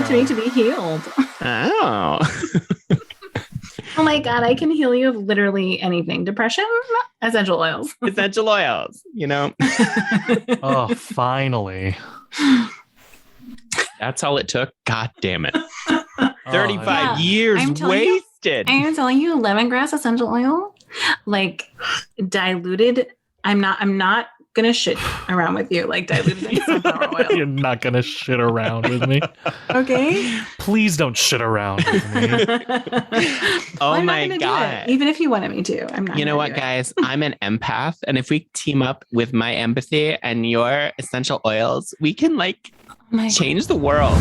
to me to be healed. Oh. Oh my God, I can heal you of literally anything. Depression, essential oils. Essential oils, Oh, finally. That's all it took. God damn it. Oh, 35 years wasted. I am telling you, lemongrass essential oil, like diluted. I'm not gonna shit around with you, like diluted in sunflower oil. You're not gonna shit around with me. Okay. Please don't shit around with me. Oh I'm my not God. do it, even if you wanted me to. I'm not. You know what, guys? I'm an empath. And if we team up with my empathy and your essential oils, we can change the world.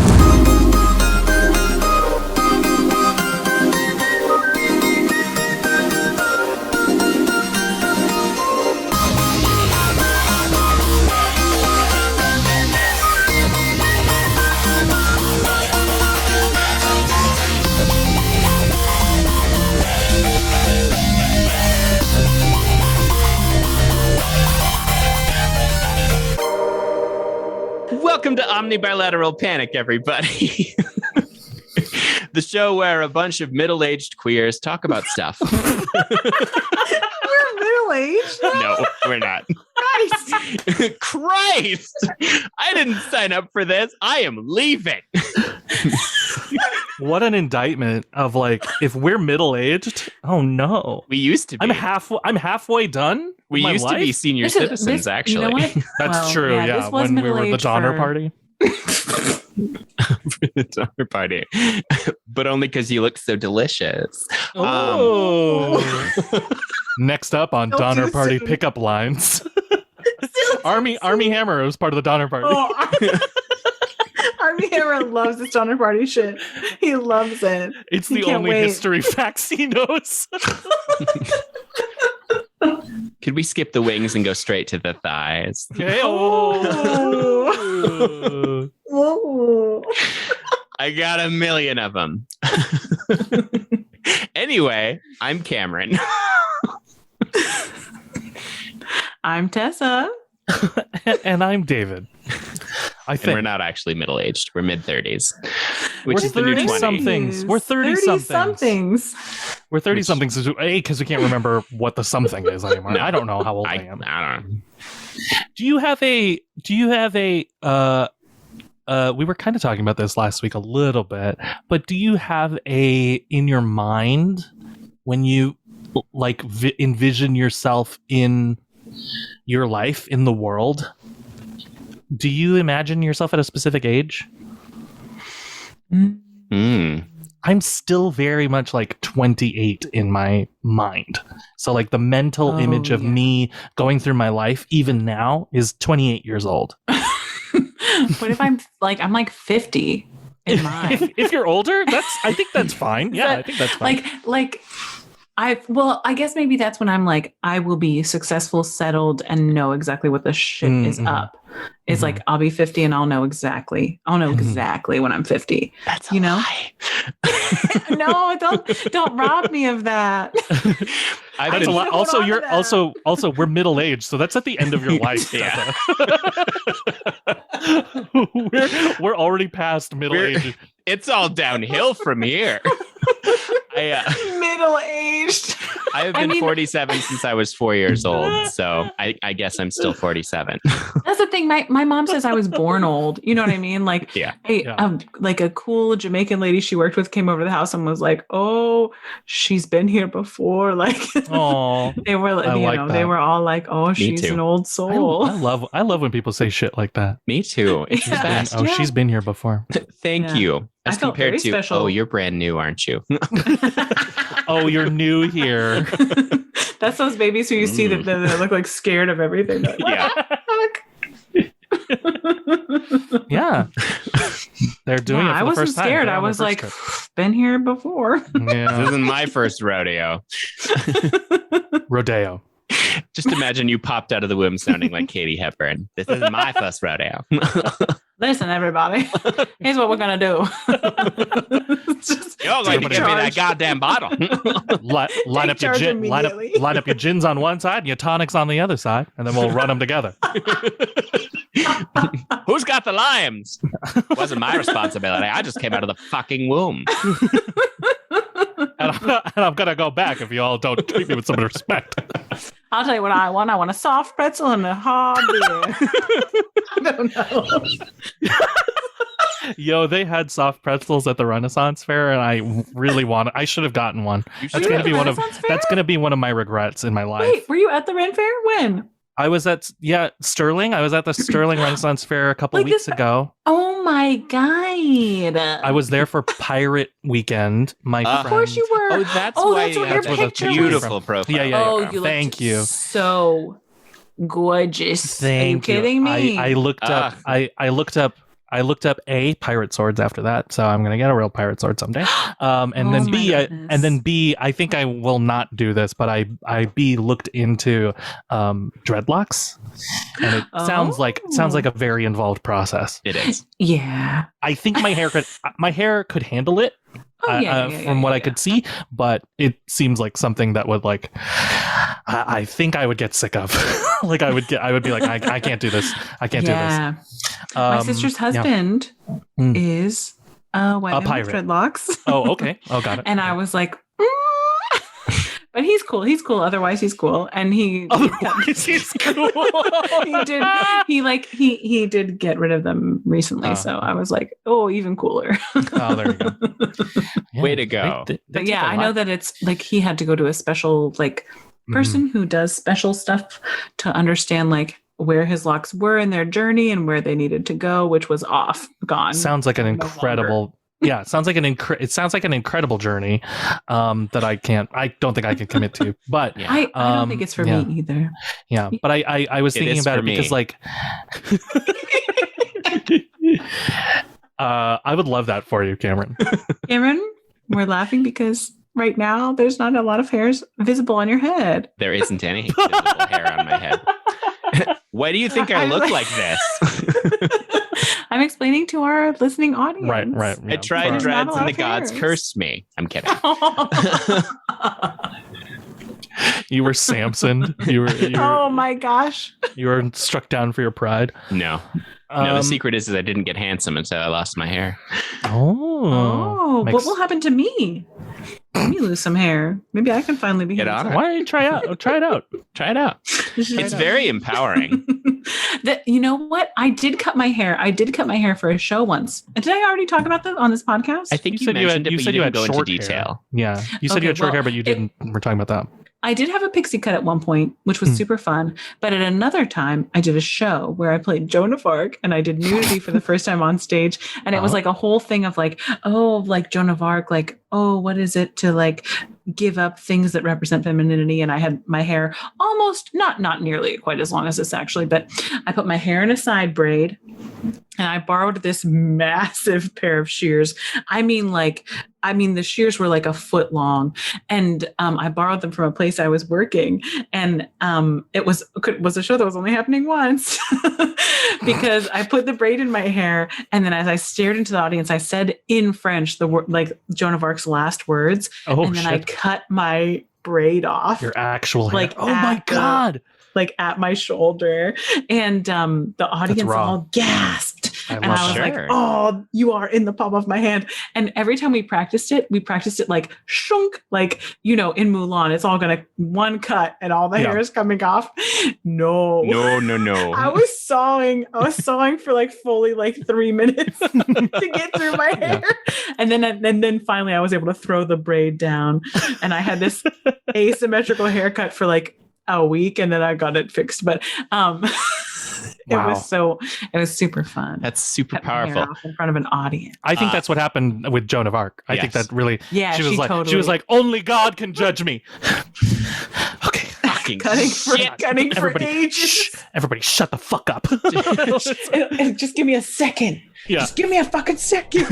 Welcome to Omni Bilateral Panic, everybody. The show where a bunch of middle-aged queers talk about stuff. We're middle-aged. No, we're not. Christ. Christ! I didn't sign up for this. I am leaving. What an indictment of if we're middle-aged. Oh no. We used to be. I'm halfway done. We used to be senior citizens, actually. You know what? That's true, yeah. This was When we were the Donner Party. For the Donner Party. But only because you look so delicious. Next up on Donner Party pickup lines. Army Hammer was part of the Donner Party. Oh, Army Hammer loves this Donner Party shit. He loves it. It's the only history facts he knows. Could we skip the wings and go straight to the thighs? Okay. Whoa. I got a million of them. Anyway, I'm Cameron. I'm Tessa. And I'm David. I think we're not actually middle-aged. We're mid-30s, which we're is the new 20. somethings. We're 30-somethings. We're 30-somethings because we can't remember what the something is anymore. No, I don't know how old I am. I don't know. Do you have a we were kind of talking about this last week a little bit, but do you have in your mind when you envision yourself in your life in the world? Do you imagine yourself at a specific age? I'm still very much 28 in my mind. So the mental image of me going through my life even now is 28 years old. What if I'm 50 in mind? If you're older, I think that's fine. Yeah, I think that's fine. I guess maybe that's when I'm I will be successful, settled, and know exactly what the shit is up. It's I'll be 50 and I'll know exactly when I'm 50. That's a lie. No, don't rob me of that. That's a lot. Also, we're middle aged, so that's at the end of your life. Yeah. we're already past middle age. It's all downhill from here. Middle-aged. I have been 47 since I was 4 years old, so I guess I'm still 47. That's the thing. My mom says I was born old. You know what I mean? Yeah. A cool Jamaican lady she worked with came over to the house and was like, "Oh, she's been here before." Oh, they were, they were all like, "Oh, she's an old soul." I love when people say shit like that. Me too. It's the best. She's been here before. Thank you. As compared to, special. You're brand new, aren't you? Oh, you're new here. That's those babies who you see that look scared of everything. Yeah. Yeah. They're doing it for the first time. I wasn't scared. I was been here before. Yeah. This isn't my first rodeo. Rodeo. Just imagine you popped out of the womb sounding like Katie Hepburn. This is my first rodeo. Listen, everybody. Here's what we're gonna do. You're going to give me that goddamn bottle. line up your gins on one side and your tonics on the other side, and then we'll run them together. Who's got the limes? Wasn't my responsibility. I just came out of the fucking womb. And I'm gonna go back if you all don't treat me with some respect. I'll tell you what I want. I want a soft pretzel and a hard beer. I don't know. Yo, they had soft pretzels at the Renaissance Fair, and I really I should have gotten one. That's gonna be one of my regrets in my life. Wait, were you at the Ren Fair? When? I was at Sterling. I was at the Sterling Renaissance Fair a couple weeks ago. Oh my god! I was there for Pirate Weekend. Of course you were. Oh, that's why you have your picture. Beautiful profile. Yeah. Oh, Thank you. So gorgeous. Thank Are you kidding me? I looked up. I looked up A, pirate swords after that, so I'm gonna get a real pirate sword someday. And then B, I think I will not do this, but I looked into dreadlocks, and it sounds like a very involved process. It is. Yeah. I think my hair could handle it. From what I could see, but it seems like something that would I think I would get sick of. I would be like, I can't do this. I can't do this. My sister's husband is a white man pirate with dreadlocks. Oh, okay. Oh, got it. And I was like, but he's cool. He's cool. Otherwise, he's cool. And he's cool. he did get rid of them recently. So I was like, oh, even cooler. Oh, there you go. Yeah, way to go. But yeah, I know that it's like he had to go to a special person who does special stuff to understand where his locks were in their journey and where they needed to go, which was gone. Sounds like an incredible. Yeah, it sounds like an incredible journey that I don't think I can commit to. But I don't think it's for me either. Yeah, but I was thinking about it because I would love that for you, Cameron. Cameron, we're laughing because right now there's not a lot of hairs visible on your head. There isn't any visible hair on my head. Why do you think I look like this? I'm explaining to our listening audience. Right. Yeah, I tried dreads and the gods cursed me. I'm kidding. You were Samson. You were oh my gosh. You were struck down for your pride. No. No, the secret is I didn't get handsome until I lost my hair. What will happen to me? Let me lose some hair. Maybe I can finally be handsome. Why don't you try it out? Try it out. Try it out. It's very empowering. You know what? I did cut my hair for a show once. And did I already talk about that on this podcast? I think you mentioned it, but you didn't go into detail. Yeah. You said you had short hair, but you didn't. We're talking about that. I did have a pixie cut at one point, which was super fun. But at another time, I did a show where I played Joan of Arc and I did nudity for the first time on stage. And it was a whole thing of Joan of Arc, what is it to give up things that represent femininity? And I had my hair almost not nearly quite as long as this actually, but I put my hair in a side braid and I borrowed this massive pair of shears. I mean, the shears were a foot long, and I borrowed them from a place I was working, and it was a show that was only happening once because I put the braid in my hair, and then as I stared into the audience, I said in French the word Joan of Arc's last words, and then I cut my braid off. Your actual hair. My god! At my shoulder, and the audience all gasped. I was like, oh, you are in the palm of my hand. And every time we practiced it shunk, in Mulan, it's all going to one cut and all the hair is coming off. No. I was sawing for fully 3 minutes to get through my hair. And then finally I was able to throw the braid down, and I had this asymmetrical haircut for a week, and then I got it fixed. But it was super fun. That's super powerful in front of an audience. I think that's what happened with Joan of Arc. I think that really. Yeah, she was like, only God can judge me. Okay. Cutting for ages. Everybody, shut the fuck up. Just give me a second. Yeah. Just give me a fucking second.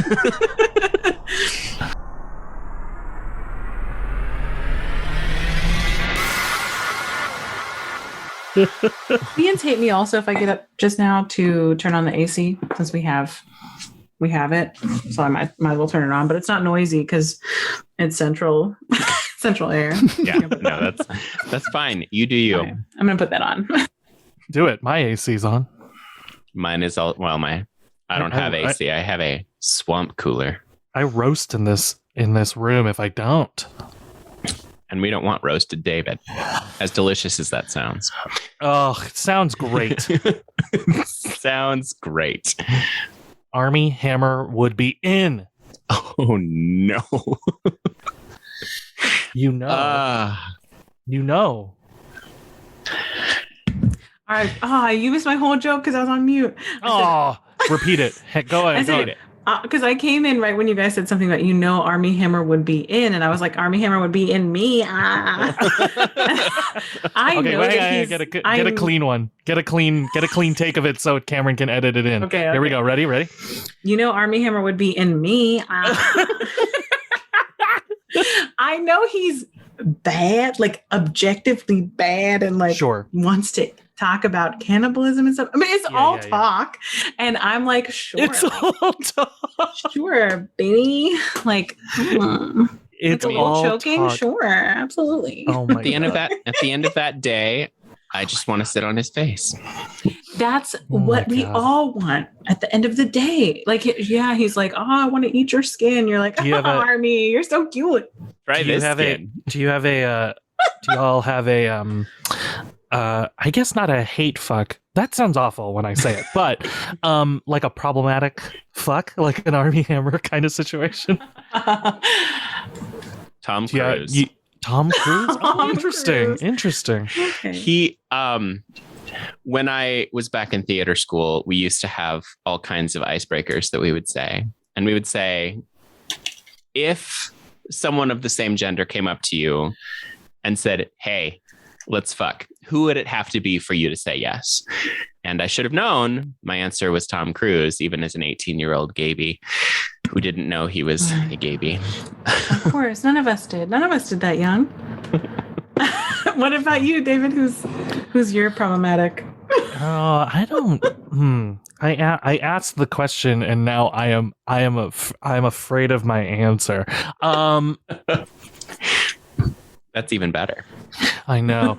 Ian's hate me also if I get up just now to turn on the AC since we have it. So I might as well turn it on, but it's not noisy because it's central air. Yeah, no, that's fine. You do you. Okay, I'm gonna put that on. Do it. My AC's on. Mine is all well. I don't have AC. I have a swamp cooler, I roast in this room if I don't. and we don't want roasted David. As delicious as that sounds. Oh, it sounds great. Sounds great. Army Hammer would be in. Oh no. You know. You know. All right. You missed my whole joke because I was on mute. Repeat it. Heck, go ahead. I said, because I came in right when you guys said something about Army Hammer would be in, and I was like, Army Hammer would be in me. I okay, know wait, that he's, get a clean one. Get a clean take of it so Cameron can edit it in. Okay. Here we go. Ready? Army Hammer would be in me. I know he's bad, like objectively bad, and like sure wants to talk about cannibalism and stuff. I mean, it's all talk. And I'm like, sure. It's all talk. Sure, baby. Like, it's a little all choking. talk. Sure, absolutely. Oh my At the end of that day, I just want to sit on his face. That's what we all want at the end of the day. Like, yeah, he's like, oh, I want to eat your skin. You're like, Army, you're so cute. Try this skin. Do you all have a I guess not a hate fuck. That sounds awful when I say it, but like a problematic fuck, like an Army Hammer kind of situation. Tom Cruise. Tom Cruise? Oh, interesting. Cruise. Interesting. Okay. He when I was back in theater school, we used to have all kinds of icebreakers that we would say. And we would say, if someone of the same gender came up to you and said, hey, let's fuck, who would it have to be for you to say yes? And I should have known my answer was Tom Cruise, even as an 18-year-old gaby who didn't know he was a gaby. Of course. None of us did. None of us did that young. What about you, David? Who's your problematic? I don't. I asked the question, and now I am afraid of my answer. That's even better. I know.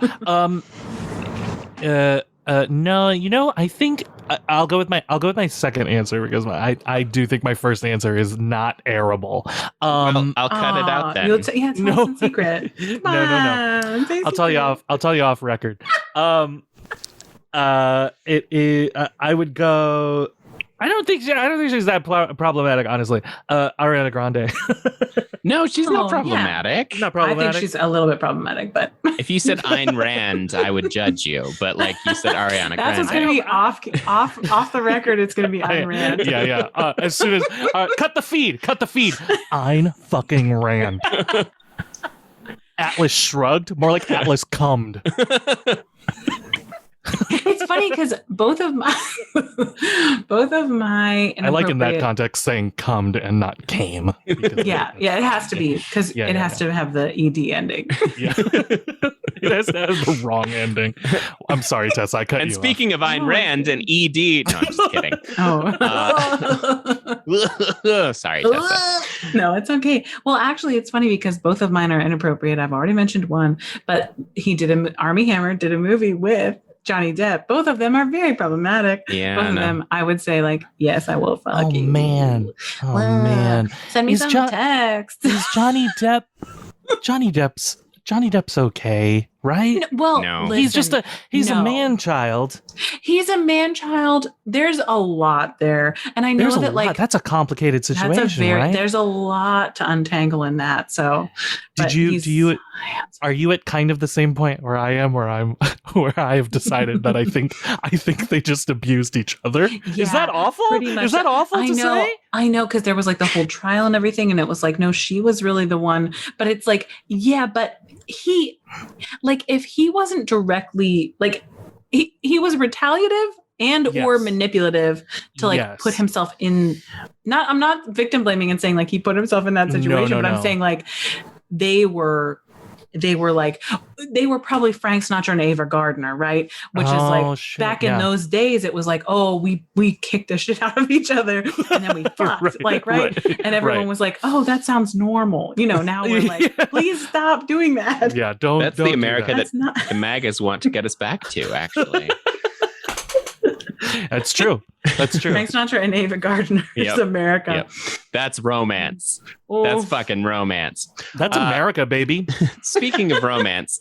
No, I think I'll go with my second answer because I do think my first answer is not airable. Well, I'll cut it out then. It's not some secret. No. I'll tell you off record. It is. I would go. I don't think she's that problematic, honestly. Ariana Grande. No, she's not problematic. Yeah. Not problematic. I think she's a little bit problematic, but if you said Ayn Rand, I would judge you. But like you said, Ariana Grande. That's what's going to be off the record. It's going to be Ayn Rand. Yeah. As soon as cut the feed. Ayn fucking Rand. Atlas shrugged, more like Atlas cummed. It's funny because both of my I like in that context saying cummed and not came. Yeah, it has to be because it has to have the ed ending. Yeah, it has to have the wrong ending. I'm sorry, Tessa, I cut you. And speaking of Ayn Rand and ED, no, I'm just kidding. Sorry, Tessa. No, it's okay. Well, actually, it's funny because both of mine are inappropriate. I've already mentioned one, but Army Hammer did a movie with Johnny Depp. Both of them are very problematic. Yeah, both of them, I would say, like, yes, I will fuck you. Man. Man. Send me some text. Is Johnny Depp's okay, right? No. He's a man child. He's a man child. There's a lot there. And I know that's a complicated situation, right? There's a lot to untangle in that. So are you at kind of the same point where I am, where I've decided that I think they just abused each other? Yeah, is that awful? Is that awful to say? I know, because there was like the whole trial and everything, and it was like, no, she was really the one. But it's like, yeah, but he, like, if he wasn't directly, like, he was retaliative and or manipulative to like put himself in, I'm not victim blaming and saying like he put himself in that situation, but I'm saying like they were they were probably Frank Sinatra and Ava Gardner, right? Which is like shit, back in those days, it was like, oh, we kicked the shit out of each other and then we fucked, right? And everyone was like, oh, that sounds normal. Now we're like, please stop doing that. Yeah, That's don't the America do that the MAGAs want to get us back to, actually. That's true. That's true. Frank Sinatra and Ava Gardner is America. Yep. That's romance. Oof. That's fucking romance. That's America, baby. Speaking of romance,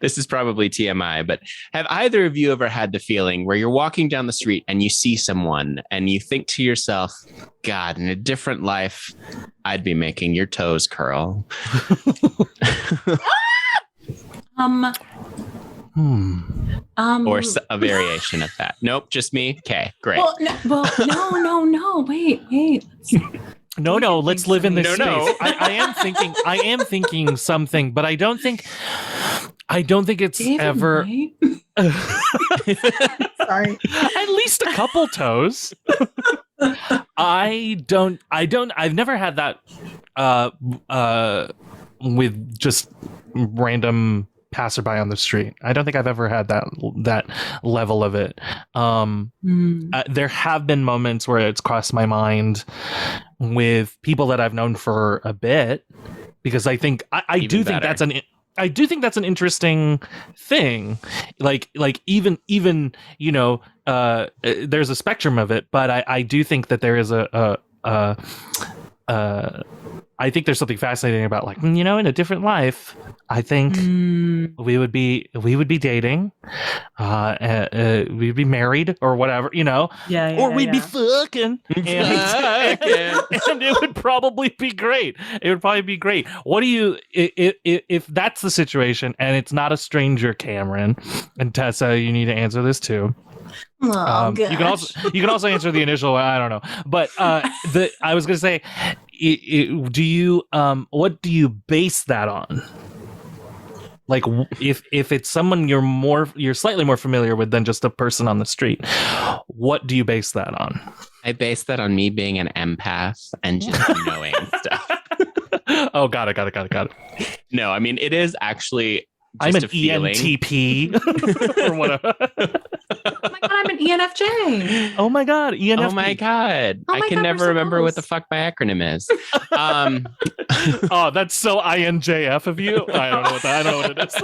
this is probably TMI, but have either of you ever had the feeling where you're walking down the street and you see someone and you think to yourself, God, in a different life, I'd be making your toes curl? Or a variation of that. Nope, just me. Okay, great. No. Wait. No. Let's live in this space. No. I am thinking something, but I don't think it's David ever. Sorry. At least a couple toes. I've never had that with just random passerby on the street. I don't think I've ever had that level of it. There have been moments where it's crossed my mind with people that I've known for a bit, because I think I do think that's an interesting thing. Like even there's a spectrum of it, but I do think that there is I think there's something fascinating about, like, in a different life, I think we would be dating, we'd be married or whatever, or we'd be fucking, and it would probably be great. What do you, if that's the situation and it's not a stranger, Cameron and Tessa, you need to answer this too. Oh, you can also answer the initial one. I don't know, but I was gonna say, do you what do you base that on? Like, if it's someone you're slightly more familiar with than just a person on the street, what do you base that on? I base that on me being an empath and just knowing stuff. Oh, got it. No, I mean, it is actually I'm an feeling. ENTP or whatever. Oh my God, I'm an ENFJ. Oh my God, ENFP. Oh my God. Oh my I can God, never we're so remember what close. the fuck my acronym is. Oh, that's so INJF of you. I don't know what it is.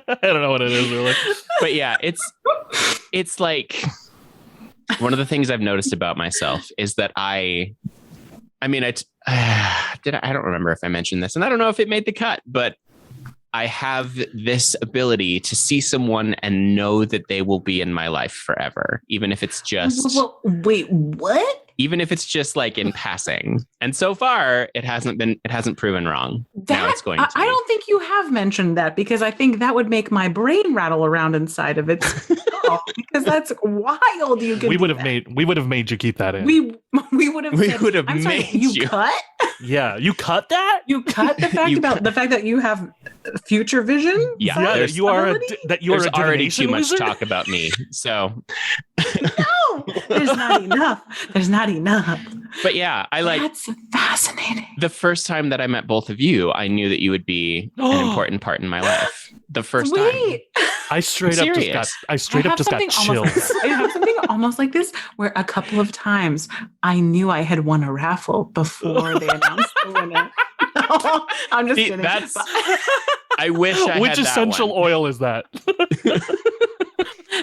I don't know what it is, really. But yeah, it's like one of the things I've noticed about myself is that I don't remember if I mentioned this, and I don't know if it made the cut, but I have this ability to see someone and know that they will be in my life forever, even if it's just... Well, wait, what? Even if it's just like in passing. And so far, it hasn't proven wrong. Now it's going to. I don't think you have mentioned that, because I think that would make my brain rattle around inside of it. Because that's wild. We would have made you keep that in. We would have made you cut? Yeah, you cut that? You cut the fact that you have future vision? Yeah, you are there's already too much wizard? talk about me. So No, there's not enough. But yeah, That's fascinating. The first time that I met both of you, I knew that you would be an important part in my life. The first time. I straight up just got chills. I have something almost like this, where a couple of times I knew I had won a raffle before they announced the winner. No, I'm just kidding. I wish I had Which essential oil is that?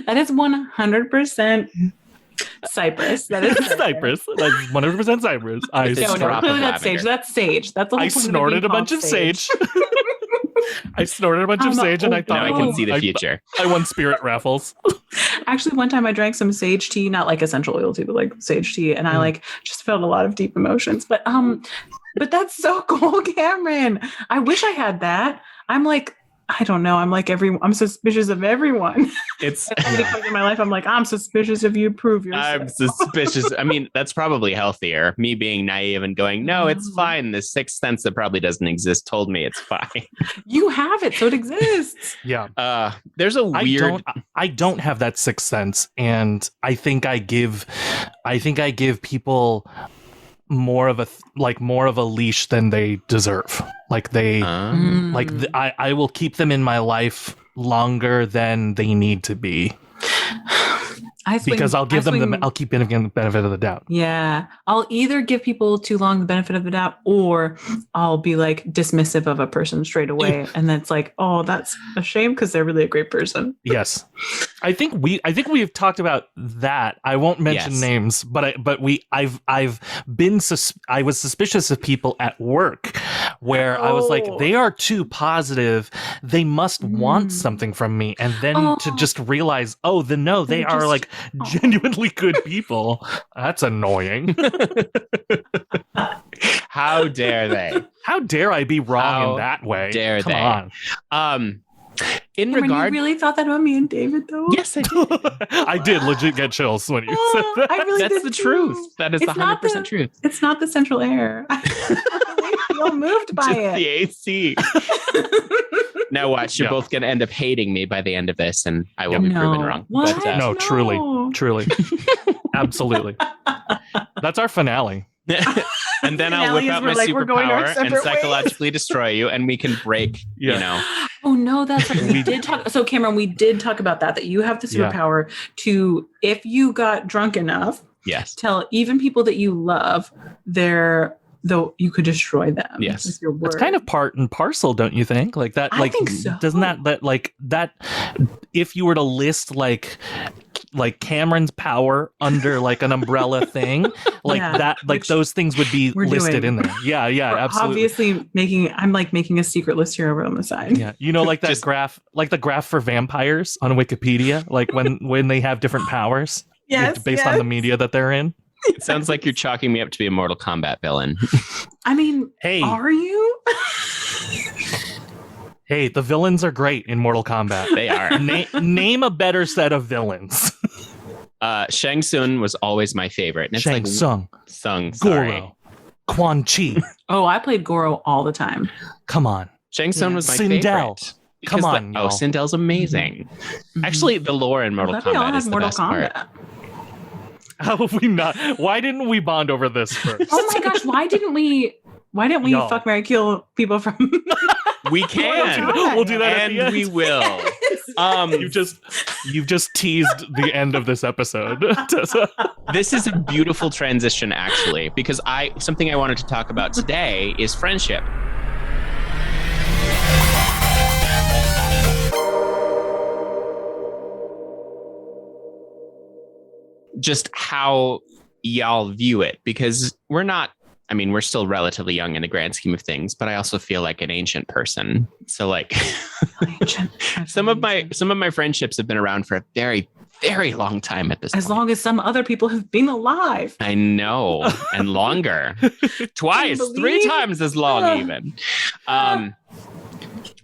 That is 100% Cypress. That is Cypress. That's 100% Cypress. Clearly that's sage. That's sage. That's the whole I point snorted a bunch of sage. I snorted a bunch of sage, and I thought now I can see the future. I won spirit raffles. Actually, one time I drank some sage tea, not like essential oil tea, but like sage tea, and I just felt a lot of deep emotions. But that's so cool, Cameron. I wish I had that. I'm like, I don't know. I'm suspicious of everyone. Somebody comes in my life, I'm like, I'm suspicious of you. Prove yourself. I'm suspicious. I mean, that's probably healthier. Me being naive and going, no, it's fine. The sixth sense that probably doesn't exist told me it's fine. You have it, so it exists. Yeah. There's a weird. I don't have that sixth sense, and I think I give people more of a leash than they deserve. Like they, I will keep them in my life longer than they need to be. Because I'll keep giving them the benefit of the doubt. Yeah. I'll either give people too long the benefit of the doubt, or I'll be like dismissive of a person straight away. And that's like, oh, that's a shame because they're really a great person. Yes. I think we've talked about that. I won't mention names, but I was suspicious of people at work where I was like, they are too positive. They must want something from me. And then to just realize, they are like genuinely good people. That's annoying. How dare they? How dare I be wrong in that way? Come on. In Cameron, regard, you really thought that about me and David, though? Yes, I did. I did legit get chills when you said that. I really That's did the too. truth. That is the 100% truth. It's not the central air. I feel moved by Just it. the AC. Now watch, you're both going to end up hating me by the end of this, and I will be proven wrong. What? But, no, truly. Absolutely. That's our finale. And then I'll whip out my superpower and psychologically destroy you, and we can break, Oh, no, that's right. We did talk. So, Cameron, we did talk about that you have the superpower to, if you got drunk enough, tell even people that you love, though you could destroy them. Yes. With your word. It's kind of part and parcel, don't you think? Like that, I think so. Doesn't that if you were to list like Cameron's power under like an umbrella thing, those things would be listed in there. Yeah, absolutely. Obviously I'm making a secret list here over on the side. Yeah. Like that graph, like the graph for vampires on Wikipedia, like when they have different powers. Yes. Based on the media that they're in. It sounds like you're chalking me up to be a Mortal Kombat villain. I mean, are you? Hey, the villains are great in Mortal Kombat. They are. Name a better set of villains. Shang Tsung was always my favorite. And it's Shang Tsung. Sorry. Goro. Quan Chi. Oh, I played Goro all the time. Come on. Shang Tsung was my Sindel. favorite. Come on. Sindel's amazing. Actually, the lore in Mortal Kombat is the best part. How have we not? Why didn't we bond over this first? Oh my gosh, why didn't we fuck, marry, kill people from We can. We'll do that and at the end. we will. You've just teased the end of this episode, Tessa. This is a beautiful transition, actually, because something I wanted to talk about today is friendship. Just how y'all view it, because we're still relatively young in the grand scheme of things, but I also feel like an ancient person. So like some of my friendships have been around for a very, very long time at this point. As long as some other people have been alive. I know. And longer. Twice, 3 times as long even.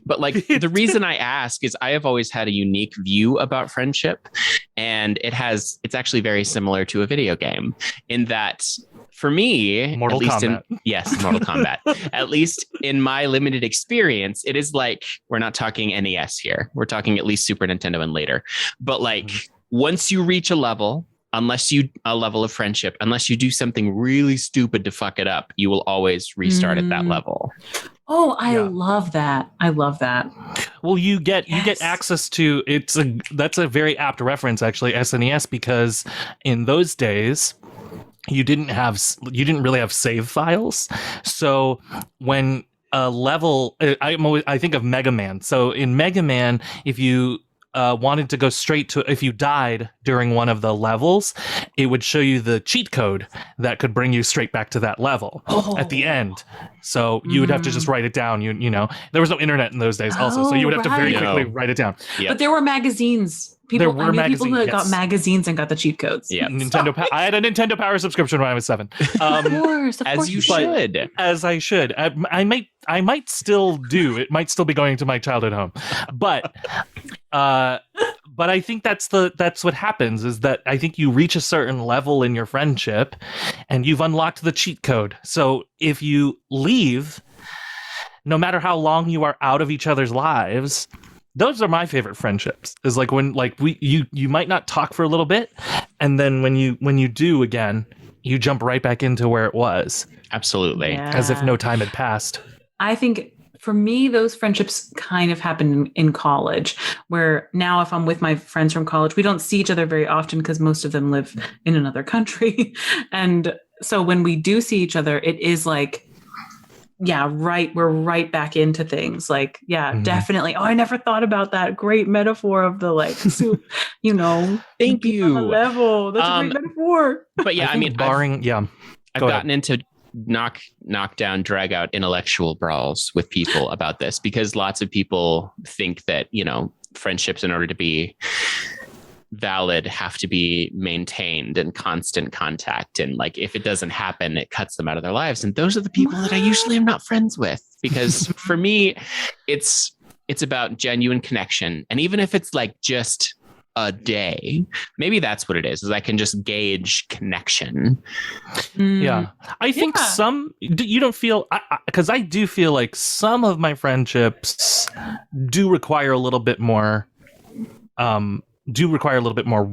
But like the reason I ask is I have always had a unique view about friendship, and it's actually very similar to a video game in that for me, Mortal Kombat. Mortal Kombat. At least in my limited experience, it is like, we're not talking NES here. We're talking at least Super Nintendo and later. But like once you reach a level of friendship, unless you do something really stupid to fuck it up, you will always restart at that level. Oh, I love that. I love that. Well, you get access to that's a very apt reference, actually, SNES, because in those days you didn't really have save files. So when a level, I think of Mega Man. So in Mega Man, if you wanted to go straight to, if you died during one of the levels, it would show you the cheat code that could bring you straight back to that level at the end. So you would have to just write it down. You know, there was no internet in those days also, so you would have to very quickly write it down. Yep. But there were magazines. People who got magazines and got the cheat codes. Yeah, I had a Nintendo Power subscription when I was 7. Of course, as you should. As I should. I might still do. It might still be going to my childhood home, but I think that's what happens, is that I think you reach a certain level in your friendship and you've unlocked the cheat code. So if you leave, no matter how long you are out of each other's lives, those are my favorite friendships. Is like when you might not talk for a little bit, and then when you do again, you jump right back into where it was. Absolutely. Yeah. As if no time had passed. I think for me, those friendships kind of happen in college, where now if I'm with my friends from college, we don't see each other very often because most of them live in another country. And so when we do see each other, it is like, yeah, right. We're right back into things. Like, yeah, definitely. Oh, I never thought about that. Great metaphor of the like soup, Thank being on the you. level. That's a great metaphor. But yeah, I mean, barring, I've gotten into knock down, drag out intellectual brawls with people about this because lots of people think that, friendships in order to be valid have to be maintained in constant contact. And like, if it doesn't happen, it cuts them out of their lives. And those are the people that I usually am not friends with, because for me, it's about genuine connection. And even if it's like just a day, maybe that's what it is I can just gauge connection. Yeah. I think you don't feel, because I do feel like some of my friendships do require a little bit more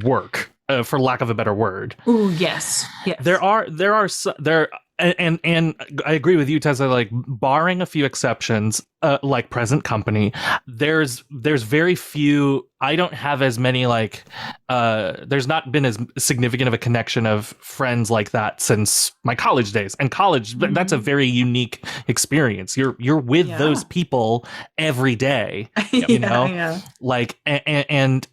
work, for lack of a better word. Ooh, yes. There are and I agree with you, Tessa, like barring a few exceptions, like present company, there's very few. I don't have as many there's not been as significant of a connection of friends like that since my college days. And college, that's a very unique experience. You're with those people every day, like, and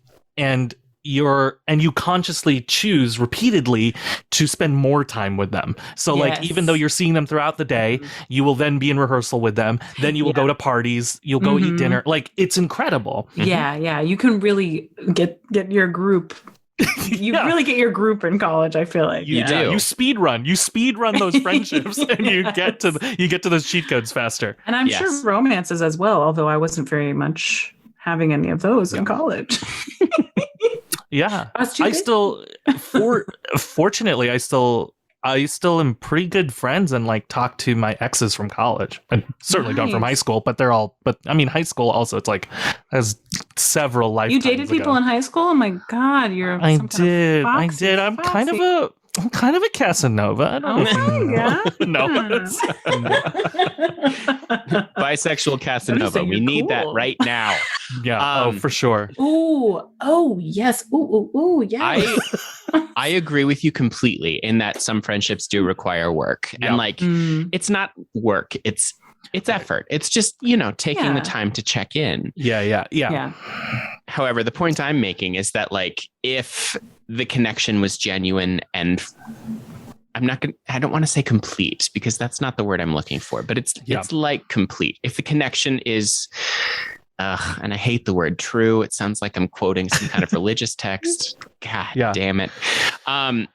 you consciously choose repeatedly to spend more time with them. So like, even though you're seeing them throughout the day, you will then be in rehearsal with them. Then you will go to parties, you'll go eat dinner. Like, it's incredible. Yeah. You can really get your group. You really get your group in college, I feel like. You do. You speed run those friendships and you get to those cheat codes faster. And I'm sure romances as well, although I wasn't very much having any of those in college. Yeah, I still, fortunately, I still am pretty good friends and like talk to my exes from college. I certainly don't from high school, but I mean, high school also, it's like, has several lifetimes. You dated people in high school? Oh my God, I did. I'm kind of a Casanova. I don't know. Bisexual Casanova. We need that right now. Yeah. For sure. Ooh. Oh, yes. Ooh. Yeah. I agree with you completely in that some friendships do require work. Yeah. And like, it's not work. It's effort. It's just, taking the time to check in. Yeah. However, the point I'm making is that like, if the connection was genuine and I don't want to say complete because that's not the word I'm looking for, but it's like complete. If the connection is, and I hate the word true. It sounds like I'm quoting some kind of religious text. God damn it.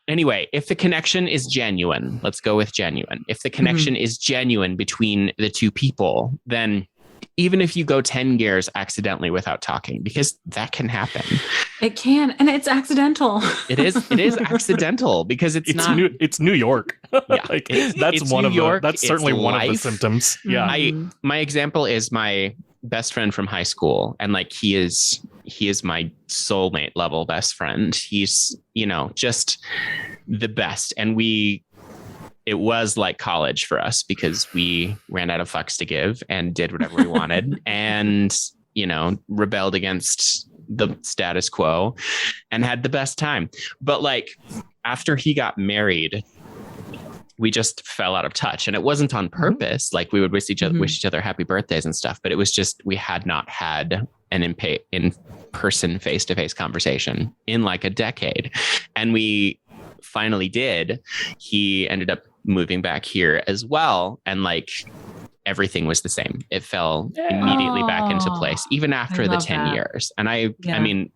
Anyway, if the connection is genuine, let's go with genuine. If the connection is genuine between the two people, then even if you go 10 years accidentally without talking, because that can happen. It can, and it's accidental. It is accidental because it's not. It's New York. Yeah, that's one of York. That's certainly one of the symptoms. Yeah. My example is my best friend from high school, and like he is my soulmate level best friend. He's just the best, and it was like college for us because we ran out of fucks to give and did whatever we wanted and, rebelled against the status quo and had the best time. But like after he got married, we just fell out of touch, and it wasn't on purpose. Like we would wish each other happy birthdays and stuff, but it was just, we had not had an in-person face-to-face conversation in like a decade. And we finally did. He ended up moving back here as well. And like everything was the same. It fell immediately back into place, even after the 10 years. And I mean,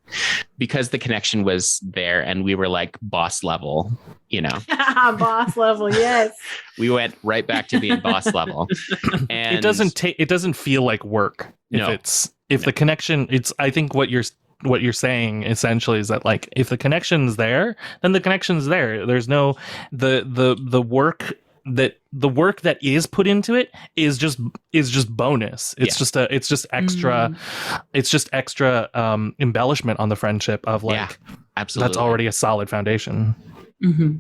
because the connection was there and we were like boss level, boss level. Yes. We went right back to being boss level. And it doesn't feel like work. If the connection, I think what you're saying essentially is that like, if the connection's there, then the connection's there. There's no, the work that is put into it is just bonus. It's just extra embellishment on the friendship of like, absolutely. That's already a solid foundation. Mm-hmm.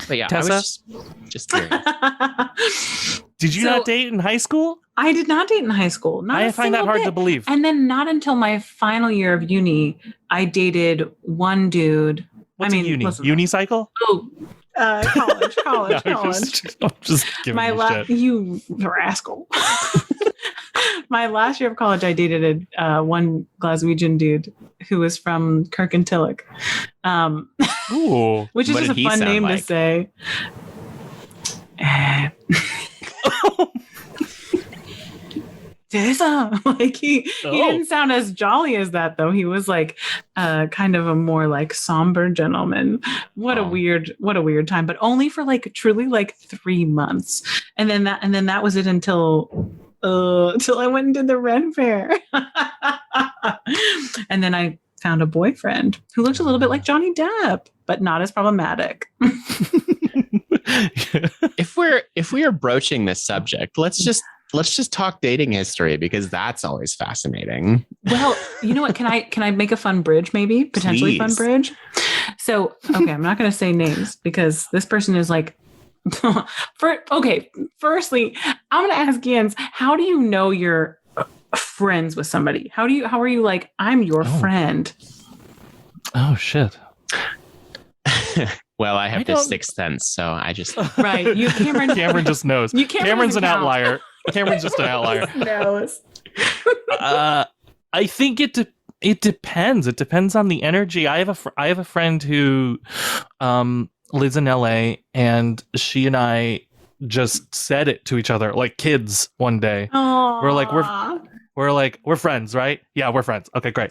But yeah, Tessa? I was just curious. Did you not date in high school? I did not date in high school. Not I find that hard to believe. And then not until my final year of uni, I dated one dude. What's a uni? Unicycle? Oh, college. I'm just giving you shit. You rascal. My last year of college, I dated one Glaswegian dude who was from Kirkintilloch, Ooh. which is What just did a he fun sound name to like? say. Tessa. Like he didn't sound as jolly as that though. He was like kind of a more like somber gentleman. What a weird time, but only for like truly like 3 months. And then that was it until I went and did the Ren Fair. And then I found a boyfriend who looked a little bit like Johnny Depp, but not as problematic. If we are broaching this subject, let's just talk dating history, because that's always fascinating. Well, you know what? Can I make a fun bridge, maybe? Potentially fun bridge? So, okay, I'm not going to say names because this person is like, firstly, I'm going to ask Jens, how do you know you're friends with somebody? How are you like, I'm your friend? Oh, shit. Well, I have this sixth sense, so I just... Right. Cameron just knows. Cameron's an outlier. Cameron's just an outlier. Knows. I think it depends. It depends on the energy. I have a friend who lives in LA, and she and I just said it to each other like kids one day. Aww. We're like, we're friends, right? Yeah, we're friends. Okay, great.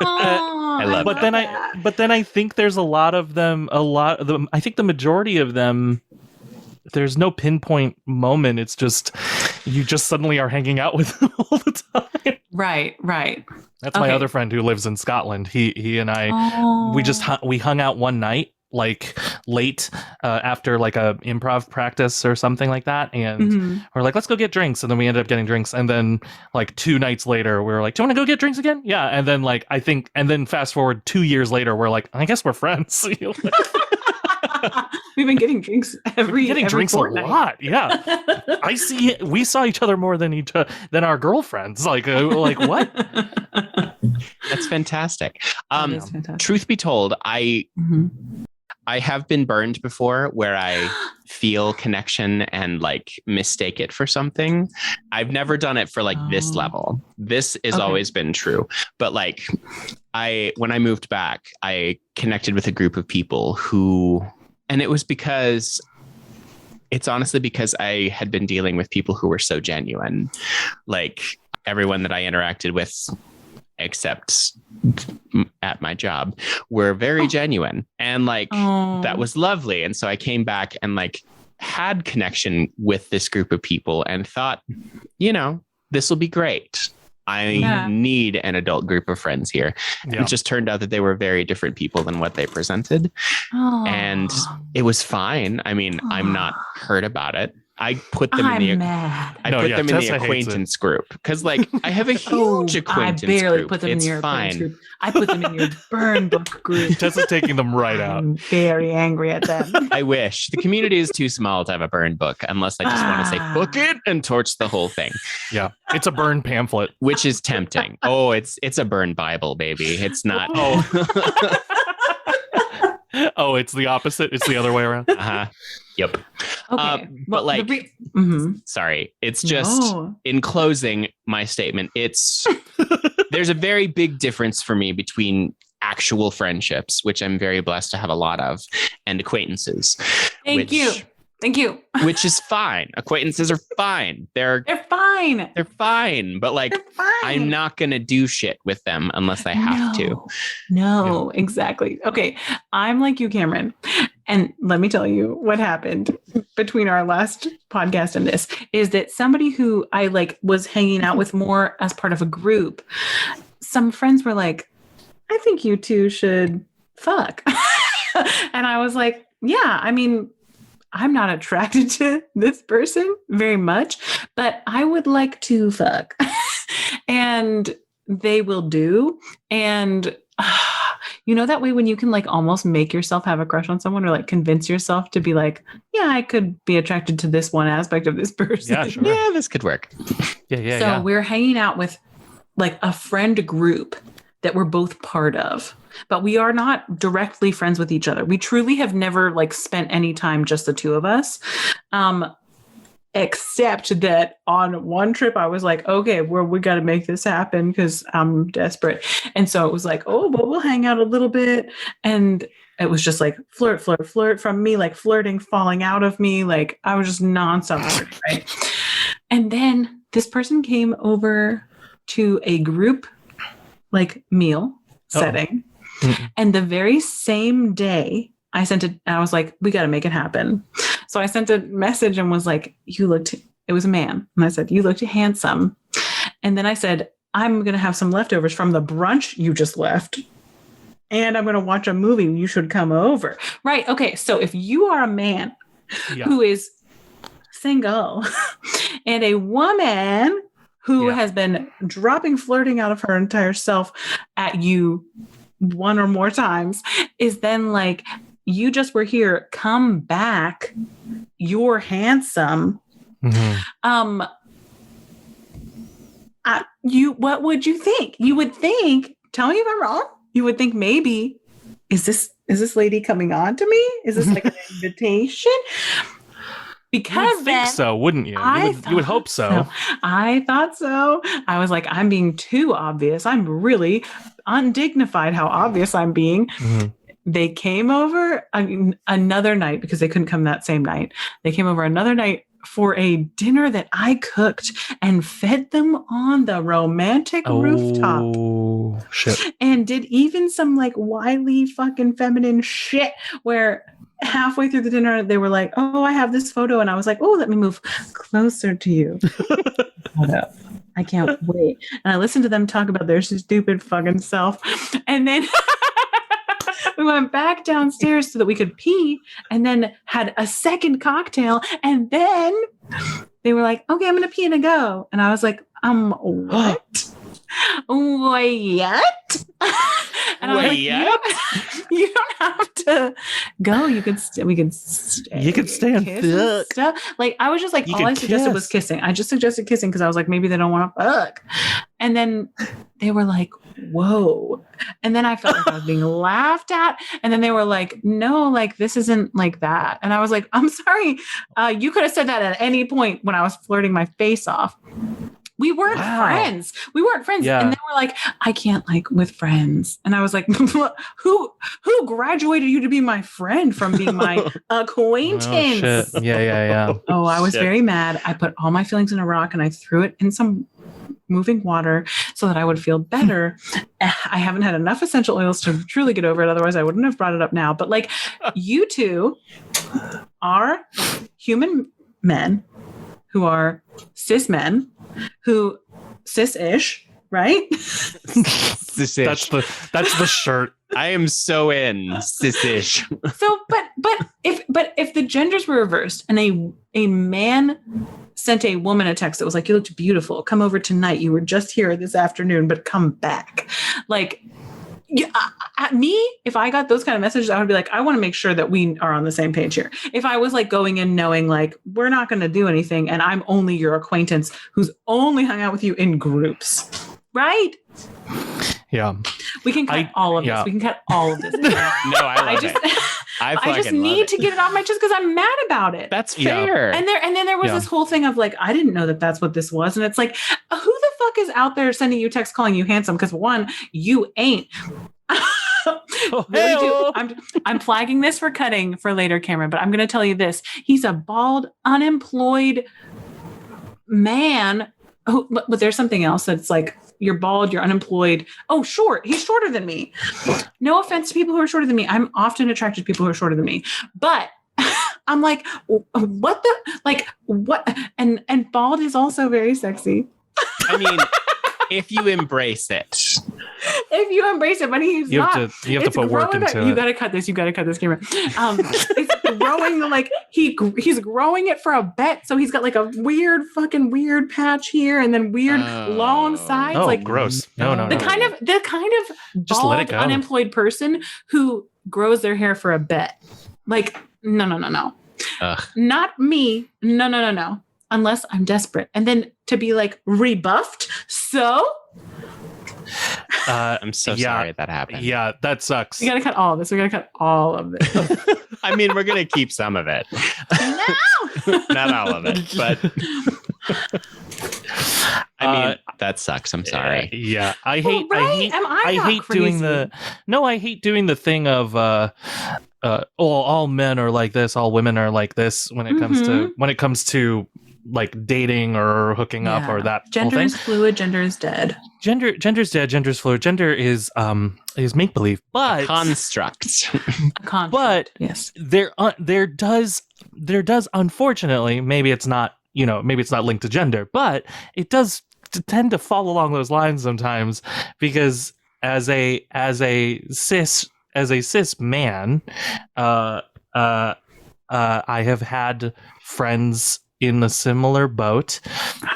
I love that. But then I think there's a lot of them. I think the majority of them, there's no pinpoint moment. It's just you just suddenly are hanging out with them all the time. Right. That's my other friend who lives in Scotland. He and I, we hung out one night, like late after like a improv practice or something like that, and we're like, let's go get drinks, and then we ended up getting drinks, and then like 2 nights later we were like, do you want to go get drinks again? Yeah. And then like and then fast forward 2 years later, we're like, I guess we're friends. We've been getting drinks every fortnight. A lot. Yeah. We saw each other more than our girlfriends. Like what? That's fantastic. That is fantastic. Truth be told, I have been burned before where I feel connection and like mistake it for something. I've never done it for like this level. This has always been true. But like when I moved back, I connected with a group of people and it was because it's honestly because I had been dealing with people who were so genuine. Like everyone that I interacted with, except at my job, were very genuine, and like that was lovely. And so I came back and like had connection with this group of people and thought, this will be great. I need an adult group of friends here. Yeah. It just turned out that they were very different people than what they presented. And it was fine. I mean, I'm not hurt about it. I put them in the acquaintance group because like I have a huge acquaintance group. I barely put them in your acquaintance group. I put them in your burn book group. Tessa's taking them right out. I'm very angry at them. I wish. The community is too small to have a burn book unless I just want to say book it and torch the whole thing. Yeah. It's a burn pamphlet. Which is tempting. Oh, it's a burn Bible, baby. It's not. Oh, it's the opposite. It's the other way around. Yep. Okay. But like, sorry, it's just in closing my statement, there's a very big difference for me between actual friendships, which I'm very blessed to have a lot of, and acquaintances. Thank you. Which is fine. Acquaintances are fine. They're fine. They're fine. But like, I'm not going to do shit with them unless I have to. No, exactly. Okay. I'm like you, Cameron. And let me tell you what happened between our last podcast and this is that somebody who I like was hanging out with more as part of a group, some friends were like, I think you two should fuck. And I was like, yeah, I mean, I'm not attracted to this person very much, but I would like to fuck. And they will do. And, You know that way when you can like almost make yourself have a crush on someone or like convince yourself to be like, yeah, I could be attracted to this one aspect of this person. Yeah, sure. Yeah, this could work. Yeah. We're hanging out with like a friend group that we're both part of, but we are not directly friends with each other. We truly have never like spent any time, just the two of us. Except that on one trip, I was like, okay, we got to make this happen because I'm desperate. And so it was like, oh, but we'll hang out a little bit. And it was just like flirt from me, like flirting, falling out of me. Like I was just nonstop flirting, right? And then this person came over to a group like meal setting. And the very same day, I was like, we got to make it happen. So I sent a message and was like, it was a man. And I said, you looked handsome. And then I said, I'm going to have some leftovers from the brunch you just left. And I'm going to watch a movie. You should come over. Right. Okay. So if you are a man who is single and a woman who has been dropping flirting out of her entire self at you one or more times, is then like, you just were here, come back, you're handsome. What would you think? You would think, tell me if I'm wrong, you would think maybe, is this lady coming on to me? Is this like an invitation? Because you'd think so, wouldn't you? You would hope so. I thought so. I was like, I'm being too obvious. I'm really undignified how obvious I'm being. They came over another night because they couldn't come that same night. They came over another night for a dinner that I cooked and fed them on the romantic rooftop. Oh, shit. And did even some like wily fucking feminine shit where halfway through the dinner, they were like, oh, I have this photo. And I was like, oh, let me move closer to you. Hold up. I can't wait. And I listened to them talk about their stupid fucking self. And then we went back downstairs so that we could pee and then had a second cocktail. And then they were like, okay, I'm going to pee and go. And I was like, what? What yet? And I'm like, you don't have to go. You can we can stay. You can stay and fuck. Stuff. Like I was just like, all I suggested was kissing. I just suggested kissing because I was like, maybe they don't want to fuck. And then they were like, whoa. And then I felt like I was being laughed at. And then they were like, no, like this isn't like that. And I was like, I'm sorry. You could have said that at any point when I was flirting my face off. We weren't friends. We weren't friends. Yeah. And they were like, I can't like with friends. And I was like, who graduated you to be my friend from being my acquaintance? Oh, shit. Yeah. Oh, I was very mad. I put all my feelings in a rock and I threw it in some moving water so that I would feel better. I haven't had enough essential oils to truly get over it. Otherwise, I wouldn't have brought it up now. But like, you two are human men who are cis men who cis-ish, right? Cis-ish. That's the shirt. I am so in cis-ish. So, but if the genders were reversed and a man sent a woman a text that was like, you looked beautiful, come over tonight. You were just here this afternoon, but come back. Like, me, if I got those kind of messages, I would be like, I want to make sure that we are on the same page here. If I was like going in knowing like, we're not going to do anything and I'm only your acquaintance who's only hung out with you in groups, right? Yeah. We can cut all of this. We can cut all of this. No, I love it. I just need to get it off my chest because I'm mad about it. That's fair. And then there was this whole thing of like, I didn't know that that's what this was. And it's like, who the fuck is out there sending you texts calling you handsome? Because one, you ain't. Really I'm flagging this for cutting for later, Cameron, but I'm going to tell you this. He's a bald, unemployed man. But there's something else that's like, you're bald, you're unemployed. Oh, short. He's shorter than me. No offense to people who are shorter than me. I'm often attracted to people who are shorter than me. But I'm like, what? And bald is also very sexy. I mean, if you embrace it. If you embrace it, but he's not. You have to put work into it. You got to cut this. You got to cut this, Cameron. growing he's growing it for a bet. So he's got like a weird patch here and then weird long sides. Oh, like gross. No. the kind of Just let it bald, go. unemployed person who grows their hair for a bet. Like, no. Ugh. Not me. No. Unless I'm desperate. And then to be like rebuffed. So I'm so sorry that happened. Yeah, that sucks. we gotta cut all of this. I mean, we're gonna keep some of it. No! Not all of it, but I mean, that sucks. I'm sorry. Yeah, I Well, hate. right? I hate. Am I I not hate doing crazy? I hate doing the thing of all men are like this, all women are like this when it comes to like dating or hooking up or that Gender whole thing. is fluid. Gender is dead. Gender's dead. Gender's fluid. Gender is make believe, but Construct. but yes, there does unfortunately, maybe it's not linked to gender, but it does tend to fall along those lines sometimes, because as a cis man, I have had friends in a similar boat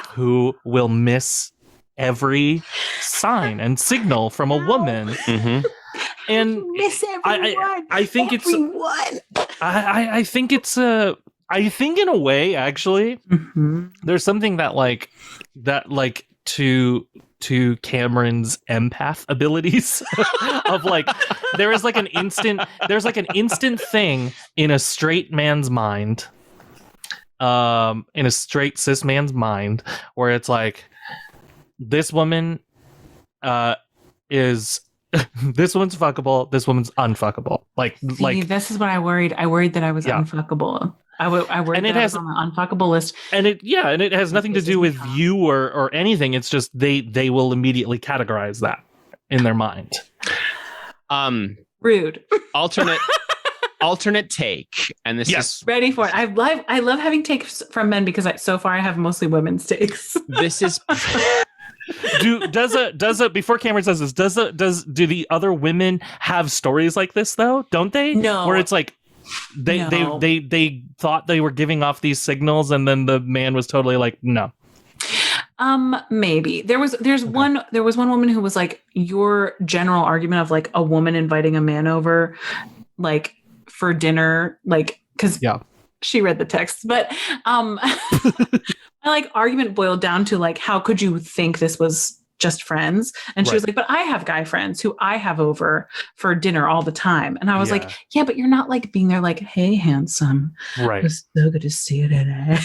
who will miss every sign and signal from a woman. Mm-hmm. And miss everyone. I think everyone. I think in a way, actually, there's something that to Cameron's empath abilities of like, there's like an instant thing in a straight man's mind, in a straight cis man's mind, where it's like, this woman is this one's fuckable, this woman's unfuckable. See, this is what I worried. I worried that I was unfuckable. I worried and that I was on the unfuckable list. And it has nothing to do with you or anything. It's just they will immediately categorize that in their mind. Rude. Alternate take, and this is ready for it. I love having takes from men because so far I have mostly women's takes. This is. Before Cameron says this, do the other women have stories like this though? Don't they? No. Where it's like they thought they were giving off these signals, and then the man was totally like, no. Maybe there was one woman who was like, your general argument of like a woman inviting a man over, like for dinner, like, because she read the text, but my like argument boiled down to like, how could you think this was just friends? And she was like, but I have guy friends who I have over for dinner all the time. And I was like, yeah, but you're not like being there like, hey, handsome. Right. It's so good to see you today.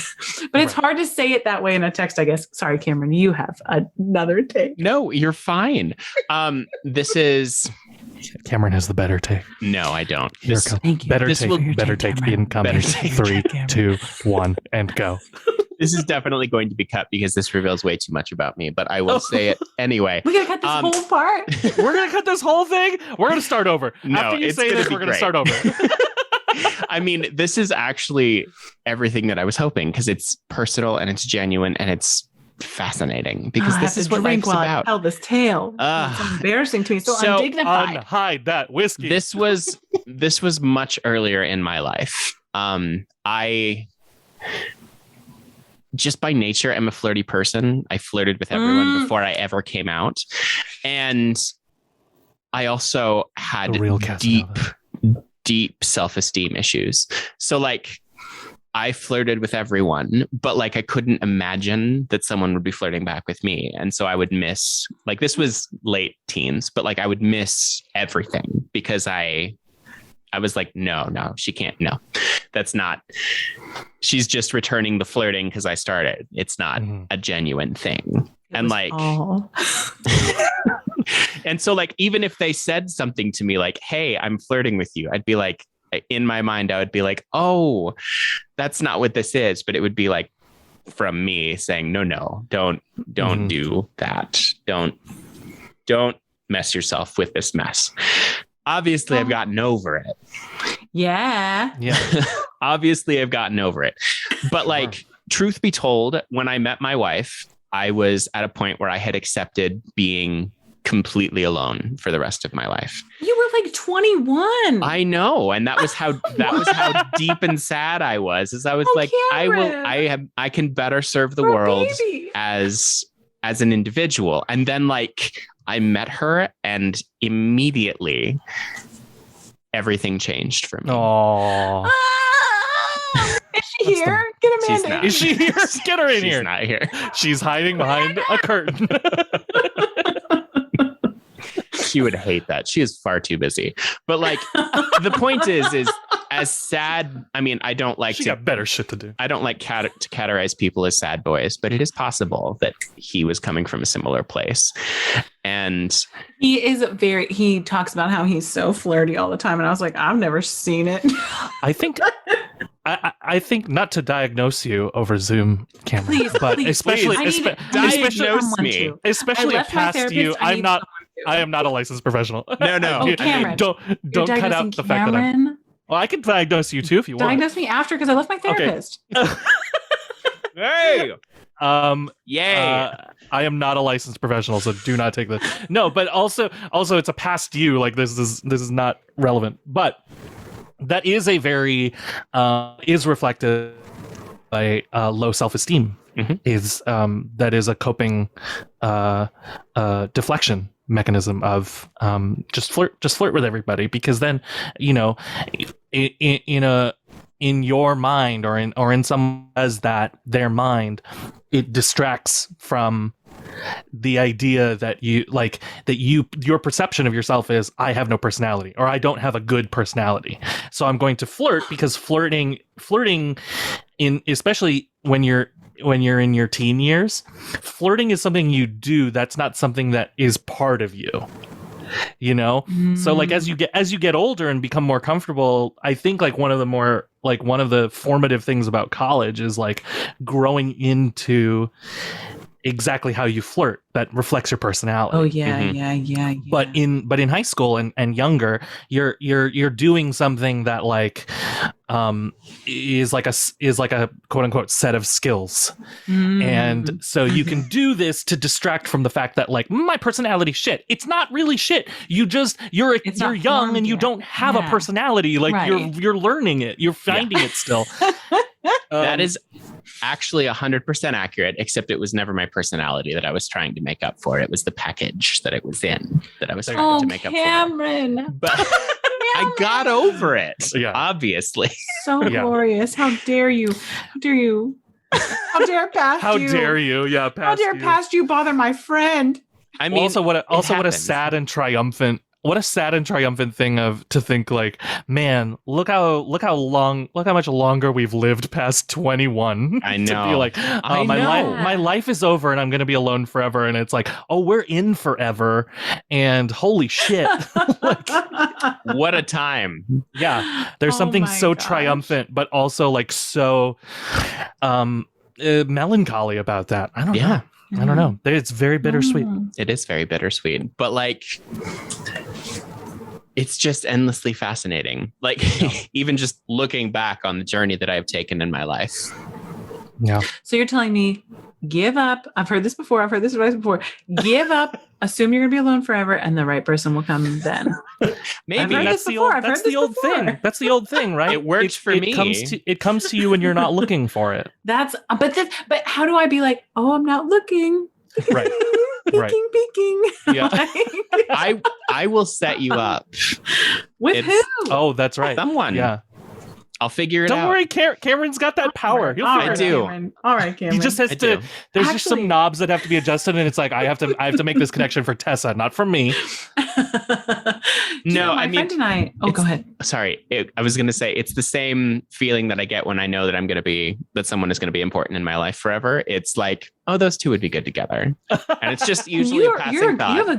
But it's hard to say it that way in a text, I guess. Sorry, Cameron, you have another take. No, you're fine. This is... Cameron has the better take. No, I don't. Thank you. Better take incoming. Better take. 3, 2, 1, and go. This is definitely going to be cut because this reveals way too much about me, but I will say it anyway. We gotta cut this whole part. We're gonna cut this whole thing. We're gonna start over. No, after you say this, we're gonna start over. I mean, this is actually everything that I was hoping, because it's personal and it's genuine and it's fascinating, because this is what life's about. Tell this tale. It's embarrassing to me. So undignified. Unhide that whiskey. This was much earlier in my life. I just by nature am a flirty person. I flirted with everyone before I ever came out, and I also had deep self-esteem issues. So like, I flirted with everyone, but like I couldn't imagine that someone would be flirting back with me. And so I would miss, like, this was late teens, but like I would miss everything because I was like, no, she can't. No, that's not, she's just returning the flirting because I started. It's not a genuine thing. And like, and so like, even if they said something to me like, hey, I'm flirting with you, I'd be like, in my mind, I would be like, oh, that's not what this is. But it would be like from me saying, no, don't do that. Don't mess yourself with this mess. Obviously, I've gotten over it. Yeah. Obviously, I've gotten over it. But like, truth be told, when I met my wife, I was at a point where I had accepted being completely alone for the rest of my life. You were like 21. I know, and that was how deep and sad I was. Is I was like, Cameron. I can better serve the We're a world baby. as an individual. And then like I met her, and immediately everything changed for me. Oh, Is she here? Get She's Amanda. not. is she here? Get her in She's here. not here. She's hiding behind a curtain. She would hate that. She is far too busy. But like the point is as sad. I mean, I don't like She to got better shit to do. I don't like to categorize people as sad boys, but it is possible that he was coming from a similar place. And he talks about how he's so flirty all the time. And I was like, I've never seen it. I think I think not to diagnose you over Zoom, Cameron, Please, but please, especially please. I need diagnose someone me. to. especially I a left my past therapist. you. I I'm need not. someone to. I am not a licensed professional. No. Oh, Cameron. don't You're cut out diagnosing the fact that I'm. Cameron. Well, I can diagnose you too if you want. Diagnose me after because I left my therapist. Hey. Yay! I am not a licensed professional, so do not take this. No, but also it's a past you. Like this is not relevant. But that is a very is reflected by low self-esteem. Mm-hmm. Is that is a coping deflection mechanism of just flirt with everybody, because then in your mind or in some as that their mind, it distracts from the idea that your perception of yourself is I have no personality, or I don't have a good personality, so I'm going to flirt, because flirting in especially when you're in your teen years, flirting is something you do, that's not something that is part of you. So like as you get older and become more comfortable, I think like one of the formative things about college is like growing into exactly how you flirt that reflects your personality. Oh yeah, Mm-hmm. yeah. But in high school and younger, you're doing something that like is like a quote unquote set of skills. And so you can do this to distract from the fact that like my personality shit. It's not really shit. You're young and you don't have a personality. Like Right. you're learning it. You're finding it still. That is actually 100% accurate, except it was never my personality that I was trying to make up for. It was the package that it was in that I was trying to make up for. Cameron. But I got over it. Yeah. Obviously. So Yeah. glorious. How dare you? How dare you? How dare past How you? dare you? Yeah, How past dare you. past you bother my friend? I mean, What a happens. sad and triumphant thing to think like, man, look how much longer we've lived past 21. I To be know. like, I my know. life is over and I'm going to be alone forever, and it's like, oh, we're in forever, and holy shit. What a time. Yeah, there's Oh something my so gosh. triumphant but also like so melancholy about that. I don't Yeah. know. I don't know. It's very bittersweet. It is very bittersweet, but like it's just endlessly fascinating. Like even just looking back on the journey that I've taken in my life. Yeah. So you're telling me, give up. I've heard this before. I've heard this advice before. Give up. Assume you're going to be alone forever, and the right person will come then. Maybe heard that's this the before. old I've heard that's the this old before. thing. That's the old thing, right? It works for me. It comes to you when you're not looking for it. But how do I be like, oh, I'm not looking. Right. Right. Peeking. Yeah. I will set you up. With It's- who? Oh, that's right. Someone. Yeah. I'll figure it Don't out. worry, Cameron's got that power. He'll All figure right, it out. do. Cameron. All right, Cameron. He just has I to. do. There's just some Actually- knobs that have to be adjusted, and it's like I have to make this connection for Tessa, not for me. No, my I mean, friend and I. Oh, go ahead. Sorry, I was going to say it's the same feeling that I get when I know that that someone is going to be important in my life forever. It's like, oh, those two would be good together, and it's just usually a passing thought. You have a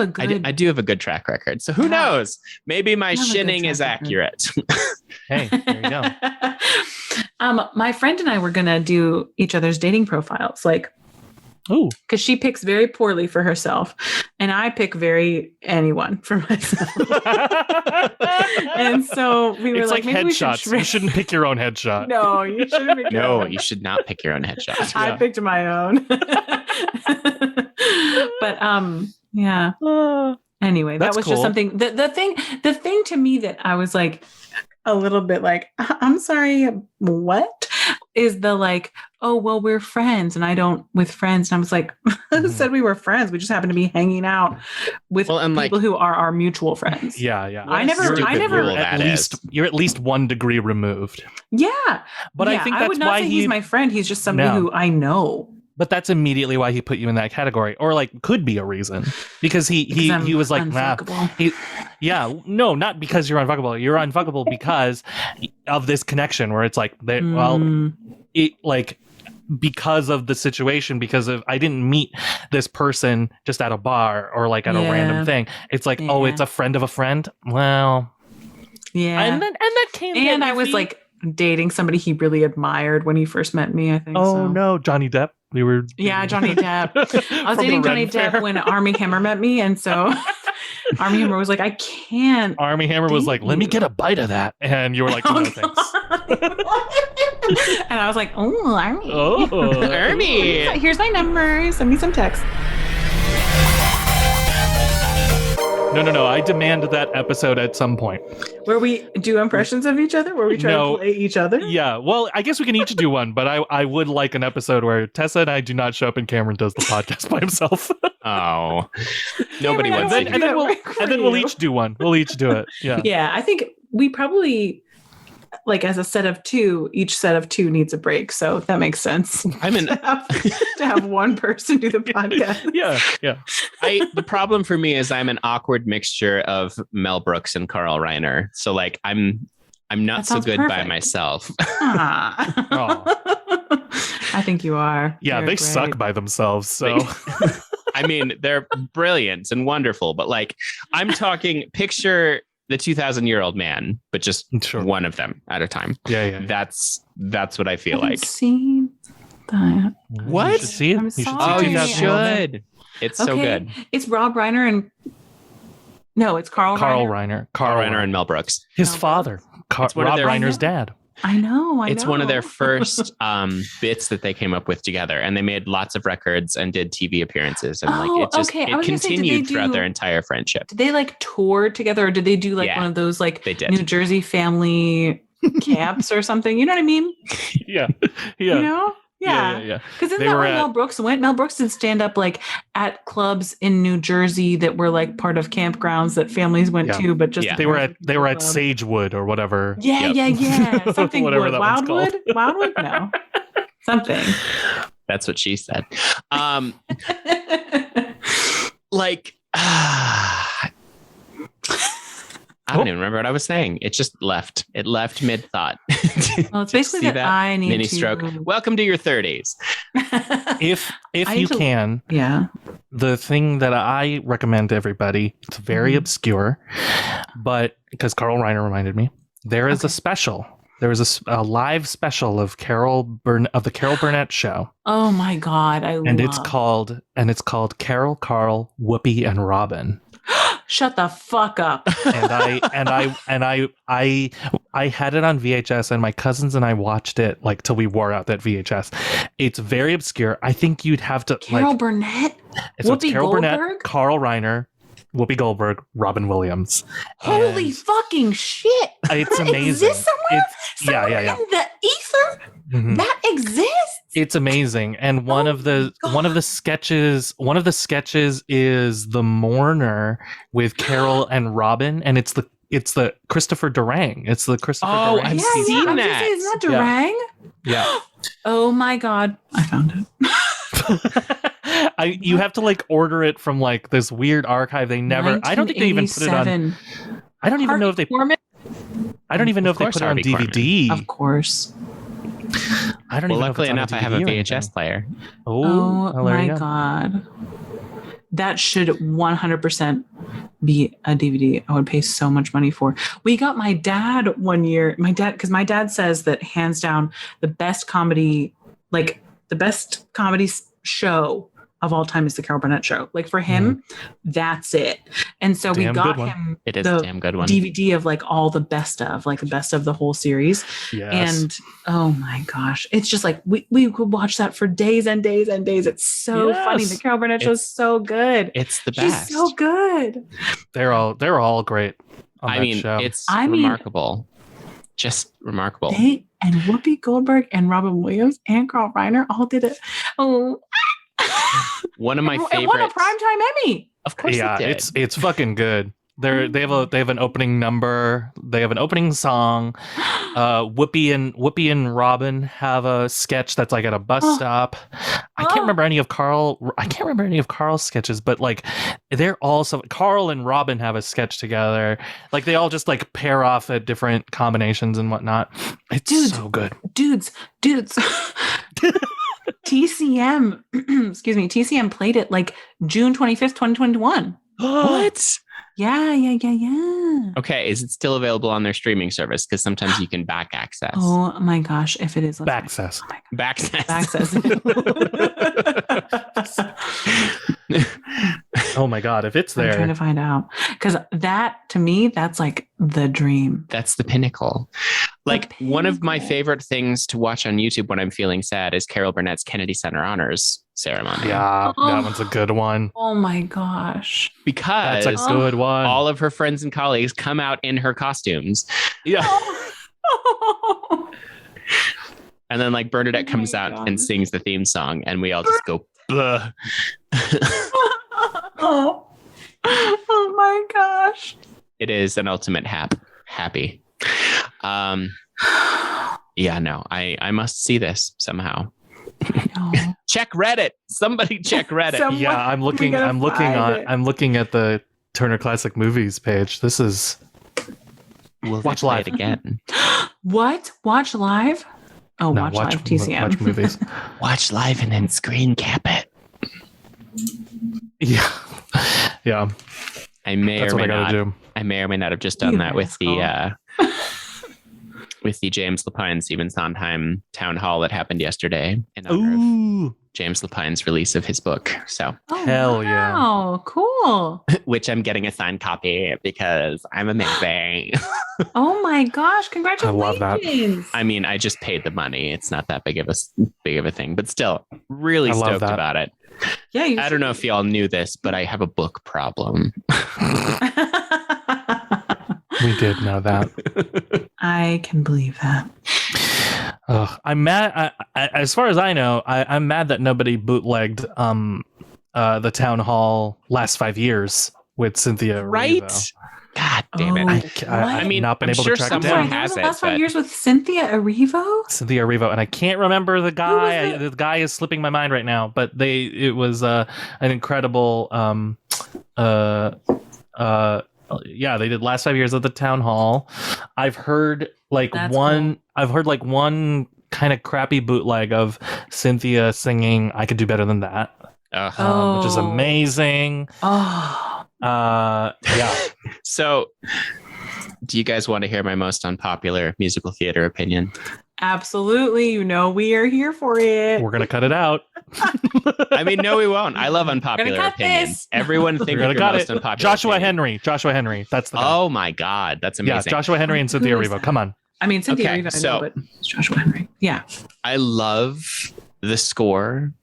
good. I do have a good track record. So who Yeah. knows? Maybe my You have a good shinning is track record. accurate. Hey, there you go. My friend and I were gonna do each other's dating profiles, like, Ooh, because she picks very poorly for herself, and I pick anyone for myself. And so we were it's like maybe we should headshots. You shouldn't pick your own headshot. No, you shouldn't pick your No, own. you should not pick your own headshot. I Yeah. picked my own. But Yeah. Anyway, that That's was cool. just something. The thing to me that I was like a little bit like, I'm sorry, what? Is the like, oh well, we're friends, and I don't with friends. And I was like, who said we were friends? We just happen to be hanging out with people who are our mutual friends. Yeah. I never. You're at least 1 degree removed. Yeah, but I think that's I would not why say he's my friend. He's just somebody who I know. But that's immediately why he put you in that category, or like could be a reason, because he was like, nah, not because you're unfuckable. You're unfuckable because of this connection where it's like, because of the situation, because of I didn't meet this person just at a bar or like at a random thing. It's like, oh, it's a friend of a friend. Well, yeah, and that came. And I was like dating somebody he really admired when he first met me. I think. Oh no, Johnny Depp. We were Johnny Depp. I was dating Johnny Depp when Armie Hammer met me, and so Armie Hammer was like, I can't. Armie Hammer was like, let me get a bite of that, and you were like, no thanks. And I was like, oh, Armie. Oh, Armie. Here's my number. Send me some text. No. I demand that episode at some point. Where we do impressions of each other? Where we try to play each other? Yeah. Well, I guess we can each do one, but I would like an episode where Tessa and I do not show up and Cameron does the podcast by himself. Oh. Nobody wants to. And then we'll each do one. We'll each do it. Yeah. Yeah. I think we probably, like, as a set of two, each set of two needs a break. So that makes sense. To have one person do the podcast. Yeah. The problem for me is I'm an awkward mixture of Mel Brooks and Carl Reiner. So like I'm not so good by myself. I think you are. Yeah, they suck by themselves. So I mean, they're brilliant and wonderful, but like I'm talking picture the 2,000-year-old man, but just one of them at a time. Yeah. That's what I feel like. Seen that. What? You should see it. I'm you should sorry. see you 2000. should. It's so good. It's Rob Reiner and it's Carl Reiner. Carl Reiner and Mel Brooks. His father. Rob Reiner's dad. I know. It's one of their first bits that they came up with together, and they made lots of records and did TV appearances, and it continued throughout their entire friendship. Did they like tour together, or did they do like one of those like New Jersey family camps or something? You know what I mean? Yeah. You know? Yeah. Because isn't that where Mel Brooks went? Mel Brooks did stand up like at clubs in New Jersey that were like part of campgrounds that families went to, but just they were at Sagewood or whatever. Yeah. Something whatever that Wildwood? Wildwood? No. Something. That's what she said. I don't even remember what I was saying. It just left. It left mid-thought. Well, it's basically that I need mini to... stroke. Welcome to your 30s. If you can, the thing that I recommend to everybody, it's very obscure, but because Carl Reiner reminded me, there is a special. There was a live special of the Carol Burnett Show. Oh my God, it's called Carol, Carl, Whoopi, and Robin. Shut the fuck up. And I had it on VHS, and my cousins and I watched it like till we wore out that VHS. It's very obscure. I think you'd have to Carol Burnett? Whoopi Carol Goldberg? Burnett, Carl Reiner, Whoopi Goldberg, Robin Williams. Holy fucking shit. It's amazing. Exists somewhere? Somewhere in the ether? Mm-hmm. That exists? It's amazing. And one of the sketches is The Mourner with Carol and Robin, and it's the Christopher Durang. It's the Christopher Durang. I've seen that. Isn't that Durang? Yeah. Oh my God. I found it. You have to like order it from like this weird archive. They never. I don't think they even put it on. I don't even know if they. I don't even know if they put it on DVD. Of course. I don't even know. Luckily enough, I have a VHS player. Oh my God. That should 100% be a DVD I would pay so much money for. We got my dad one year. Because my dad says that hands down the best comedy show of all time is the Carol Burnett show. Like for him, that's it. And so we Damn got good one. him It is a the damn good one. DVD of like all the best of, like the best of the whole series. Yes. And oh my gosh, it's just like we could watch that for days and days and days. It's so funny. The Carol Burnett show is so good. It's the best. She's so good. They're all great on that show. It's remarkable. Just remarkable. They and Whoopi Goldberg and Robin Williams and Carl Reiner all did it. Oh, one of my favorites. It won a primetime Emmy. Of course, yeah, it did. it's fucking good. They have an opening number. They have an opening song. Whoopi and Robin have a sketch that's like at a bus stop. I can't remember any of Carl's sketches, but like they're also Carl and Robin have a sketch together. Like they all just like pair off at different combinations and whatnot. It's so good. Dudes. TCM, excuse me, TCM played it like June 25th, 2021. What? Yeah. Okay, is it still available on their streaming service? Because sometimes you can back access. Oh my gosh, if it is, Backcess. Backcess. Oh my god, if it's there. I'm trying to find out. Because that, to me, that's like the dream. That's the pinnacle. Like one of my favorite things to watch on YouTube when I'm feeling sad is Carol Burnett's Kennedy Center Honors ceremony. Yeah, that one's a good one. Oh my gosh. Because that's a good one. All of her friends and colleagues come out in her costumes. Yeah. And then like Bernadette comes out and sings the theme song and we all just go, "Bleh." Oh my gosh. It is an ultimate happy. Yeah, no, I must see this somehow. Check Reddit. Somebody check Reddit. I'm looking at the Turner Classic Movies page. This is Watch live again. What? Watch live? Oh, no, watch live TCM. Watch movies. Watch live and then screen cap it. Yeah. I may That's or what may I gotta not. do. I may or may not have just done that with the James Lapine Stephen Sondheim town hall that happened yesterday in honor of James Lapine's release of his book. So hell yeah. Oh, cool. Which I'm getting a signed copy because I'm amazing. Oh my gosh, congratulations. I love that. I mean, I just paid the money. It's not that big of a thing, but still really stoked about it. Yeah, I don't know if y'all knew this, but I have a book problem. We did know that. I can believe that. I'm mad. As far as I know, I'm mad that nobody bootlegged the town hall last 5 years with Cynthia Erivo. Right? God damn it. I mean, not been I'm able sure to track it someone down. has The it. last 5 years with Cynthia Erivo? Cynthia Erivo, and I can't remember the guy. Who was it? The guy is slipping my mind right now, but it was an incredible. Yeah, they did last 5 years of the town hall. I've heard one kind of crappy bootleg of Cynthia singing "I Could Do Better Than That," which is amazing. Yeah. So, do you guys want to hear my most unpopular musical theater opinion? Absolutely. You know we are here for it. We're gonna cut it out. I mean, no, we won't. I love unpopular cut opinions. this. Everyone think of your most unpopular Joshua opinion. Henry. That's the guy. Oh my God, that's amazing. Yeah, Joshua Henry and Cynthia Who is Erivo. that? Come on. I mean, Cynthia Okay, Erivo, I so- know, but it's Joshua Henry. Yeah. I love the score,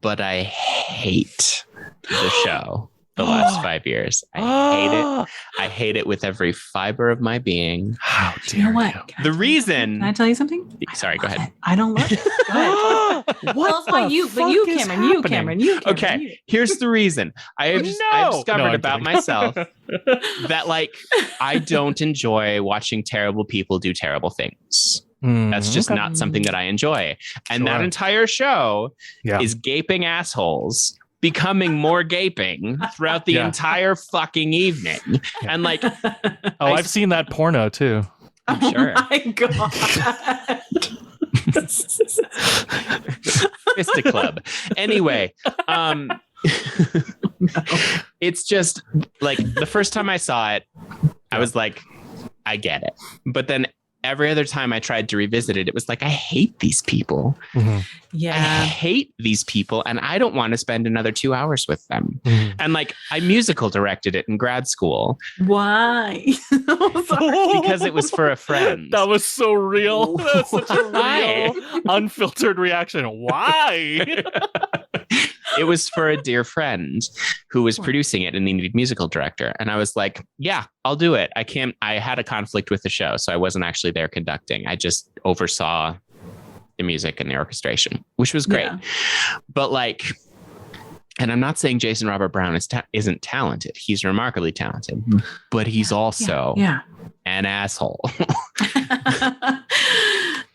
but I hate the show. The last 5 years, I hate it. I hate it with every fiber of my being. How Do you know what? The reason. Can I tell you something? Sorry, go ahead. I don't love it. Go ahead. What But you, Cameron. Okay, here's the reason. I've discovered about myself that like I don't enjoy watching terrible people do terrible things. That's just not something that I enjoy. And that entire show is gaping assholes becoming more gaping throughout the entire fucking evening. And like, I've seen that porno too. I'm sure. Oh my God. Fistic Club. Anyway, it's just like the first time I saw it, I was like, I get it. But then every other time I tried to revisit it, it was like, I hate these people. Mm-hmm. Yeah. I hate these people, and I don't want to spend another 2 hours with them. Mm-hmm. And like, I musical directed it in grad school. Why? Because it was for a friend. That was so real. That's such a Why? real, unfiltered reaction. Why? It was for a dear friend who was producing it and they needed musical director. And I was like, yeah, I'll do it. I had a conflict with the show, so I wasn't actually there conducting. I just oversaw the music and the orchestration, which was great. Yeah. But like, and I'm not saying Jason Robert Brown isn't talented. He's remarkably talented, but he's also an asshole.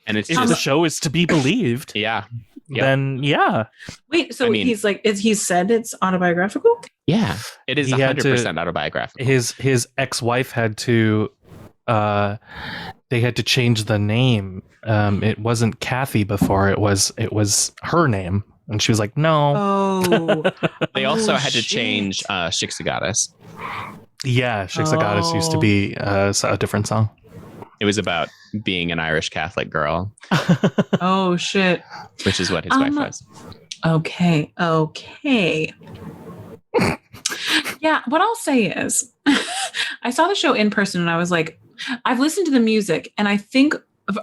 And it's If just, the show is to be believed, yeah. Yep. then yeah. Wait, so I mean, he's like, he said it's autobiographical? Yeah, it is He had 100% autobiographical. His ex-wife had to they had to change the name. It wasn't Kathy before, it was her name. And she was like, no. Oh. They also had to change Shiksa Yeah, Shiksa Goddess used to be a different song. It was about being an Irish Catholic girl, Oh, shit. which is what his wife was. Okay. Yeah, what I'll say is I saw the show in person and I was like, I've listened to the music and I think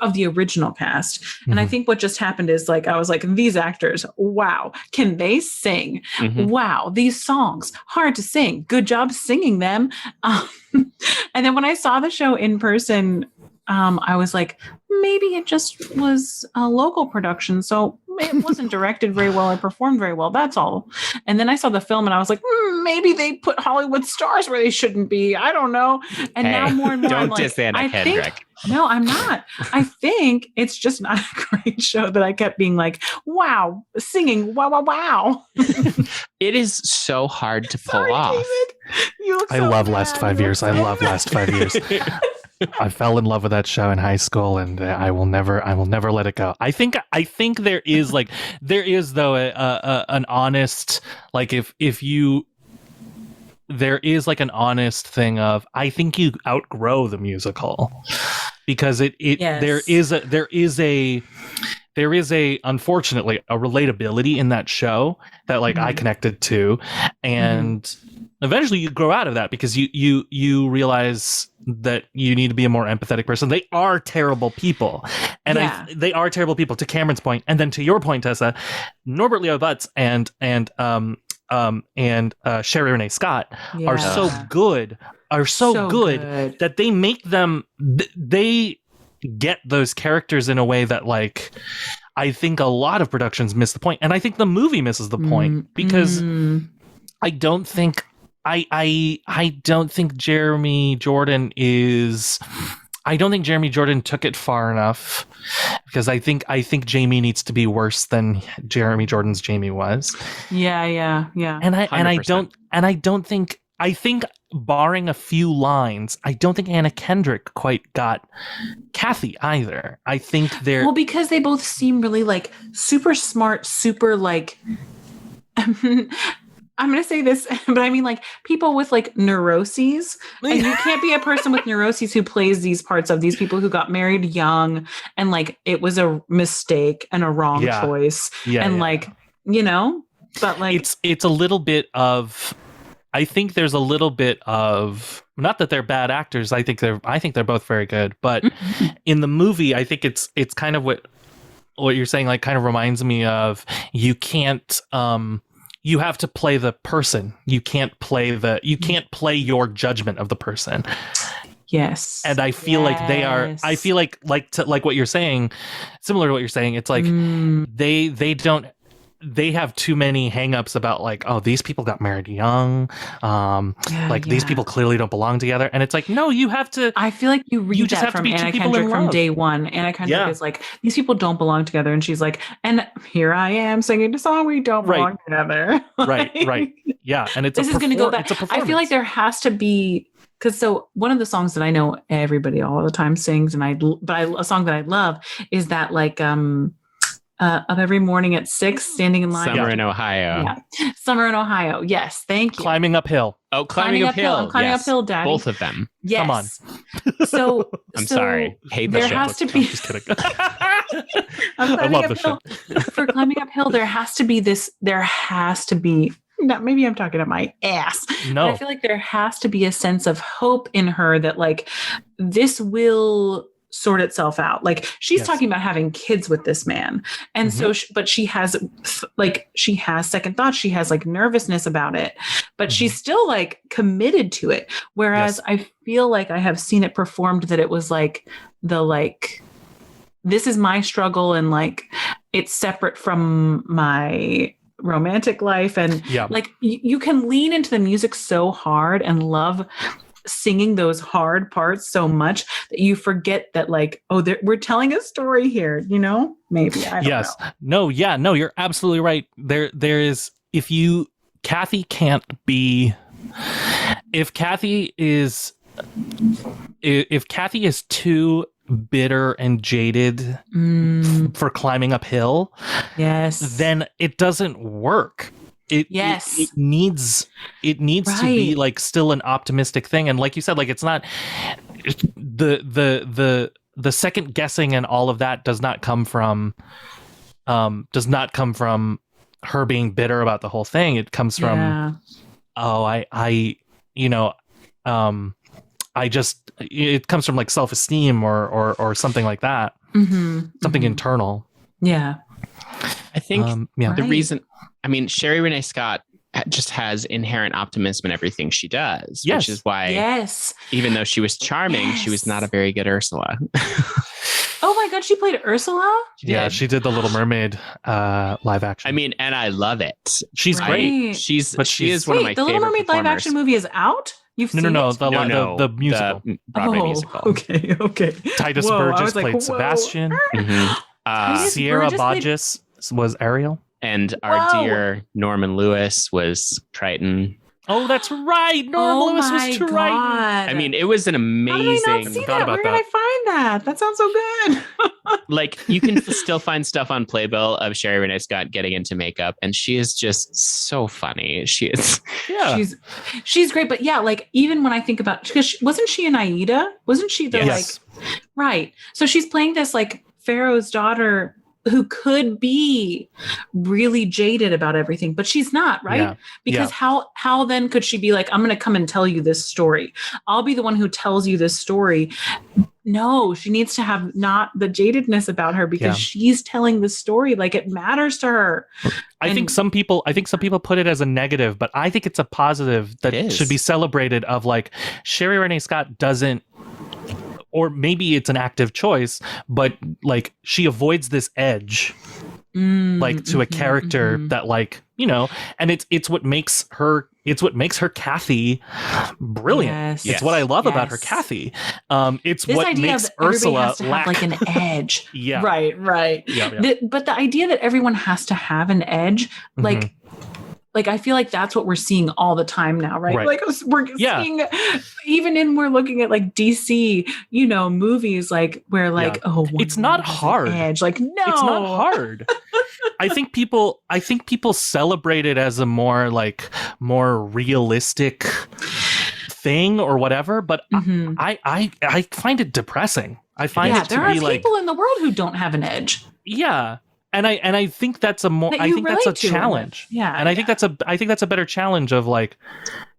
of the original cast. And I think what just happened is like, I was like, these actors, wow, can they sing? Mhm. Wow, these songs, hard to sing. Good job singing them. And then when I saw the show in person, I was like, maybe it just was a local production. So it wasn't directed very well or performed very well. That's all. And then I saw the film and I was like, maybe they put Hollywood stars where they shouldn't be. I don't know. And now more and more, I'm Don't like, diss Anna I Kendrick. think, no, I'm not. I think it's just not a great show that I kept being like, wow, singing, wow, wow, wow. It is so hard to pull Sorry, off. David. You look I so love bad. Last 5 years. I love Last 5 years. I fell in love with that show in high school, and I will never let it go. I think there is though an honest, like if you, there is like an honest thing of, I think you outgrow the musical because Yes. there is a unfortunately a relatability in that show that like I connected to, and eventually you grow out of that because you realize that you need to be a more empathetic person. They are terrible people, and they are terrible people, to Cameron's point, and then to your point, Tessa, Norbert Leo Butz and Sherry Renee Scott are so good, that they make them they get those characters in a way that like I think a lot of productions miss the point, and I think the movie misses the point because I don't think Jeremy Jordan took it far enough, because I think Jamie needs to be worse than Jeremy Jordan's Jamie was. Yeah. And I think barring a few lines, I don't think Anna Kendrick quite got Kathy either. I think they're well, because they both seem really like super smart, super like I'm going to say this, but I mean like people with like neuroses, and you can't be a person with neuroses who plays these parts of these people who got married young and like it was a mistake and a wrong choice. Like, you know, but like it's a little bit of, I think there's a little bit of, not that they're bad actors. I think they're both very good, but in the movie, I think it's kind of what you're saying, like kind of reminds me of, you can't, you have to play the person. You can't play your judgment of the person. Yes. And I feel like they are, I feel like what you're saying, similar to what you're saying, it's like they have too many hangups about like, oh, these people got married young. These people clearly don't belong together. And it's like, no, you have to. I feel like you read that from Anna Kendrick from day one. Anna Kendrick is like, these people don't belong together. And she's like, and here I am singing a song we don't belong together. Right. Yeah. And it's this is going to go back. I feel like there has to be, because so one of the songs that I know everybody all the time sings, and a song that I love is that like, up every morning at 6, standing in line. Summer in Ohio. Yeah. Summer in Ohio. Yes. Thank you. Climbing uphill. Oh, climbing uphill. I'm climbing yes. uphill, Daddy. Both of them. Yes. Come on. So I'm sorry. Hate the there show. has to I'm be. just kidding. I'm I climbing love the uphill. For climbing uphill, there has to be this. There has to be. Not, maybe I'm talking to my ass. No. But I feel like there has to be a sense of hope in her that like this will sort itself out. Like she's Yes. talking about having kids with this man. And so, but she has second thoughts. She has like nervousness about it, but she's still like committed to it. Whereas I feel like I have seen it performed that it was like this is my struggle and like it's separate from my romantic life. And like you can lean into the music so hard and love singing those hard parts so much that you forget that like, oh, we're telling a story here, you know, maybe. I don't know. No, you're absolutely right. There is, if Kathy is too bitter and jaded for climbing uphill, then it doesn't work. It needs to be like still an optimistic thing. And like you said, like it's not the second guessing and all of that does not come from her being bitter about the whole thing. It comes from it comes from like self-esteem or something like that. Something internal. Yeah. I think the reason, I mean, Sherry Renee Scott just has inherent optimism in everything she does, which is why even though she was charming, she was not a very good Ursula. Oh my God, she played Ursula? She did the Little Mermaid live action. I mean, and I love it. She's great. She is one of my favorite the Little Mermaid live action movie is out? You've seen no, it? the musical. The Broadway musical. Okay. Titus Burgess played Sebastian. Sierra Bodges was Ariel. And our dear Norman Lewis was Triton. Oh, that's right. Norman Lewis was Triton. God. I mean, it was an amazing. How did I not see that? Where did I find that? That sounds so good. Like you can still find stuff on Playbill of Sherry Renee Scott getting into makeup, and she is just so funny. She is. Yeah, she's great. But yeah, like even when I think about, because wasn't she an Aida? Wasn't she the like right? So she's playing this like Pharaoh's daughter who could be really jaded about everything, but she's not, right? Because how then could she be like, I'm going to come and tell you this story. I'll be the one who tells you this story. No, she needs to have not the jadedness about her because she's telling the story. Like it matters to her. I think some people put it as a negative, but I think it's a positive that should be celebrated of like Sherry Renee Scott doesn't, or maybe it's an active choice, but like she avoids this edge, like to a character that like, you know, and it's what makes her Kathy brilliant. It's what I love about her Kathy. It's this what makes Ursula has to have like an edge. Right. But the idea that everyone has to have an edge, like I feel like that's what we're seeing all the time now, right? Like we're seeing, even we're looking at like DC, you know, movies like where like, it's not hard. Edge. Like, no, it's not hard. I think people celebrate it as a more realistic thing or whatever, but I find it depressing. I find it to there be are like people in the world who don't have an edge. Yeah. And I think that's that's a challenge. And I think that's a better challenge of like,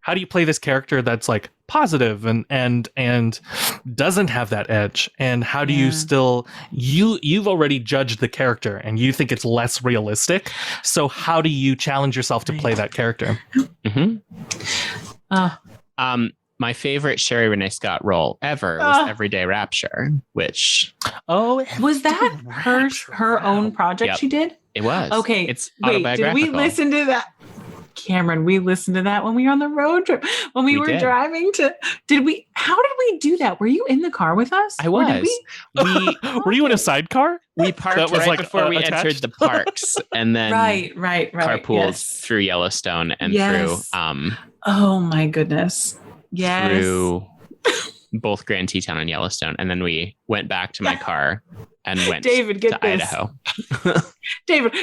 how do you play this character that's like positive and doesn't have that edge? And how do you still, you've already judged the character and you think it's less realistic. So how do you challenge yourself to play that character? My favorite Sherry Renee Scott role ever was Everyday Rapture, which was that her own project she did? It was. Okay. It's did we listen to that? Cameron, we listened to that when we were on the road trip, when we were driving to, how did we do that? Were you in the car with us? I was. Were you in a sidecar? We parked before we entered the parks and then right. carpooled through Yellowstone and through, oh my goodness. Yes. Through both Grand Teton and Yellowstone, and then we went back to my car and went David, get to this. Idaho.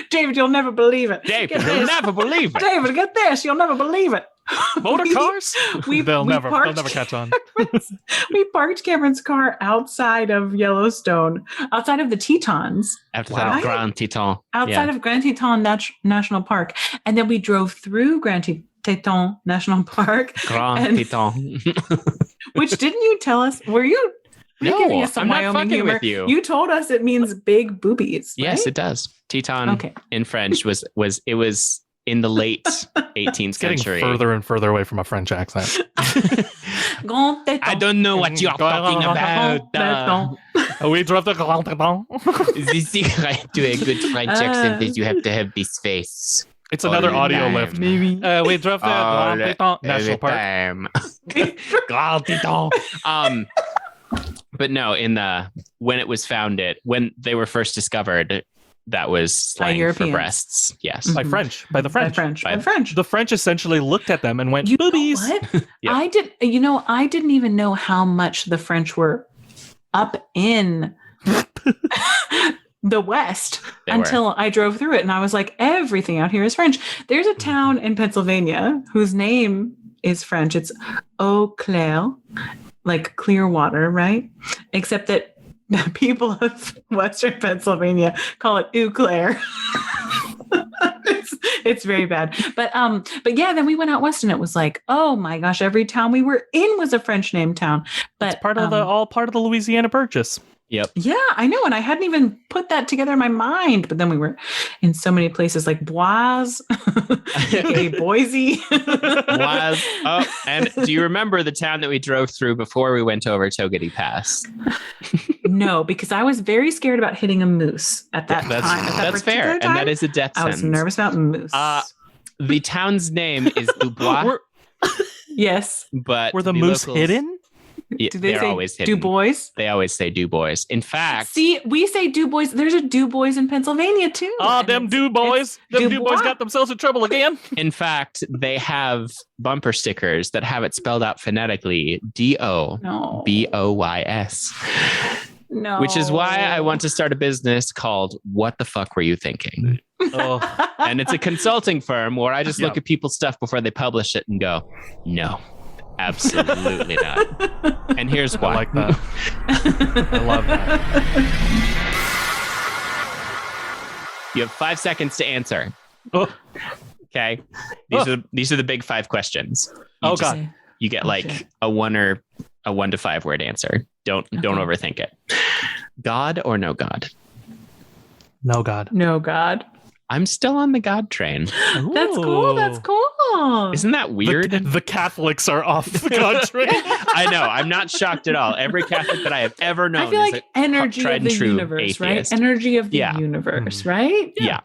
David, you'll never believe it. David, you'll never believe it. David, get this. You'll never believe it. Motor cars? They'll never catch on. We parked Cameron's car outside of Yellowstone, outside of the Tetons. Outside of Grand Teton. Outside of Grand Teton National Park. And then we drove through Grand Teton National Park. Grand Teton. Which didn't you tell us? Were you giving us some I'm not Wyoming fucking humor? with you. You told us it means big boobies. Right? Yes, it does. Teton in French was in the late 18th Getting century. further and further away from a French accent. Grand Teton. I don't know what you're talking about. We drove to Grand Teton. The secret to a good French accent is you have to have this face. It's another All the audio time. lift. Maybe. We drove to Grand Teton National Park. Grand Teton. But no, when it was founded, when they were first discovered, that was slang for Europeans. breasts. Yes. By the French. By the French. The French essentially looked at them and went, You know boobies. what? Yeah. I didn't even know how much the French were up in the West They until I drove through it, and I was like, everything out here is French. There's a town in Pennsylvania whose name is French. It's Eau Claire, like clear water, right? Except that people of Western Pennsylvania call it Eau Claire. It's very bad. But yeah, then we went out west and it was like, oh my gosh, every town we were in was a French name town. But It's all part of the Louisiana Purchase. Yep. yeah, I know. And I hadn't even put that together in my mind. But then we were in so many places like Boise, aka Boise. Was and do you remember the town that we drove through before we went over Togety Pass? No, because I was very scared about hitting a moose at that time. At that That's fair, particular time, and that is a death I was sentence. nervous about moose. The town's name is Dubois, yes. but Were the moose locals- hidden? Yeah, Do they they're say always hidden. Du Bois? They always say Du Bois. In fact, See, we say Du Bois. There's a Du Bois in Pennsylvania too. Oh, And them it's- Du Bois. Them Du Du Bois Bois. got themselves in trouble again. in fact, they have bumper stickers that have it spelled out phonetically DOBOYS. No. Which is why I want to start a business called What the Fuck Were You Thinking? Oh, And it's a consulting firm where I just look Yep. at people's stuff before they publish it and go, no, absolutely not. And here's I why. like that. I love that. You have 5 seconds to answer. Oh, Okay. These are the big 5 questions. oh God. You get Oh, like shit. a 1 to 5 word answer. Don't overthink it. God or no God? No God. No, God. I'm still on the God train. That's cool. That's cool. Isn't that weird? The Catholics are off the country. I know. I'm not shocked at all. Every Catholic that I have ever known I feel is like a energy tried of and the true universe, right? atheist. Energy of the Yeah. universe, right? Yeah.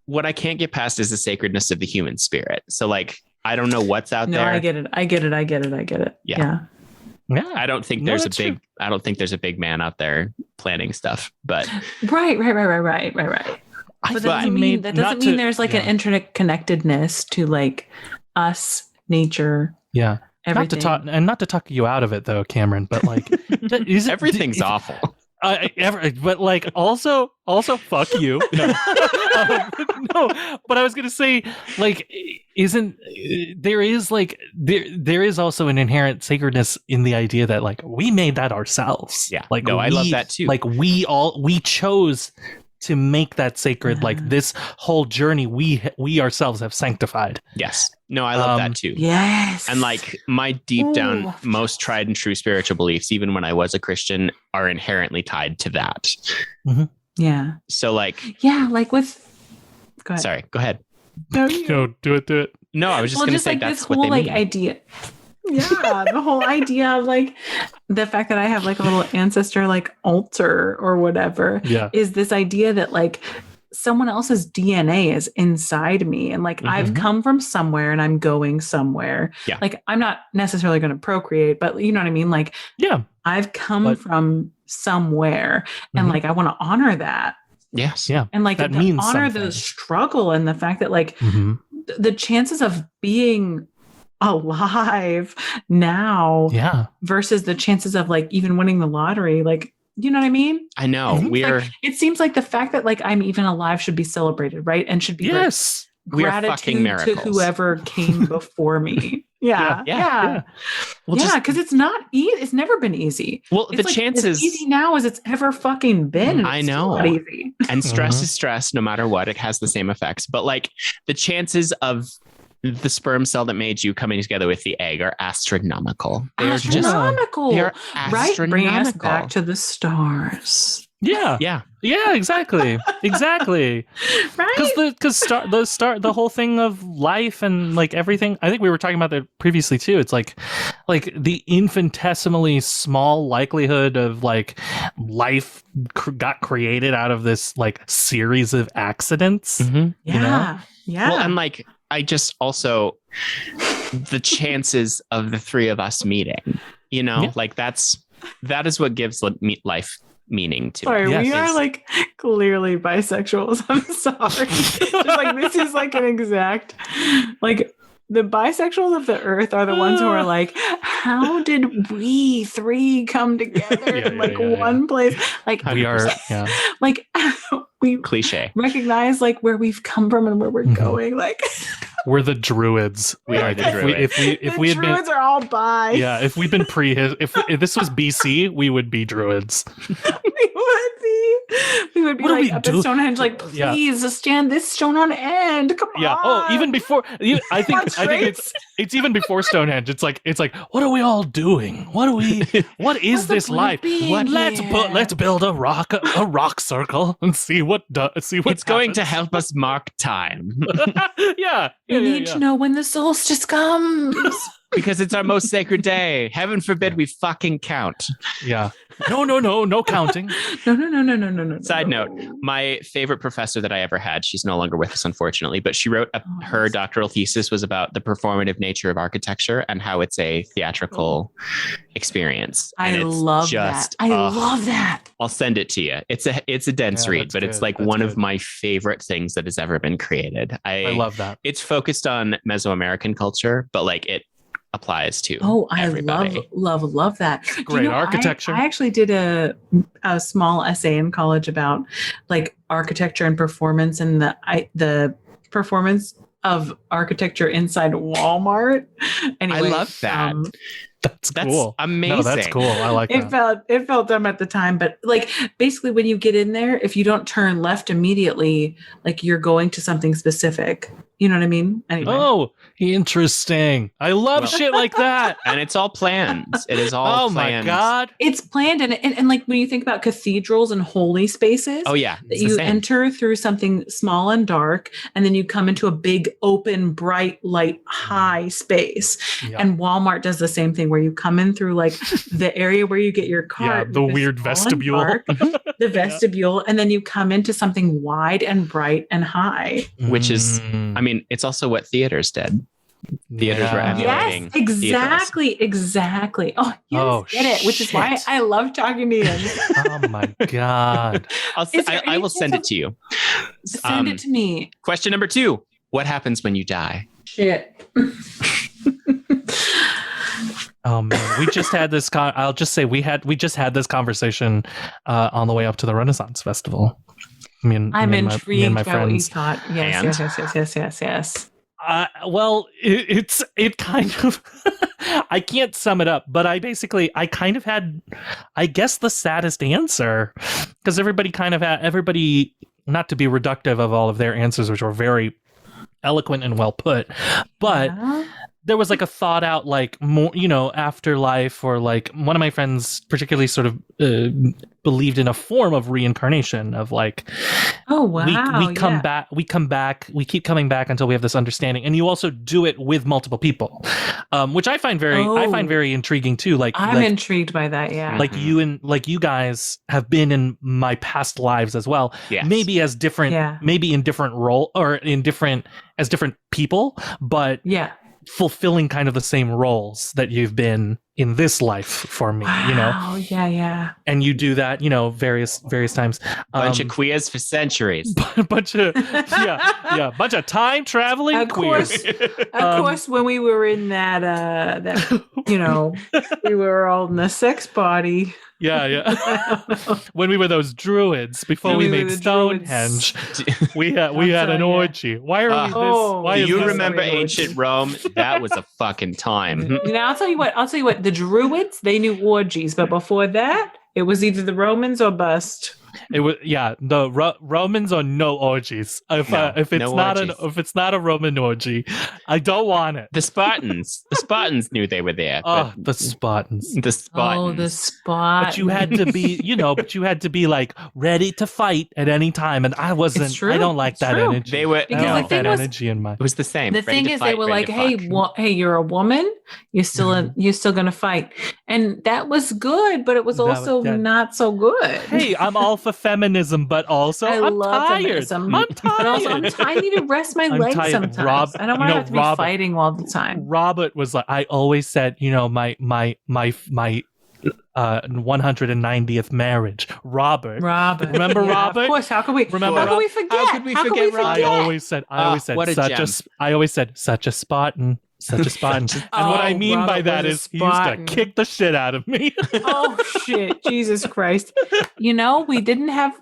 What I can't get past is the sacredness of the human spirit. So like, I don't know what's out No, there. I get it. Yeah. Yeah. I don't think No, there's that's I don't think there's a big man out there planning stuff, but Right. I But thought that you doesn't mean made- not to- there's like an interconnectedness to like us, nature, Yeah. everything. Not to talk you out of it though, Cameron, but like everything's awful. But like also fuck you. No. No, but I was gonna say like there is also an inherent sacredness in the idea that like we made that ourselves. Yeah. Like No, I love that too. Like we chose to make that sacred. Like this whole journey we ourselves have sanctified. Yes. No, I love that too. Yes. And like my deep down, Ooh. most tried and true spiritual beliefs, even when I was a Christian, are inherently tied to that. yeah. So like, Like with go ahead. sorry, go ahead. No, you- No, do it. No, I was just going to say like that's this what whole they like mean. idea. Yeah, the whole idea of like the fact that I have like a little ancestor like altar or whatever Yeah. is this idea that like someone else's DNA is inside me and like I've come from somewhere and I'm going somewhere. Yeah. Like I'm not necessarily going to procreate, but you know what I mean? Like Yeah. I've come But- from somewhere and like I want to honor that Yes. Yeah. and like That to means honor something. the struggle and the fact that like Mhm. the chances of being alive now Yeah. versus the chances of like even winning the lottery. Like, you know what I mean? I know. It seems like the fact that like I'm even alive should be celebrated, right? And should be Yes. We are fucking gratitude to miracles. whoever came before me. Yeah. Well, Yeah, because it's not easy. It's never been easy. Well, It's the like chances as easy now as it's ever fucking been. And I it's still know. not easy. and stress is stress no matter what. It has the same effects. But like the chances of the sperm cell that made you coming together with the egg are astronomical. They're Astronomical. they're Right? Bring us astronomical. back to the stars. Yeah. Yeah. Yeah, exactly. Exactly. Right? Because the whole thing of life and like everything, I think we were talking about that previously too. It's like the infinitesimally small likelihood of like life got created out of this like series of accidents. Mm-hmm. Yeah. You know? Yeah. Well, and like I just also the chances of the three of us meeting, you know, Yeah. like that is what gives life meaning to Sorry, me. Yes. we are like clearly bisexuals. I'm sorry. Just like this is like an exact like the bisexuals of the earth are the ones who are like, how did we three come together in like one place? Like We are 100%. like we Cliche. recognize like where we've come from and where we're going. Like we're the druids. We are the druids. If we had been druids are all bi. yeah, if we'd been if this was BC, we would be druids. We would be What do like we up do? at Stonehenge, like, please stand this stone on end. Come Yeah. on. Oh, even before I think Traits. it's even before Stonehenge. It's like what are we all doing? What is What's the this point life? of being Let's build a rock circle and see what It's going to help us mark time yeah. You need to know when the solstice comes. because it's our most sacred day. Heaven forbid we fucking count. Yeah. No counting. No. Side note, my favorite professor that I ever had, she's no longer with us, unfortunately, but she wrote her doctoral thesis was about the performative nature of architecture and how it's a theatrical experience. I And it's love just, that. I love that. I'll send it to you. It's a dense Yeah, read, that's but it's good. like That's one good. of my favorite things that has ever been created. I love that. It's focused on Mesoamerican culture, but like it applies to I everybody. love that. Great architecture. I actually did a small essay in college about like architecture and performance and the performance of architecture inside Walmart. Anyway, I love that. That's cool. amazing. No, that's cool. I like that. It felt dumb at the time, but like basically when you get in there, if you don't turn left immediately, like you're going to something specific. You know what I mean? Anyway. Oh, interesting. I love shit like that. And it's all planned. It is all planned. My God. It's planned and like when you think about cathedrals and holy spaces. Oh yeah. That you enter through something small and dark, and then you come into a big, open, bright, light, high space. Yeah. And Walmart does the same thing, where you come in through like the area where you get your cart, Yeah, the weird vestibule. The vestibule, and then you come into something wide and bright and high. Which is, I mean, it's also what theaters did. Theaters were emulating. Yes, exactly. Oh, you Oh, get it, which is why shit. I love talking to you. Oh my God. I will send it to you. Send it to me. Question number 2. What happens when you die? Shit. Oh man, we just had this. I'll just say we just had this conversation on the way up to the Renaissance Festival. I'm intrigued my by what you friends. thought. Yes. Well, it kind of. I can't sum it up, but I kind of had, I guess, the saddest answer, because everybody, not to be reductive of all of their answers, which were very eloquent and well put, but. Yeah. There was like a thought out, like, more, afterlife, or like one of my friends particularly sort of believed in a form of reincarnation of like, oh wow, we come back, we keep coming back until we have this understanding, and you also do it with multiple people, which I find very intriguing too. Like I'm intrigued by that. Yeah, like you guys have been in my past lives as well. Yes. Maybe as different, maybe in different role or as different people, but yeah. fulfilling kind of the same roles that you've been in this life for me, you know. Wow, yeah. And you do that, you know, various times. Bunch of queers for centuries. bunch of bunch of time traveling Of queers. Of course, when we were in that you know, we were all in the sex body. Yeah. When we were those druids before we made Stonehenge, we had an orgy. Why are we this? Why do is you this remember ancient Rome? That was a fucking time. You know, I'll tell you what. The Druids, they knew orgies, but before that, it was either the Romans or bust. It was the Romans or no orgies. If it's not a Roman orgy, I don't want it. The Spartans knew they were there. Oh, the Spartans. Oh, the Spartans. But you had to be, but you had to be like ready to fight at any time, and I wasn't. It's true. I don't like that energy. They were. Because I don't the like that thing was, energy in my. It was the same. The thing is, they were like, "Hey, you're a woman. You're still gonna fight," and that was good, but it was also not so good. Hey, I'm all for feminism, but also I'm love tired. feminism. I'm tired. But also, I need to rest my legs tired. sometimes. I don't want to have to be fighting all the time. Robert was like, I always said, my 190th marriage. Robert. Remember Robert? Of course. How could we? Remember? How could we forget? How could we forget Robert? I always said, what a gem. I always said, such a Spartan. Such a Spartan. And what I mean by that is he used to kick the shit out of me. Oh shit. Jesus Christ. You know, we didn't have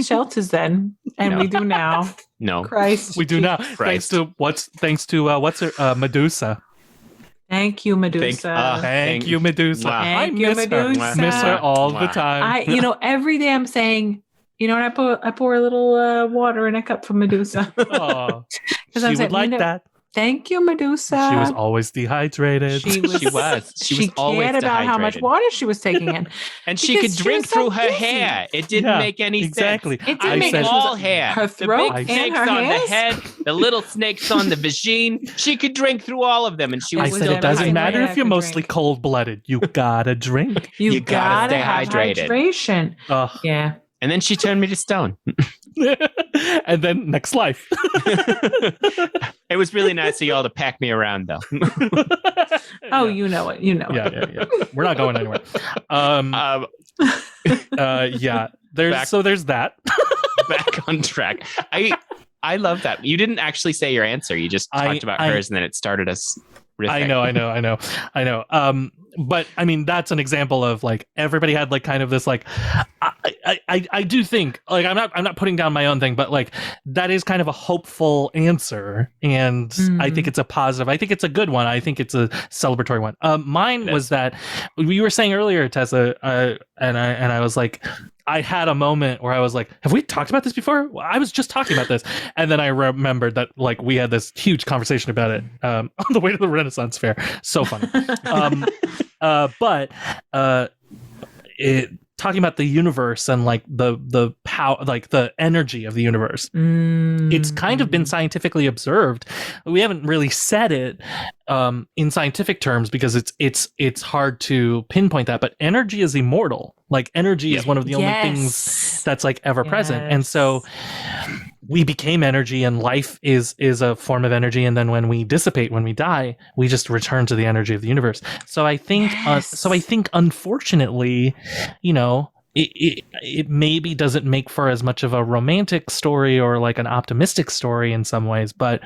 shelters then. And we do now. No. Christ. We do now. Christ. Thanks to Medusa. Thank you, Medusa. Thank you, Medusa. Thank you, Medusa. Miss her all the time. Every day I'm saying, I pour a little water in a cup for Medusa. Oh, she would like that. Thank you, Medusa. She was always dehydrated. She was always cared about how much water she was taking in. And she could drink through her hair. It didn't make any sense. It didn't make all hair. Her throat the big and snakes her on hairs? the head, the little snakes on the vagine. She could drink through all of them, and she was I said it doesn't matter if you're mostly cold-blooded. You gotta drink. You gotta stay have hydrated. Hydration. Yeah. And then she turned me to stone. And then next life. It was really nice of y'all to pack me around, though. Oh, you know it. Yeah. We're not going anywhere. There's that. Back on track. I love that. You didn't actually say your answer. You just talked about hers, and then it started us riffing. I know. But I mean, that's an example of like everybody had like kind of this like I do think like I'm not putting down my own thing, but like that is kind of a hopeful answer, and I think it's a positive. I think it's a good one. I think it's a celebratory one. Mine was that you were saying earlier, Tessa, and I was like, I had a moment where I was like, have we talked about this before? Well, I was just talking about this. And then I remembered that like we had this huge conversation about it on the way to the Renaissance Fair. So funny. Talking about the universe and like the power, like the energy of the universe. It's kind of been scientifically observed. We haven't really said it in scientific terms because it's hard to pinpoint that, but energy is immortal. Like energy is one of the only things that's like ever present. And so we became energy, and life is a form of energy. And then when we dissipate, when we die, we just return to the energy of the universe. So I think, unfortunately, it maybe doesn't make for as much of a romantic story or like an optimistic story in some ways, but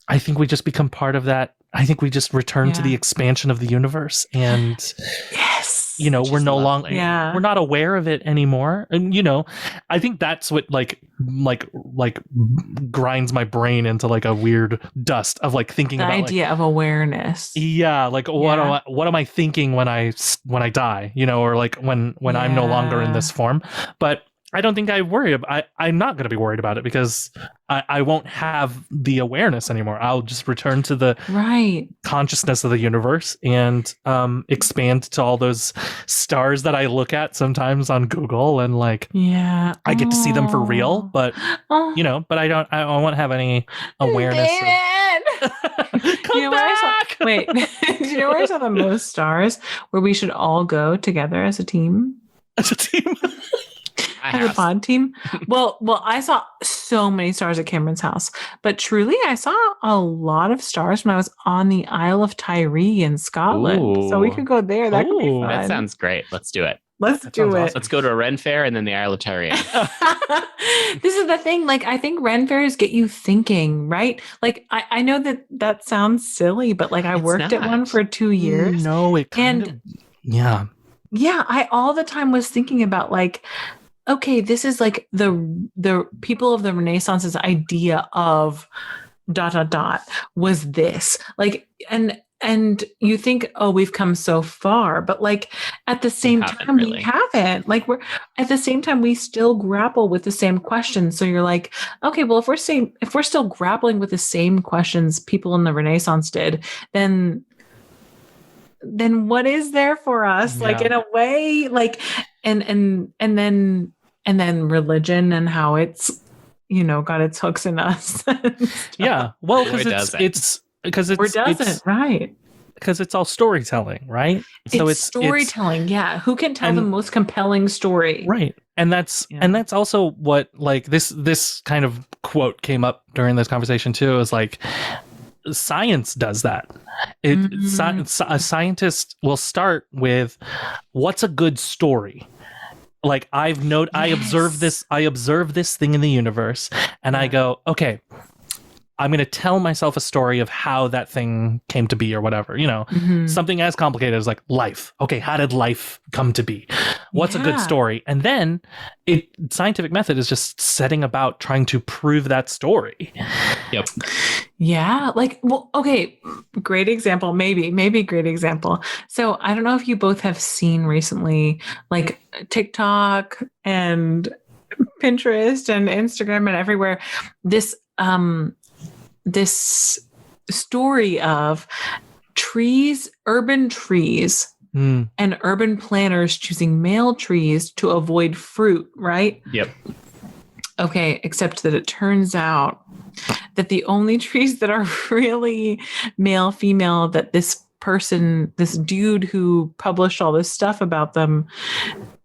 I think we just become part of that. I think we just return to the expansion of the universe, and we're no longer, we're not aware of it anymore. And, I think that's what like grinds my brain into like a weird dust of like thinking about the idea of awareness. Yeah. Like what am I thinking when I die, or like when I'm no longer in this form? But I don't think I'm not going to be worried about it because I won't have the awareness anymore. I'll just return to the consciousness of the universe and expand to all those stars that I look at sometimes on Google, and like, I get to see them for real, but but I won't have any awareness. Come back! Wait, do you know where I saw the most stars where we should all go together as a team? As a team? I As a have. pod team? Well, I saw so many stars at Cameron's house, but truly I saw a lot of stars when I was on the Isle of Tyree in Scotland. So we Ooh. could go there. That could be Ooh, fun. That sounds great. Let's do it. Let's That do sounds it. awesome. Let's go to a Ren Fair and then the Isle of Tyree. This is the thing. Like, I think Ren fairs get you thinking, right? Like, I know that sounds silly, but like I It's worked at not. one for 2 years. No, it kind And- of. Yeah. Yeah, I all the time was thinking about like, okay, this is like the people of the Renaissance's idea of ... was this. Like, and you think, oh, we've come so far, but like at the same time, really. we haven't. Like, we're at the same time, we still grapple with the same questions. So you're like, okay, well, if we're still grappling with the same questions people in the Renaissance did, then what is there for us? Like, Yeah. in a way, like, and then religion and how it's, got its hooks in us. Yeah. Well, Or because doesn't. it's Or doesn't, right? because it's all storytelling, right? So it's storytelling. Yeah. Who can tell the and- most compelling story? right. And that's also what, like, this kind of quote came up during this conversation too, is like, science does that. A scientist will start with, what's a good story? Like, I observe this thing in the universe, and I go, okay, I'm going to tell myself a story of how that thing came to be, or whatever, something as complicated as like life. Okay, how did life come to be? What's a good story? And then scientific method is just setting about trying to prove that story. Yep. Yeah. Like, well, okay. Great example. Maybe great example. So I don't know if you both have seen recently, like TikTok and Pinterest and Instagram and everywhere, this story of urban trees and urban planners choosing male trees to avoid fruit, right? Yep. Okay, except that it turns out that the only trees that are really male, female, that this dude who published all this stuff about them,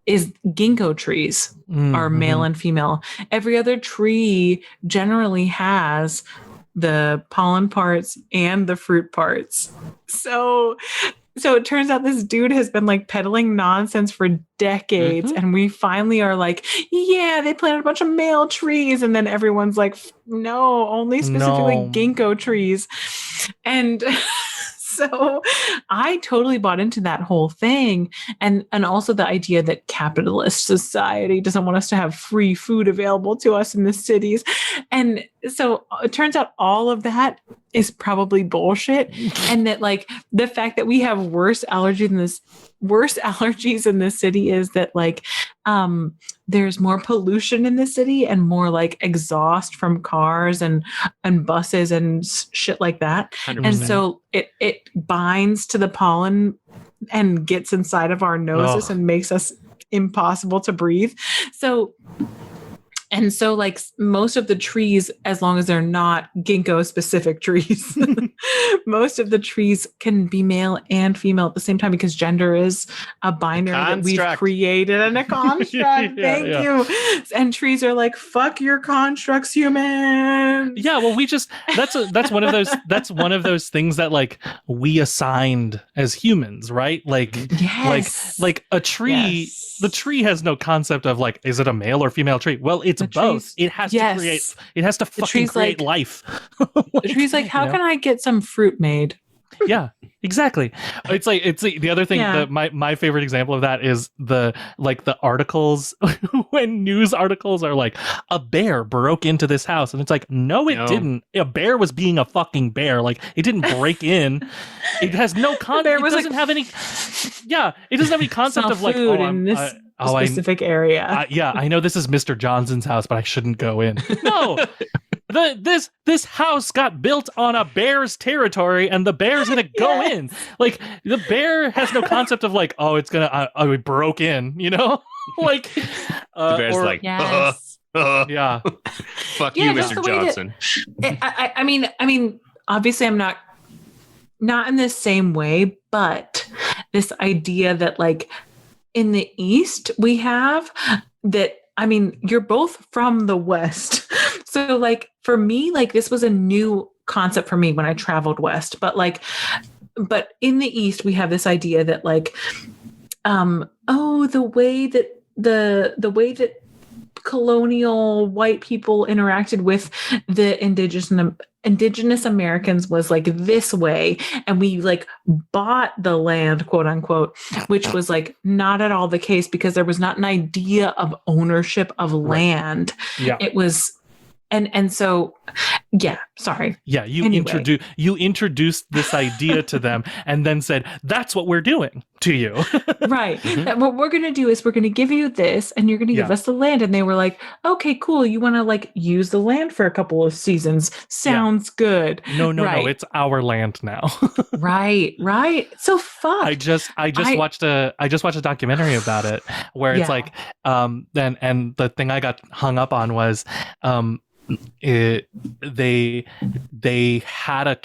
is ginkgo trees are male and female. Every other tree generally has the pollen parts and the fruit parts. So it turns out this dude has been like peddling nonsense for decades. And we finally are like, yeah, they planted a bunch of male trees. And then everyone's like, no, only specifically ginkgo trees. And so I totally bought into that whole thing. And also the idea that capitalist society doesn't want us to have free food available to us in the cities. And so it turns out all of that is probably bullshit. And that, like, the fact that we have worse allergies in this city is that, like, there's more pollution in the city and more like exhaust from cars and buses and shit like that. 100%. And so it binds to the pollen and gets inside of our noses and makes us impossible to breathe. So like most of the trees, as long as they're not ginkgo specific trees, most of the trees can be male and female at the same time, because gender is a binary that we've created and a construct. Thank you. And trees are like, fuck your constructs, human. Yeah, well, that's one of those things that, like, we assigned as humans, right? Like, like a tree, the tree has no concept of like, is it a male or female tree? Well, it's both. It has to fucking create life. The tree's like, how can I get some fruit made? Yeah, exactly. It's the other thing that my favorite example of that is the articles when news articles are like, a bear broke into this house, and it's like, no, it didn't. A bear was being a fucking bear. Like, it didn't break in. It has no concept. It doesn't have any. Yeah, it doesn't have any concept of like, specific area. I know this is Mr. Johnson's house, but I shouldn't go in. No. This house got built on a bear's territory, and the bear's gonna go in. Like, the bear has no concept of like, oh, it's gonna it broke in, like the bear's like, yeah, fuck you, Mr. Johnson. I mean, obviously, I'm not in the same way, but this idea that, like, in the East we have that I mean, you're both from the West. So like for me, like this was a new concept for me when I traveled West. But in the East, we have this idea that like, the way that colonial white people interacted with the indigenous Americans was like this way, and we like bought the land, quote unquote, which was like not at all the case, because there was not an idea of ownership of land. Yeah. It was and so yeah, sorry. Yeah, you Anyway. introduced this idea to them and then said, that's what we're doing to you. Right. That what we're going to do is we're going to give you this and you're going to give us the land. And they were like, okay, cool. You want to like use the land for a couple of seasons. Sounds good. No, it's our land now. Right. So fuck. I just watched a documentary about it where it's like and the thing I got hung up on was they had a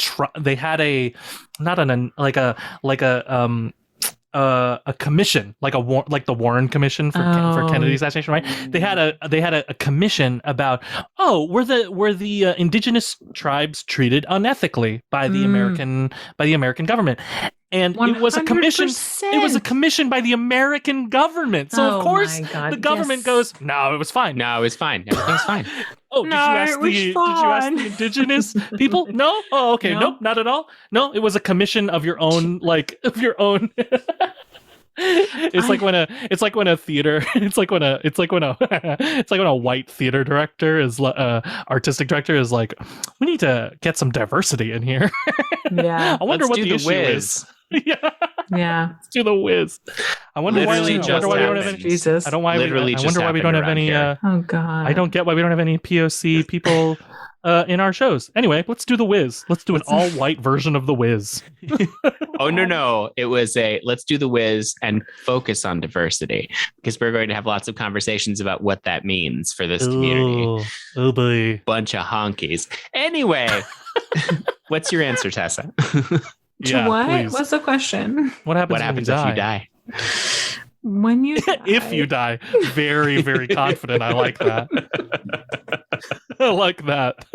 commission, like the Warren Commission for Kennedy assassination, right? They had a commission about were the indigenous tribes treated unethically by the American government. And 100%. It was a commission by the American government. So of course the government goes, no, it was fine. No, it was fine. Everything's fine. Oh, did you ask the indigenous people? No? Oh, okay. No. Nope, not at all. No, it was a commission of your own, It's like when a white theater director is artistic director is like, we need to get some diversity in here. Yeah. I wonder what the issue is. Yeah. Let's do the whiz. I wonder why we don't have any. Jesus. I wonder why we don't have any. Oh God. I don't get why we don't have any POC people in our shows. Anyway, let's do the whiz. Let's do an all-white version of the whiz. Oh no! It was let's do the whiz and focus on diversity, because we're going to have lots of conversations about what that means for this community. Oh boy, bunch of honkies. Anyway, what's your answer, Tessa? To what? Please. What's the question? What happens if you die? When you die. If you die. Very, very confident. I like that. I like that.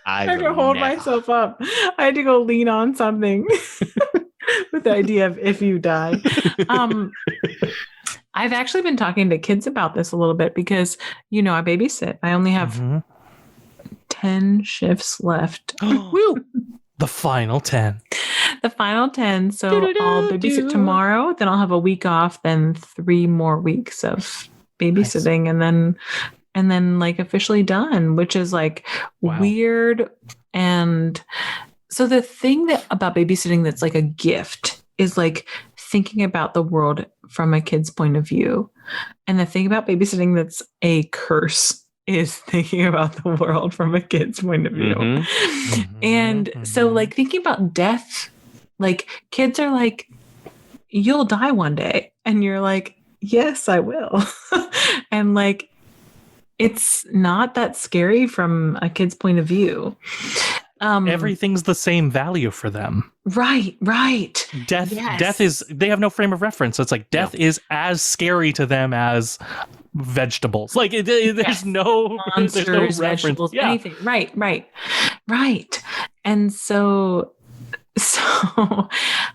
I had to hold myself up. I had to go lean on something with the idea of if you die. I've actually been talking to kids about this a little bit because, I babysit. I only have 10 shifts left. Woo! The final 10. The final 10. So I'll babysit tomorrow. Then I'll have a week off. Then 3 more weeks of babysitting. Nice. And then like officially done, which is like weird. And so the thing about babysitting that's like a gift is like thinking about the world from a kid's point of view. And the thing about babysitting that's a curse is thinking about the world from a kid's point of view. And so like thinking about death, like kids are like, you'll die one day. And you're like, yes, I will. And like, it's not that scary from a kid's point of view. Everything's the same value for them. Right. Death is, they have no frame of reference. So it's like death is as scary to them as vegetables. Like there's no monsters, vegetables, anything. Right. And so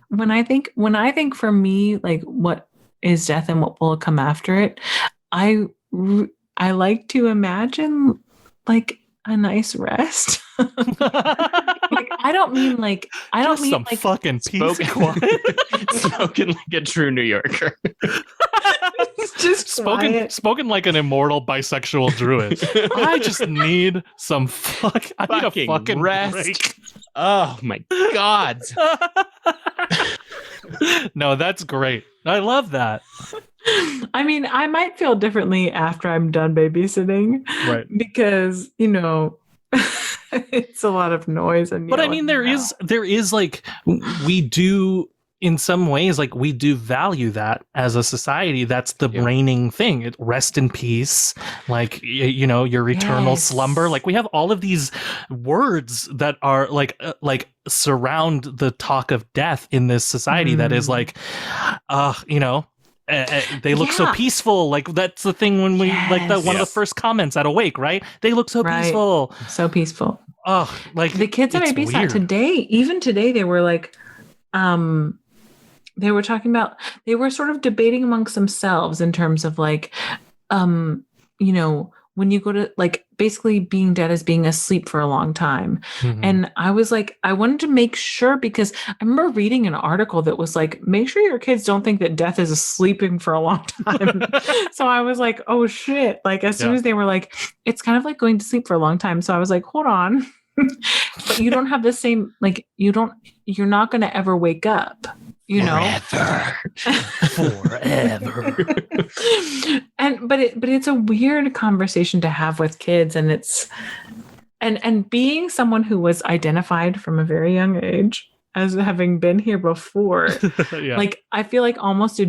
when I think for me, like what is death and what will come after it, I like to imagine like a nice rest. I don't mean some like fucking peace and quiet. Spoken like a true New Yorker. Just spoken like an immortal bisexual druid. I just need some I need a fucking rest. Break. Oh my God. No, that's great. I love that. I mean, I might feel differently after I'm done babysitting. Right. Because, it's a lot of noise and but I mean there is like we do in some ways like we do value that as a society. That's the reigning thing. Rest in peace, like your eternal slumber. Like we have all of these words that are like surround the talk of death in this society that is like they look so peaceful. Like that's the thing when we like one of the first comments at Awake, right? They look so peaceful. So peaceful. Oh, like the kids that I babysat today, even today, they were like, they were talking about, they were sort of debating amongst themselves in terms of like, you know, when you go to like basically being dead as being asleep for a long time. Mm-hmm. And I was like, I wanted to make sure, because I remember reading an article that was like, make sure your kids don't think that death is sleeping for a long time. So I was like, oh shit. Like as soon as they were like, it's kind of like going to sleep for a long time. So I was like, hold on. But you don't have the same, like you're not going to ever wake up. You know, forever. But it's a weird conversation to have with kids, and it's and being someone who was identified from a very young age as having been here before, like I feel like almost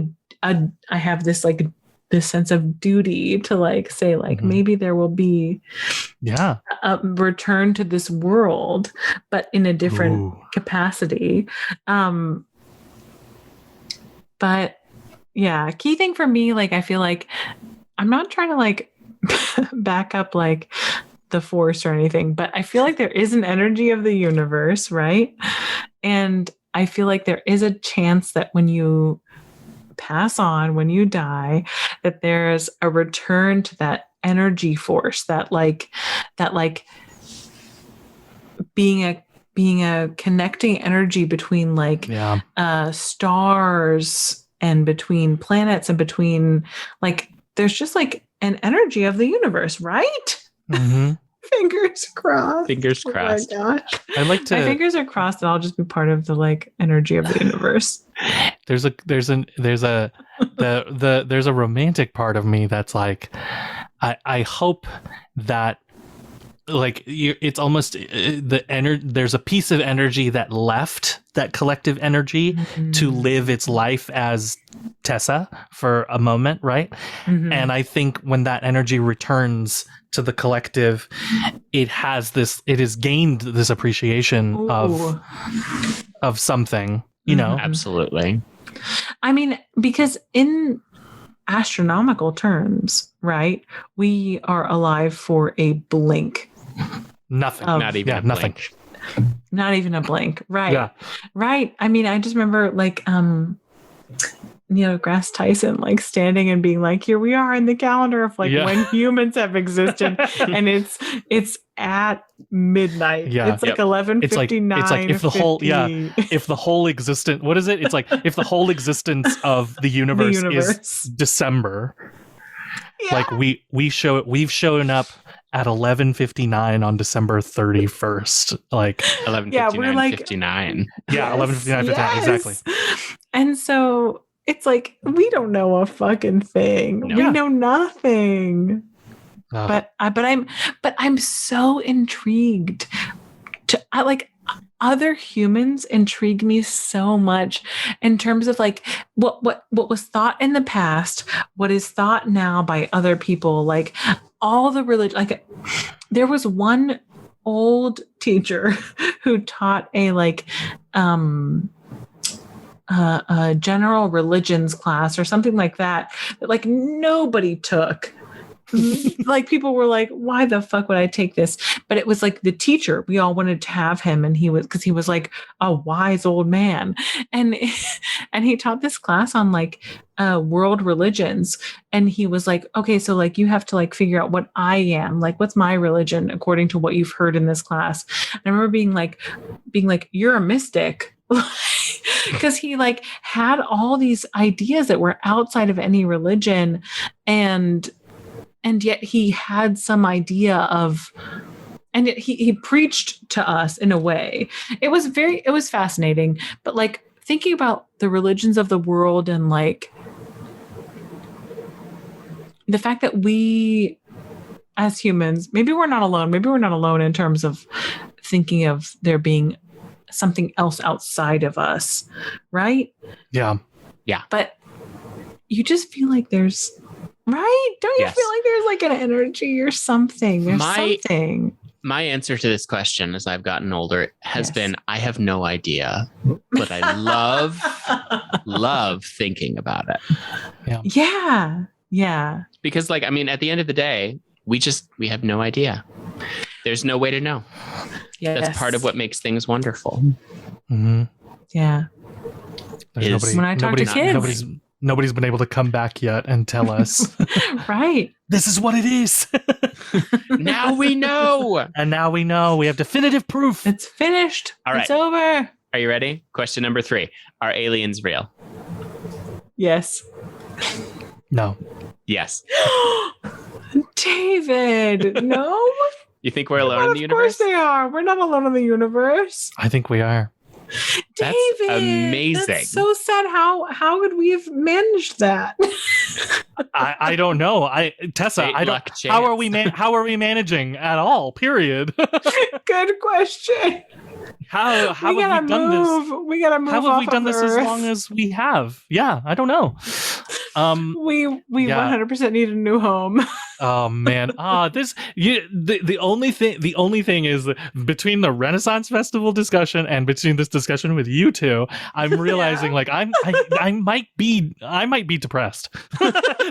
I have this like this sense of duty to like say like maybe there will be a return to this world, but in a different capacity. But yeah, key thing for me, like, I feel like I'm not trying to like back up like the force or anything, but I feel like there is an energy of the universe, right? And I feel like there is a chance that when you pass on, when you die, that there's a return to that energy force, that being a connecting energy between like stars and between planets and between like there's just like an energy of the universe, right? Mm-hmm. Fingers crossed. Fingers crossed. Oh my gosh. I like to. My fingers are crossed, and I'll just be part of the like energy of the universe. There's a romantic part of me that's like, I hope that. Like it's almost there's a piece of energy that left, that collective energy to live its life as Tessa for a moment, right? And I think when that energy returns to the collective, it has gained this appreciation of something, you know? Absolutely. I mean, because in astronomical terms, right, we are alive for a blink. Nothing. Not even a nothing. blink. Not even a blink. Right. Yeah. Right. I mean, I just remember like Neil deGrasse Tyson like standing and being like, here we are in the calendar of like when humans have existed, and it's at midnight. Yeah. It's like 11:59. It's like if the whole existence, what is it? It's like if the whole existence of the universe is December. Yeah. Like we've shown up at 11:59 on December 31st. Like 11:59. Yeah, 11:59. Exactly. And so it's like we don't know a fucking thing. No. We know nothing. But I'm so intrigued other humans intrigue me so much in terms of like what was thought in the past, what is thought now by other people, like all the religion. Like there was one old teacher who taught a general religions class or something like that like nobody took. Like people were like, why the fuck would I take this? But it was like the teacher, we all wanted to have him, and he was like a wise old man, and he taught this class on like world religions, and he was like, okay, so like you have to like figure out what I am, like what's my religion according to what you've heard in this class. And I remember being like you're a mystic. Because he like had all these ideas that were outside of any religion, and yet he had some idea of, and he preached to us in a way. It was fascinating. But like thinking about the religions of the world and like the fact that we as humans, maybe we're not alone. Maybe we're not alone in terms of thinking of there being something else outside of us. Right? Yeah. Yeah. But you just feel like there's, right? Don't you feel like there's like an energy or something? There's something. My answer to this question as I've gotten older has Yes. been, I have no idea, but I love thinking about it. Yeah. Yeah. Because like, I mean, at the end of the day, we have no idea. There's no way to know. Yes. That's part of what makes things wonderful. Mm-hmm. Yeah. There's When I talk to kids. Nobody's been able to come back yet and tell us. Right. This is what it is. Now we know. And now we know. We have definitive proof. It's finished. All right. It's over. Are you ready? Question number 3. Are aliens real? Yes. No. Yes. David, no? You think we're alone in the Of course universe? they are. We're not alone in the universe. I think we are. That's David, amazing. That's so sad. How would we have managed that? I don't know. Tessa, Fate, I don't. luck, How are chance. how are we managing at all? Period. Good question. How have we done this? We gotta move. How have we off done of this as Earth. long as we have? Yeah, I don't know. We Yeah. 100% need a new home. Oh man. The only thing is that between the Renaissance Festival discussion and between this discussion with you two, I'm realizing like I might be depressed.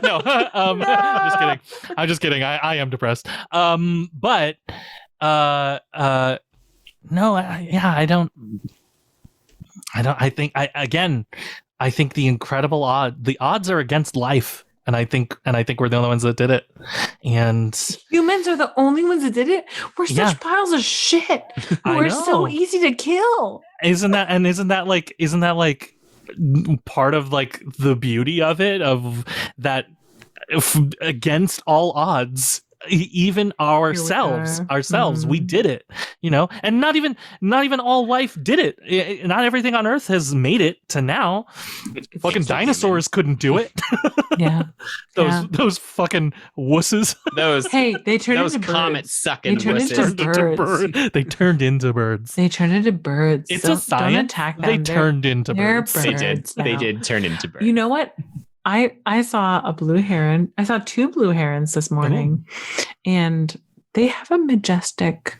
No, just kidding. I'm just kidding. I am depressed. But no, I don't. I think I think the odds are against life. And I think we're the only ones that did it. And Humans are the only ones that did it. We're such Yeah. piles of shit. I We're know. so easy to kill. isn't that like part of like the beauty of it, of that against all odds, even ourselves we did it, and not even all life did it. Not everything on Earth has made it to now. Fucking dinosaurs couldn't do it. Yeah. Those fucking wusses. Hey, they turned those into comet birds. sucking They turned into wusses. birds. They turned into birds. They turned into birds. It's Don't- a science. Don't attack them. They They're- turned into they're birds. They did. birds They now. did turn into birds. You know what? I saw a blue heron. I saw 2 blue herons this morning, and they have a majestic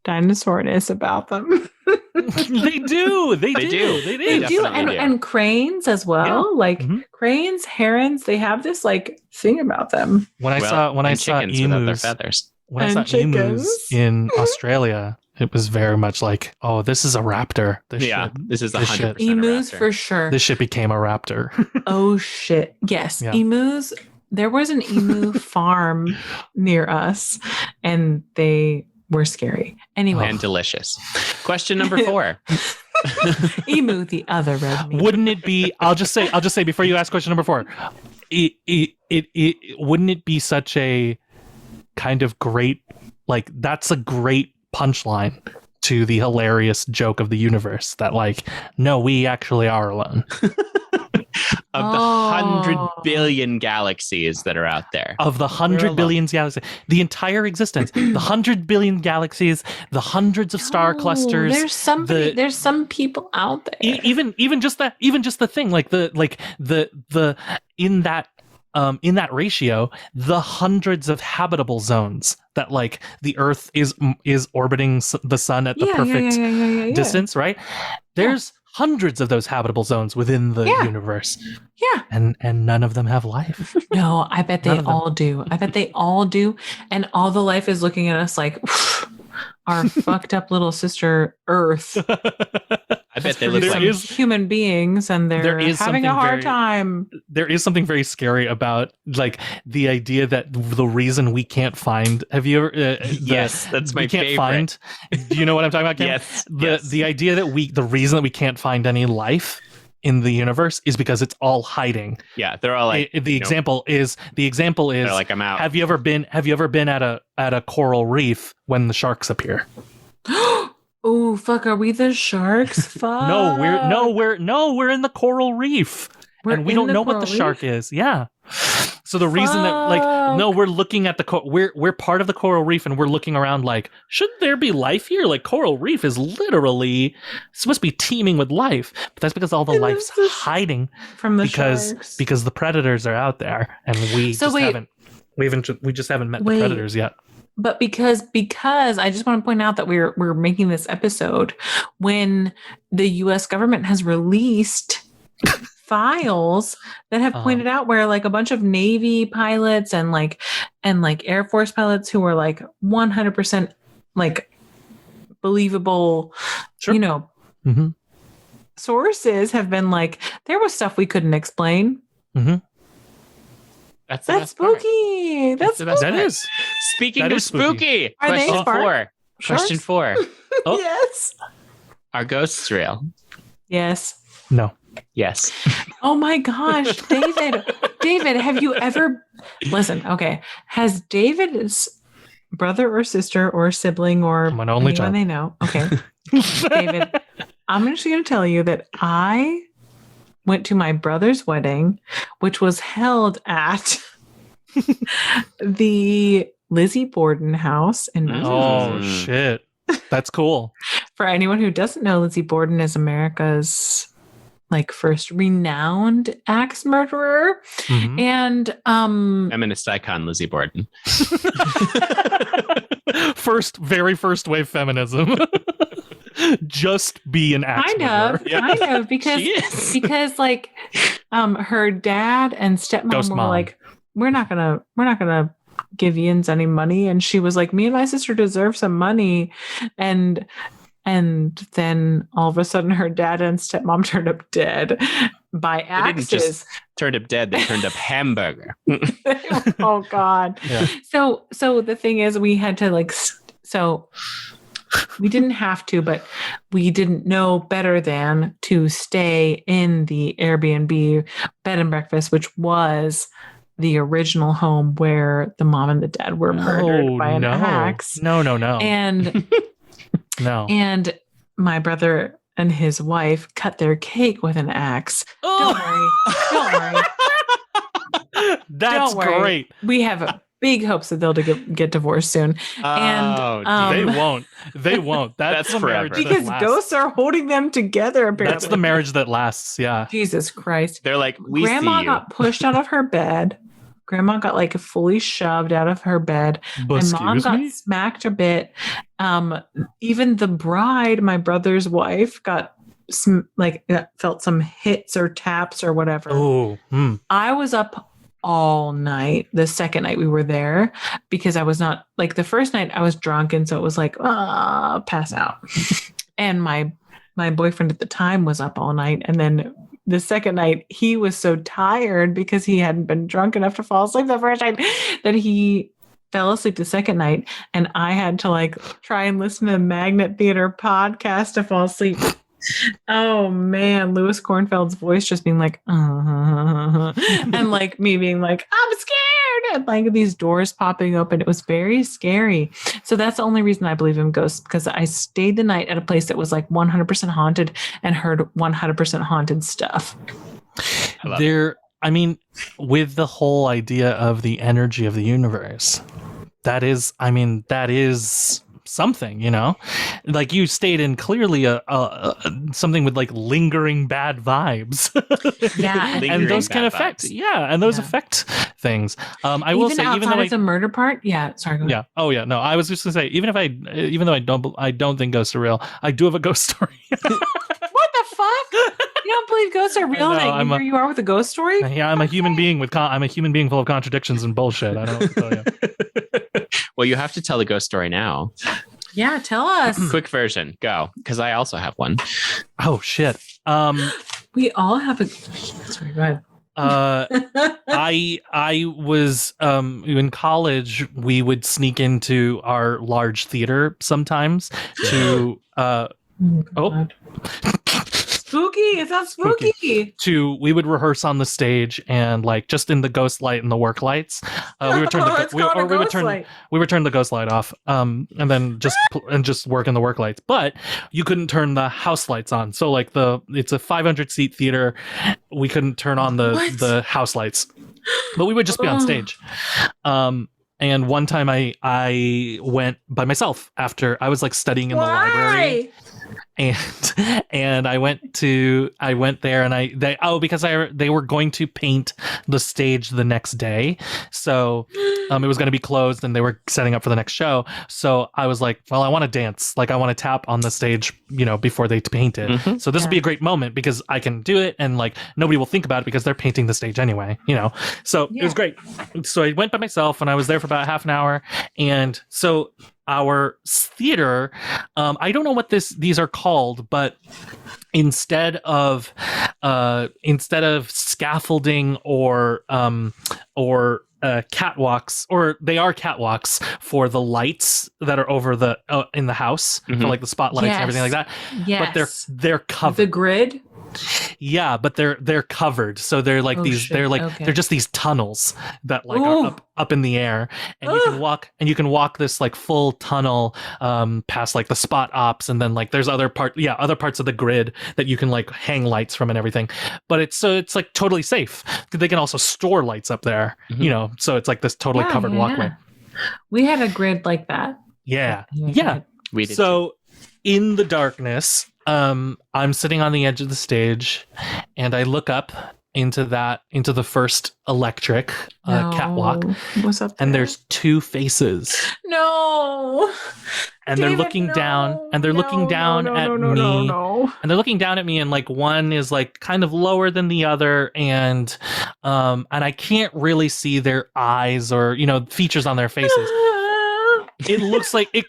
dinosaurness about them. They do. They They do. do. They They do. do, definitely and cranes as well. Yeah. Like Mhm. cranes, herons, they have this like thing about them. When I saw chickens without their emus, feathers. when I And saw emus chickens. in Australia, it was very much like, oh, this is a raptor. This This is This 100% shit. Emus a raptor. for sure. This shit became a raptor. Oh shit. Yes. Yeah. Emus. There was an emu farm near us, and they were scary. Anyway, And delicious. Question number 4. emu, the other red meat. Wouldn't it be? I'll just say before you ask question number 4, it wouldn't it be such a kind of great, like, that's a great punchline to the hilarious joke of the universe that, like, no, we actually are alone. Of the 100 billion galaxies that are out there. Of the We're 100 alone. billion galaxies, the entire existence, the 100 billion galaxies, the hundreds of star No, clusters. There's some people out there. Even just the thing, like the in that ratio, the hundreds of habitable zones that, like, the Earth is orbiting the sun at the perfect distance, right? There's hundreds of those habitable zones within the universe. Yeah. And none of them have life. No, I bet they None of them. all do. I bet they all do. And all the life is looking at us like our fucked up little sister Earth. I bet they For look There some like is- human beings, and there they're is having a something hard very- time. There is something very scary about, like, the idea that the reason we can't find. Have you ever? Yes, that's my we can't favorite. find. Do you know what I'm talking about, Kim? Yes. The idea that the reason that we can't find any life in the universe is because it's all hiding. Yeah, they're all like, The example is they're like, I'm out. have you ever been at a coral reef when the sharks appear? Oh fuck! Are we the sharks? Fuck. We're in the coral reef. And we don't know what the shark is. Yeah. So the reason that, like, no, we're looking at we're part of the coral reef, and we're looking around like, should there be life here? Like, coral reef is literally supposed to be teeming with life, but that's because all the And life's it's hiding from the because sharks. the predators are out there, and we So just wait. haven't met Wait. the predators yet. but because I just want to point out that we're making this episode when the US government has released files that have pointed out where like a bunch of Navy pilots and like Air Force pilots who were like 100% like believable, Sure. you know, sources have been like, there was stuff we couldn't explain. That's the That's best part. spooky. That's the best spooky. That is. Speaking That of is spooky. spooky, Are they question spark- 4. Question 4. Oh. Yes. Are ghosts real? Yes. No. Yes. Oh my gosh, David. David, have you ever listen, okay. Has David's brother or sister or sibling or I'm an only anyone child. they know? Okay. David, I'm just gonna tell you that I went to my brother's wedding, which was held at the Lizzie Borden house in Oh Massachusetts. shit. That's cool. For anyone who doesn't know, Lizzie Borden is America's like first renowned axe murderer. Mhm. And Feminist icon Lizzie Borden. Very first wave feminism. Just be an axe murderer. kind of because She is. because like her dad and stepmom Ghost were mom. like, we're not gonna give Yins any money, and she was like, me and my sister deserve some money, and then all of a sudden her dad and stepmom turned up dead by They didn't axes. just turn up dead, they turned up hamburger. Oh God. Yeah. So the thing is, we had to like, so we didn't have to, but we didn't know better than to stay in the Airbnb bed and breakfast, which was the original home where the mom and the dad were murdered by an axe. No. And No. and my brother and his wife cut their cake with an axe. Don't worry. That's Don't worry. great. We have big hopes that they'll get divorced soon. Oh, They Um, won't. They won't. That's That's the marriage forever. that because lasts. ghosts are holding them together, apparently. That's the marriage that lasts. Yeah. Jesus Christ. they're like, we Grandma see you. got pushed out of her bed. Grandma got like fully shoved out of her bed. My mom Excuse got me? smacked a bit. Even the bride, my brother's wife, got felt some hits or taps or whatever. Oh. I was up all night the second night we were there because I was not like the first night I was drunk, and so it was like pass out. And my boyfriend at the time was up all night, and then the second night he was so tired because he hadn't been drunk enough to fall asleep the first night that he fell asleep the second night, and I had to like try and listen to the Magnet Theater podcast to fall asleep. Oh man, Louis Kornfeld's voice just being like, and like me being like, I'm scared, and like these doors popping open. It was very scary. So that's the only reason I believe in ghosts, because I stayed the night at a place that was like 100% haunted and heard 100% haunted stuff. I love it. I mean, with the whole idea of the energy of the universe, that is something, you know, like you stayed in clearly a something with like lingering bad vibes. Yeah, And Lingering those can bad affect, vibes. and those affect things. I will say, even though the murder part, sorry, go ahead. yeah, oh yeah, no, I was just gonna say, even though I don't think ghosts are real, I do have a ghost story. What the fuck? You don't believe ghosts are real? know, Here you are with a ghost story? Yeah, I'm a human being I'm a human being full of contradictions and bullshit. I don't know what to tell you. Well, you have to tell the ghost story now. Yeah, tell us. Quick version, go. Because I also have one. Oh shit. We all have a. Sorry, go ahead. I was in college. We would sneak into our large theater sometimes to God. Spooky! It's not spooky. we would rehearse on the stage, and like just in the ghost light and the work lights, we would turn we would turn the ghost light off, and then just work in the work lights. But you couldn't turn the house lights on. So like it's a 500 seat theater. We couldn't turn on the house lights, but we would just be on stage. And one time I went by myself after I was like studying in the library. and I went there and because they were going to paint the stage the next day, so it was going to be closed and they were setting up for the next show. So I was like, well, I want to dance, like I want to tap on the stage, before they paint it. Mhm. So this will be a great moment because I can do it and like nobody will think about it because they're painting the stage anyway, So it was great. So I went by myself and I was there for about half an hour, and so our theater, I don't know what these are called, but instead of scaffolding or catwalks, or they are catwalks for the lights that are over the in the house, for like the spotlights and everything like that. Yes. But they're covered. The grid. Yeah, but they're covered, so they're like they're just these tunnels that like are up in the air, and you can walk this like full tunnel past like the spot ops, and then like there's other parts of the grid that you can like hang lights from and everything. But it's like totally safe. They can also store lights up there, so it's like this totally covered walkway. We had a grid like that. Yeah. We did. So in the darkness, I'm sitting on the edge of the stage, and I look up into the first electric catwalk. What's up there? And there's two faces. No. And they're looking down, and they're looking down at me. And they're looking down at me, and like one is like kind of lower than the other, and I can't really see their eyes or features on their faces. It looks like it.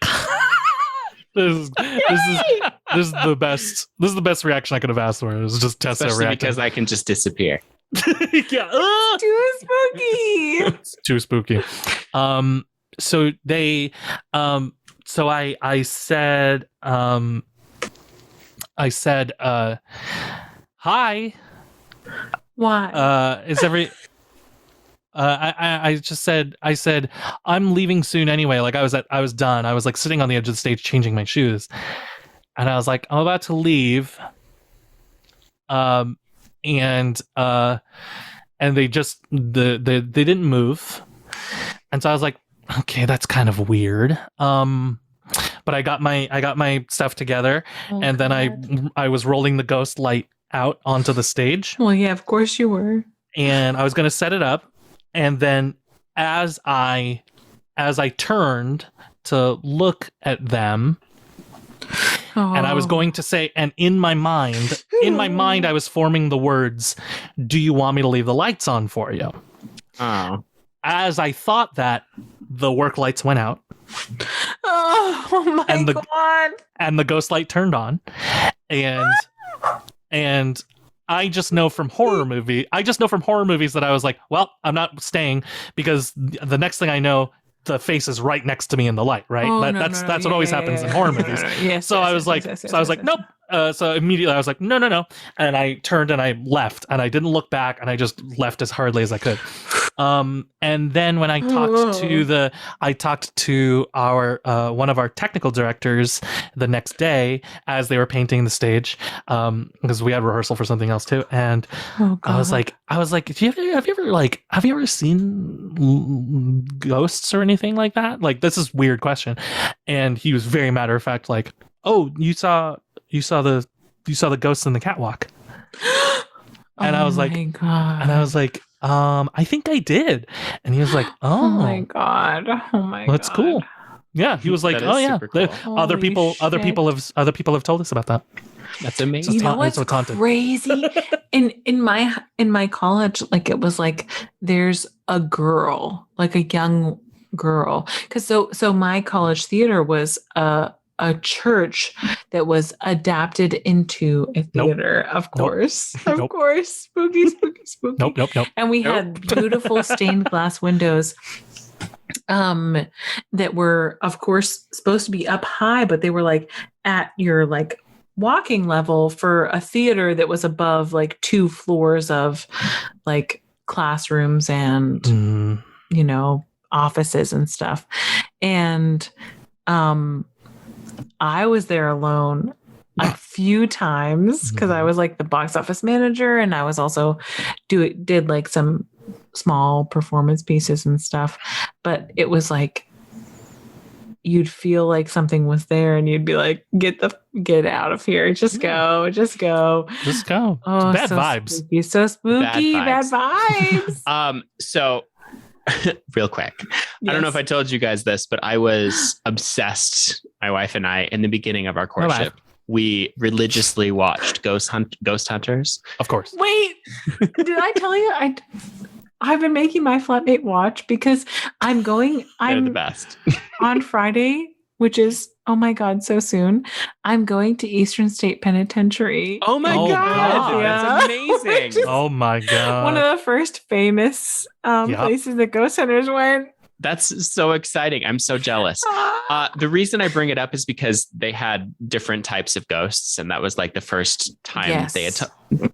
This is the best. This is the best reaction I could have asked for. It was just Tessa Especially reacting. because I can just disappear. Yeah. Too spooky. It's too spooky. So they so I said hi. Why? Is every I said I'm leaving soon anyway. Like I was done. I was like sitting on the edge of the stage changing my shoes, and I was like, I'm about to leave. And they just they didn't move, and so I was like, okay, that's kind of weird. But I got my stuff together, and then I was rolling the ghost light out onto the stage. Well, yeah, of course you were. And I was going to set it up. And then as I turned to look at them, and I was going to say, and in my mind, I was forming the words, "Do you want me to leave the lights on for you?" Oh. As I thought that, the work lights went out. Oh my God. And the ghost light turned on. And I just know from horror movies that I was like, well, I'm not staying, because the next thing I know, the face is right next to me in the light, right? That's what always happens in horror movies. So I was like, nope. So immediately I was like, no. And I turned and I left, and I didn't look back, and I just left as hurriedly as I could. And then when I talked to our one of our technical directors the next day as they were painting the stage, because we had rehearsal for something else too. And I was like, have you ever seen ghosts or anything like that? Like, this is a weird question. And he was very matter of fact, like, oh, you saw the ghosts in the catwalk. And I was like, God. And I was like, I think I did. And he was like, oh my God. That's cool. Yeah, he was like, oh yeah, cool. other people have told us about that. That's amazing. You know what's crazy? in my college, like, it was like there's a girl, like a young girl, because so my college theater was a church that was adapted into a theater. Of course. Of course. Spooky. Nope. And we had beautiful stained glass windows that were, of course, supposed to be up high, but they were like at your like walking level for a theater that was above like 2 floors of like classrooms and offices and stuff. And I was there alone a few times because I was like the box office manager, and I was also did like some small performance pieces and stuff. But it was like, you'd feel like something was there and you'd be like, get out of here. Just go. Just go. Oh, Bad so vibes. Spooky, so spooky. Bad vibes. So real quick. I don't know if I told you guys this, but I was obsessed, my wife and I, in the beginning of our courtship. We religiously watched Ghost Hunters. Of course. Wait, did I tell you? I've been making my flatmate watch because I'm the best. on Friday, which is, oh my God, so soon. I'm going to Eastern State Penitentiary. Oh my God. That's amazing. Oh my God. One of the first famous places that ghost hunters went. That's so exciting. I'm so jealous. The reason I bring it up is because they had different types of ghosts, and that was like the first time they had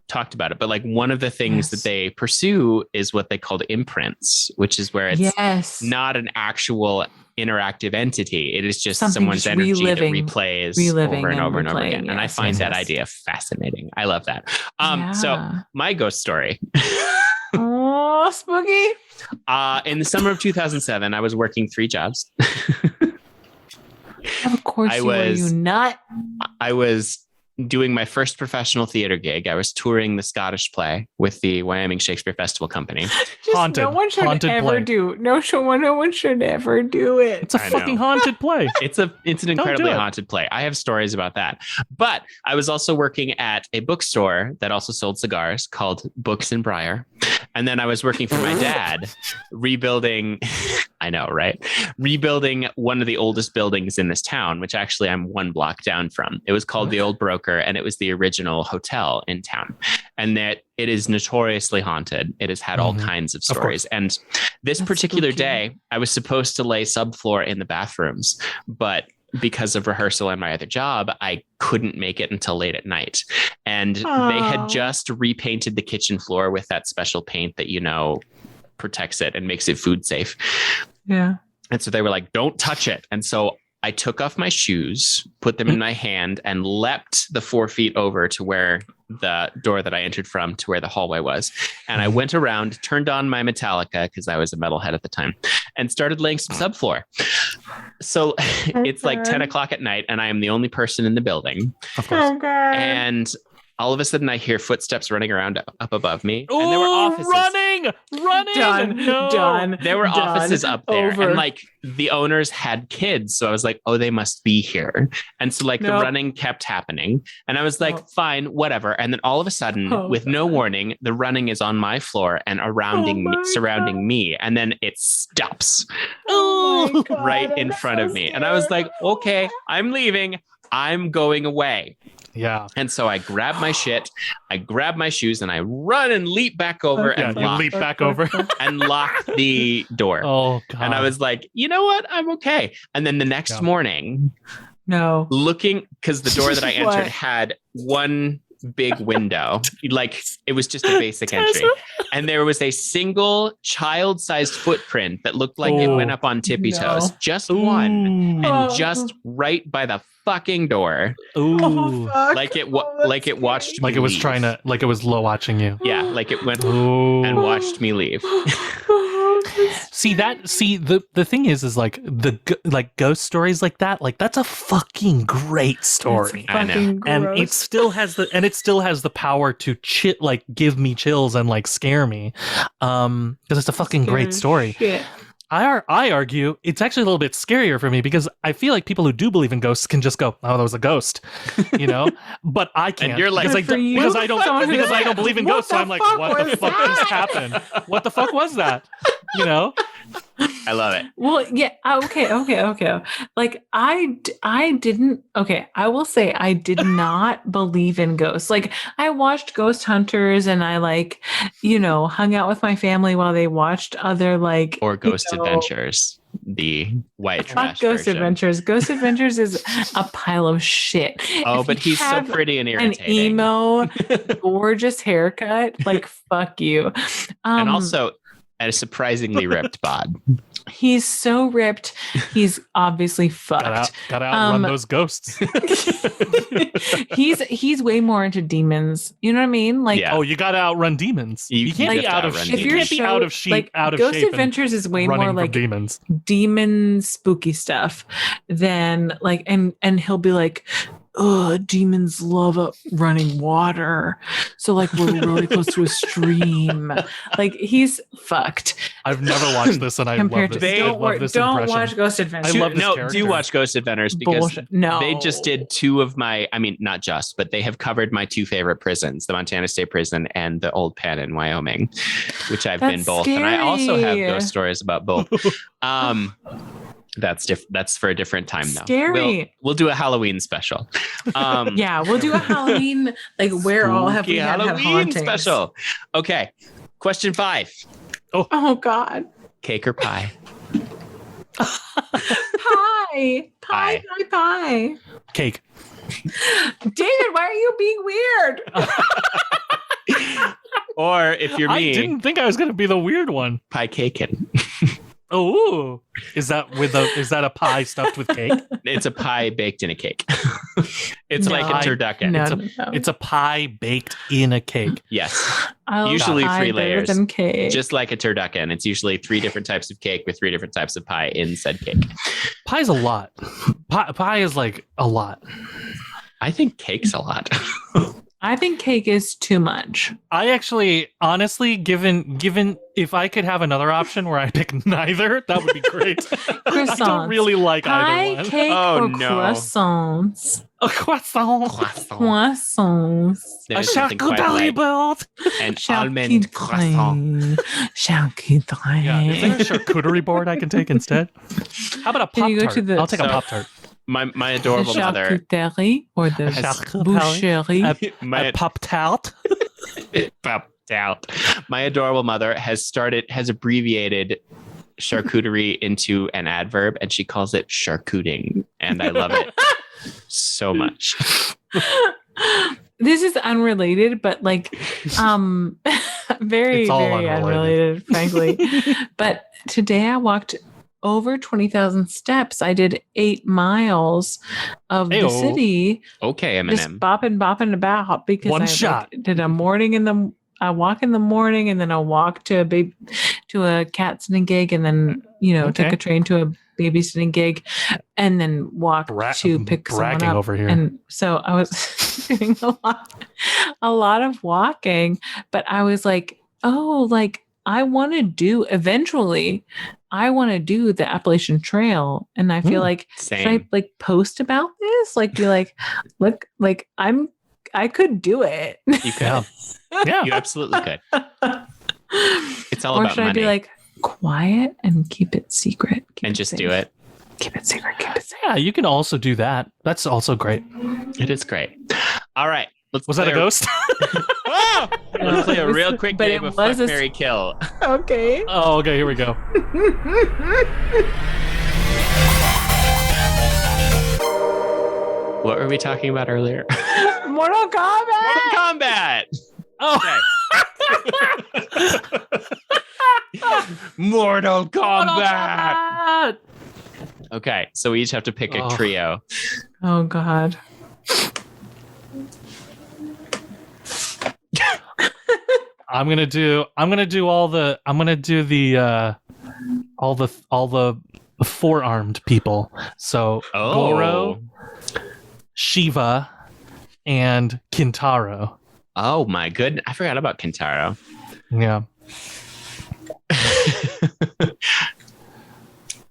talked about it. But like one of the things that they pursue is what they called imprints, which is where it's not an actual interactive entity. It is just someone's energy that replays over and over and over again. And I find that idea fascinating. I love that. So my ghost story. Oh, spooky. In the summer of 2007, I was working 3 jobs. Of course you nut. I was doing my first professional theater gig. I was touring the Scottish play with the Wyoming Shakespeare Festival Company. No one should ever do it. It's a fucking haunted play. It's an incredibly haunted play. I have stories about that. But I was also working at a bookstore that also sold cigars called Books and Briar. And then I was working for my dad, rebuilding, I know, right? Rebuilding one of the oldest buildings in this town, which actually I'm 1 block down from. It was called the Old Broker, and it was the original hotel in town. And that it is notoriously haunted. It has had all kinds of stories. And this particular day, I was supposed to lay subfloor in the bathrooms, but because of rehearsal and my other job, I couldn't make it until late at night. And they had just repainted the kitchen floor with that special paint that, protects it and makes it food safe. Yeah. And so they were like, don't touch it. And so I took off my shoes, put them in my hand, and leapt the 4 feet over to where the door that I entered from, to where the hallway was. And I went around, turned on my Metallica, because I was a metalhead at the time, and started laying some subfloor. So it's like 10 o'clock at night, and I am the only person in the building. Of course. And all of a sudden I hear footsteps running around up above me. And there were offices. Running! Done. There were offices up there. Over. And like the owners had kids. So I was like, oh, they must be here. And so like the running kept happening. And I was like, fine, whatever. And then all of a sudden, with no warning, the running is on my floor and surrounding me. And then it stops right in front of me. And I was like, okay, I'm leaving. I'm going away. Yeah. And so I grab my shit, I grab my shoes, and I run and leap back over and lock the door. Oh, God. And I was like, you know what? I'm okay. And then the next morning, looking, because the door that I entered had one big window, like it was just a basic entry, and there was a single child-sized footprint that looked like it went up on tippy toes, just one, and just right by the fucking door. Like it watched me like it was leave. like it was watching you. Yeah, like it went and watched me leave. The thing is like ghost stories like that, like that's a fucking great story. I know. And it still has the power to give me chills and like scare me. Because it's a fucking great story. Shit. I argue it's actually a little bit scarier for me because I feel like people who do believe in ghosts can just go, "Oh, that was a ghost," But I can't. And you're like, because I don't believe in ghosts. So I'm like, what the fuck just happened? What the fuck was that? I love it. Well, yeah. Okay. Like I didn't. Okay, I will say I did not believe in ghosts. Like I watched Ghost Hunters, and I hung out with my family while they watched other or Ghost Adventures, the white trash Ghost version. Adventures. Ghost Adventures is a pile of shit. Oh, but he's so pretty and irritating. An emo, gorgeous haircut. Like fuck you. And also. and a surprisingly ripped bod. He's so ripped. He's obviously fucked. Gotta outrun those ghosts. He's way more into demons. You know what I mean? Like, Yeah. Oh, you gotta outrun demons. You can't be out of outrun shape. demons. You can't be out of shape. Out of Ghost shape. Adventures is way running more from like demons. demon spooky stuff than like, and he'll be like, oh, demons love running water. So like we're really close to a stream. Like he's fucked. I've never watched this, and I love Compared this. to, I don't love this don't impression. watch Ghost Adventures. I love this No, character. do watch Ghost Adventures because Bullshit. No. they just did two of my, I mean, not just, but they have covered my two favorite prisons, the Montana State Prison and the Old Pen in Wyoming, which I've been That's both. And I also have scary. ghost stories about both. That's for a different time though. Scary. We'll do a Halloween special. Yeah, we'll do a Halloween, like where all have we spooky had Halloween hauntings. special. Okay. Question 5. Oh God. Cake or pie? Pie. Cake. David, why are you being weird? Or if you're I me, didn't think I was going to be the weird one. pie cakein. Oh, is that a pie stuffed with cake? It's a pie baked in a cake. It's No. like a turducken. No. It's a pie baked in a cake. Yes. I love usually pie 3 better layers. than cake. Just like a turducken. It's usually 3 different types of cake with 3 different types of pie in said cake. Pie's a lot. Pie is like a lot. I think cake's a lot. I think cake is too much. I actually, honestly, given if I could have another option where I pick neither, that would be great. I Croissants. don't really like Pie, either one. cake, Oh, or no. croissants. A croissant. Croissants. A There's something quite charcuterie like board. an almond croissant. Charcuterie. Yeah, is there a charcuterie board I can take instead? How about a Can you go Pop-Tart? to the- I'll take a So- Pop-Tart. My adorable mother. Charcuterie or the boucherie. My A Pop-Tart. popped out. My adorable mother has abbreviated charcuterie into an adverb, and she calls it charcuting, and I love it so much. This is unrelated, but like, very, It's all very unrelated. unrelated, frankly. But today I walked over 20,000 steps. I did 8 miles of the Ayo. city, Okay, just Eminem. bopping about because One I shot. did a morning I walk in the morning, and then I walk to a cat sitting gig, and then Okay. took a train to a babysitting gig, and then walk to pick someone bragging up. over here. And so I was doing a lot of walking, but I was like, oh, like I want to do the Appalachian Trail, and I feel like should I Same. like post about this? Like be like, look, like I could do it. You could. Yeah. Yeah. You absolutely could. It's all Or about should I money. be like quiet and keep it secret? And just do it. Keep it secret. Keep it secret. Yeah, you can also do that. That's also great. It is great. All right. Was that a ghost? Oh! Let's play a No, real quick but game it of Fuck, was a- Marry, Kill. Okay. Oh, okay, here we go. What were we talking about earlier? Mortal Kombat. Mortal Kombat. Oh, Okay. Mortal Kombat. Kombat! Okay, so we each have to pick a Oh. trio. Oh God. I'm gonna do all the four-armed people. So Oh. Goro, Shiva, and Kintaro. Oh my goodness. I forgot about Kintaro. Yeah.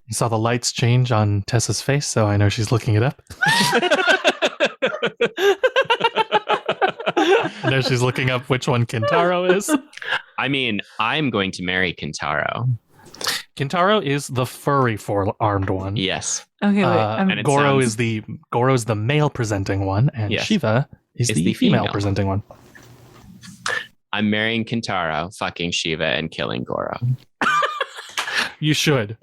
You saw the lights change on Tessa's face, so I know she's looking it up. I know she's looking up which one Kintaro is. I mean, I'm going to marry Kintaro. Kintaro is the furry four-armed one. Yes. Okay, wait. and it Goro sounds- is the male presenting one, and Yes. Shiva is It's the the female female. presenting one. I'm marrying Kintaro, fucking Shiva, and killing Goro. You should.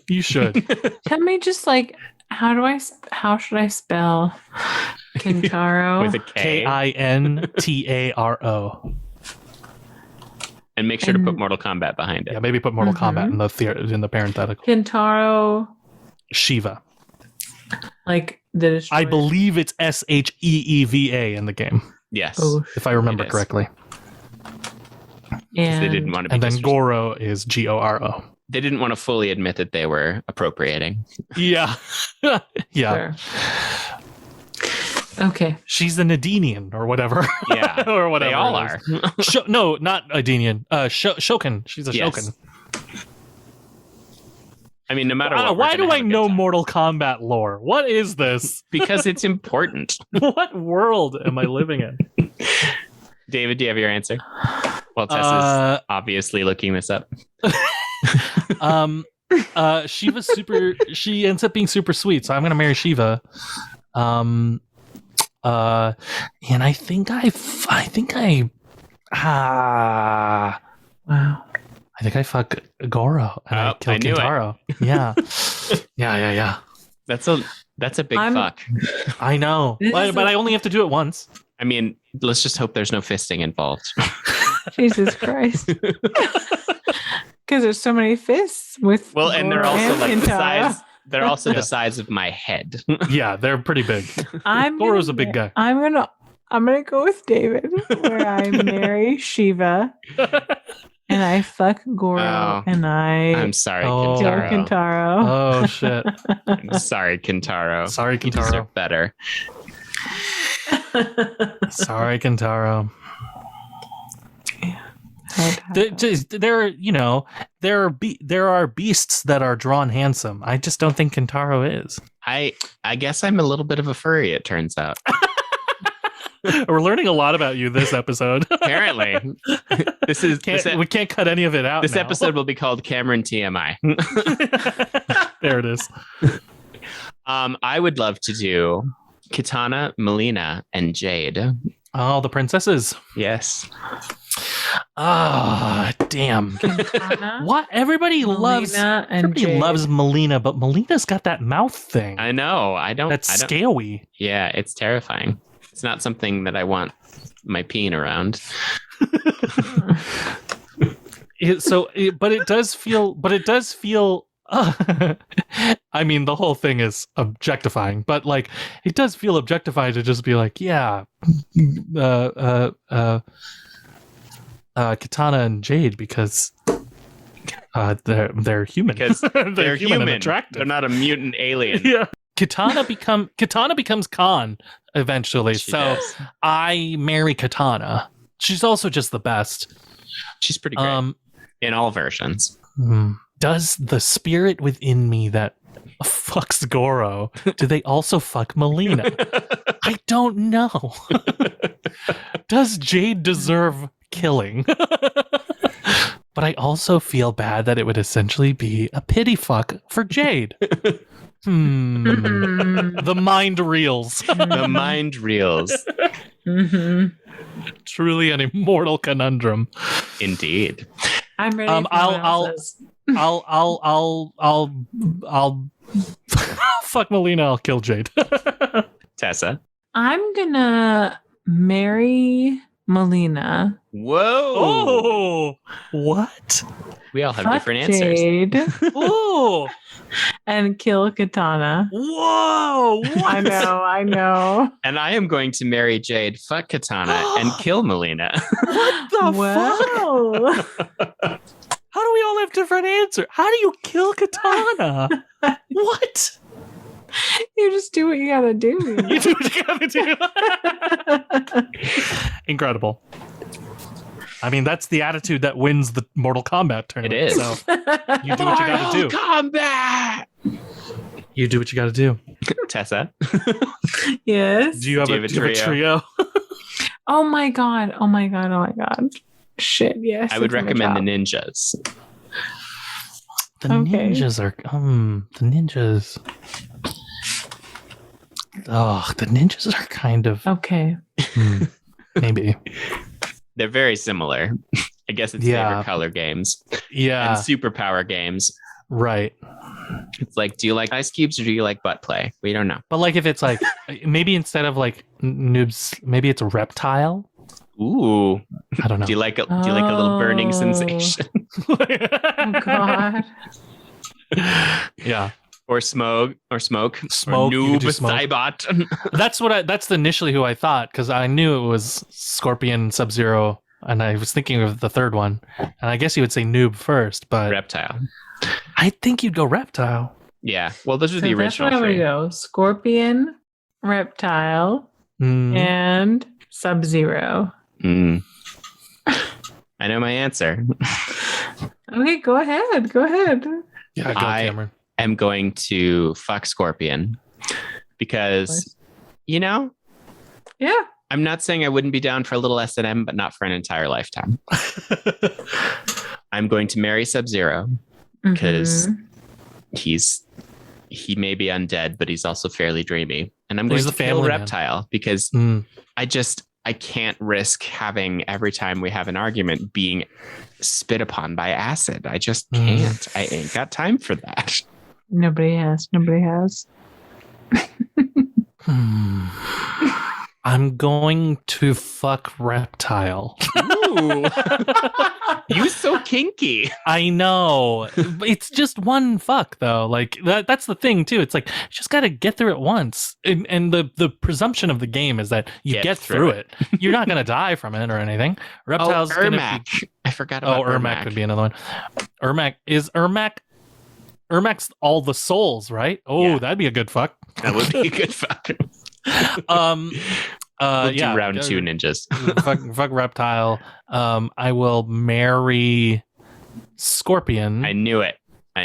Tell me just like how should I spell Kintaro? With a K. Kintaro. And make sure to put And- Mortal Kombat behind it. Yeah, maybe put Mortal Mhm. Kombat in the parenthetical. Kintaro, Shiva. like the destroyer. I believe it's Sheeva in the game, Yes. Oh, if I remember It is. correctly. Because and they didn't want to be And then disrespectful. Goro is Goro. They didn't want to fully admit that they were appropriating. Yeah. Yeah. Sure. Okay. She's an Adenian or whatever. Yeah. Or whatever. They all it are. is. No, not Adenian. Shoken. She's a Yes. Shoken. I mean, no matter Wow, what. we're why gonna do have I a good know time. Mortal Kombat lore? What is this? Because it's important. What world am I living in? David, do you have your answer? Well, Tessa's obviously looking this up. Shiva's super. She ends up being super sweet, so I'm gonna marry Shiva. And I think I Wow. fuck Goro and I Oh, kill I knew it. Kintaro. Yeah. Yeah. That's a big I'm- fuck. I know, This but, is but a- I only have to do it once. I mean, let's just hope there's no fisting involved. Jesus Christ. Because there's so many fists with. Well, and they're Goro also and like the Kintaro. size. They're also Yeah. the size of my head. Yeah, they're pretty big. I'm Goro's gonna a big guy. I'm gonna go with David, where I marry Shiva and I fuck Goro Oh, and I I'm sorry, Oh. kill Kintaro. Kintaro. Oh shit! I'm sorry, Kintaro. Sorry, You Kintaro. deserve better. Sorry, Kintaro. There are beasts that are drawn handsome. I just don't think Kintaro is. I guess I'm a little bit of a furry, it turns out. We're learning a lot about you this episode. Apparently. We can't cut any of it out. This now. episode will be called Cameron TMI. There it is. I would love to do Kitana, Mileena, and Jade. Oh, the princesses. Yes. Ah, damn. Kitana, What? Everybody loves. Mileena, and Everybody Jade. loves Mileena, but Melena's got that mouth thing. I know. That's scaly. Yeah, it's terrifying. It's not something that I want my peen around. But it does feel. I mean, the whole thing is objectifying, but like, it does feel objectifying to just be like, yeah, Kitana and Jade because they're human. Because they're human. and attractive. They're not a mutant alien. Yeah. Kitana becomes Khan eventually. She So does. I marry Kitana. She's also just the best. She's pretty great in all versions. Does the spirit within me that fucks Goro, do they also fuck Mileena? I don't know. Does Jade deserve killing? But I also feel bad that it would essentially be a pity fuck for Jade. The mind reels. The mind reels. Mhm. Truly an immortal conundrum. Indeed. I'm ready. I'll fuck Mileena. I'll kill Jade. Tessa. I'm gonna marry Mileena. Whoa. Oh, what? We all have Fuck different answers. Jade Oh, and kill Kitana. whoa! I know. And I am going to marry Jade, fuck Kitana, and kill Mileena. What the fuck? Wow. How do we all have different answers? How do you kill Kitana? What? You just do what you gotta do. You do what you gotta do. Incredible. I mean, that's the attitude that wins the Mortal Kombat tournament. It is. So you do what you gotta do. Combat. You do what you gotta do. Tessa. Yes. Do you have, Do you a, have a do you have a trio? Oh my god. Shit, yes. I would it's in recommend the job. ninjas. The Okay. ninjas are the ninjas. Oh, the ninjas are kind of Okay. maybe. They're very similar. I guess it's Yeah. favorite color games Yeah, and superpower games. right. It's like, do you like ice cubes or do you like butt play? We don't know. But like if it's like maybe instead of like noobs, maybe it's a reptile. Ooh. I don't know. Do you like a little burning sensation? Oh God. Yeah. Or smoke. Or Smoke, you noob could do smoke. Thybot. That's initially who I thought, because I knew it was Scorpion, Sub-Zero, and I was thinking of the third one. And I guess you would say noob first, but Reptile. I think you'd go Reptile. Yeah. Well, those are So the that's original where we three. go. Scorpion, Reptile, and Sub-Zero. Mm. I know my answer. Okay, go ahead. Go ahead. Yeah, go Cameron. I'm going to fuck Scorpion because, Yeah. I'm not saying I wouldn't be down for a little S&M, but not for an entire lifetime. I'm going to marry Sub-Zero because he may be undead, but he's also fairly dreamy. And I'm going to kill Reptile because I can't risk having every time we have an argument being spit upon by acid. I just can't. I ain't got time for that. Nobody has. I'm going to fuck Reptile. Ooh. You so kinky. I know. It's just one fuck, though. Like, that's the thing, too. It's like, you just got to get through it once. And the presumption of the game is that you get through it. You're not going to die from it or anything. Reptile's going to be... I forgot about Ermac could be another one. Ermac's all the souls, right? Oh, yeah. That'd be a good fuck. That would be a good fuck. We'll do round 2 ninjas. fuck Reptile. I will marry Scorpion. I knew it.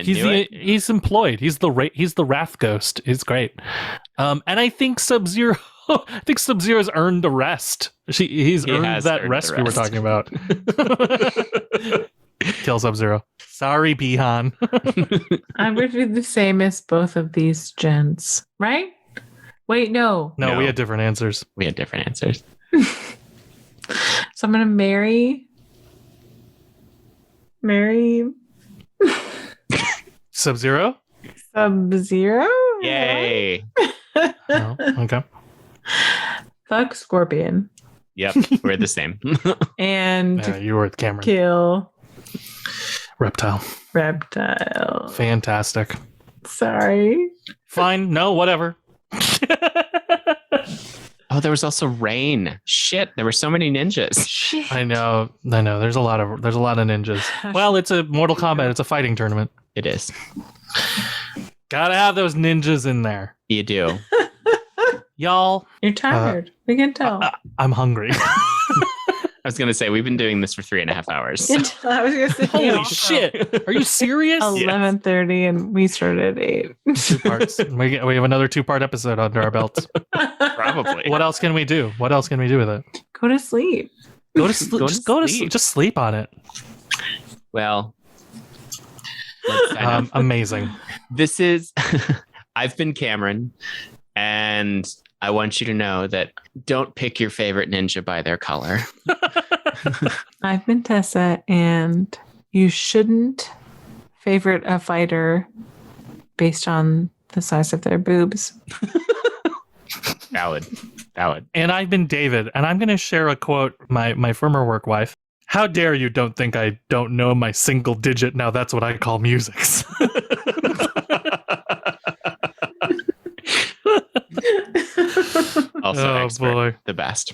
He's employed. He's the Wrath Ghost. It's great. And I think Sub-Zero. I think Sub-Zero's earned the rest. He's earned that rest we were talking about. Kill Sub-Zero. Sorry, Bihan. I'm going to do the same as both of these gents, right? Wait, no. No, we had different answers. So I'm going to marry Sub-Zero? Sub-Zero? Yay. Oh, okay. Fuck Scorpion. Yep, we're the same. And you were with Cameron. Kill Reptile. Fantastic. Sorry. Fine. No, whatever. Oh, there was also rain. Shit, there were so many ninjas. Shit. I know. There's a lot of ninjas. Well, it's a Mortal Kombat. It's a fighting tournament. It is. Gotta have those ninjas in there. You do. Y'all. You're tired. We can tell. I'm hungry. I was going to say, we've been doing this for 3.5 hours. I was going to say, holy shit. Are you serious? 11:30 and we started at 8. 2 parts. We have another 2-part episode under our belts. Probably. What else can we do? With it? Go to sleep. Go to sleep. Just sleep on it. Well, let's sign off. Amazing. This is, I've been Cameron, and I want you to know that don't pick your favorite ninja by their color. I've been Tessa, and you shouldn't favorite a fighter based on the size of their boobs. Valid. And I've been David, and I'm going to share a quote, my former work wife. How dare you don't think I don't know my single digit? Now that's what I call musics. Also, expert, boy. The best.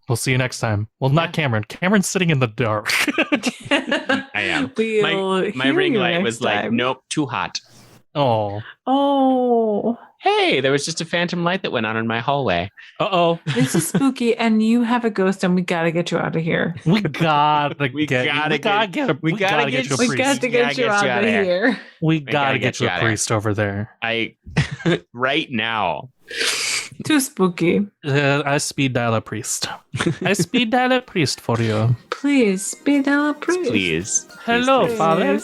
We'll see you next time. Well, not Cameron. Cameron's sitting in the dark. I am. My ring light was like, nope, too hot. Oh. Hey, there was just a phantom light that went on in my hallway. Uh-oh. This is spooky, and you have a ghost, and we gotta get you out of here. We gotta get you a priest over there. Right now. Too spooky. I speed dial a priest. I speed dial a priest for you. Please, speed dial a priest. Please. Hello, please. Father.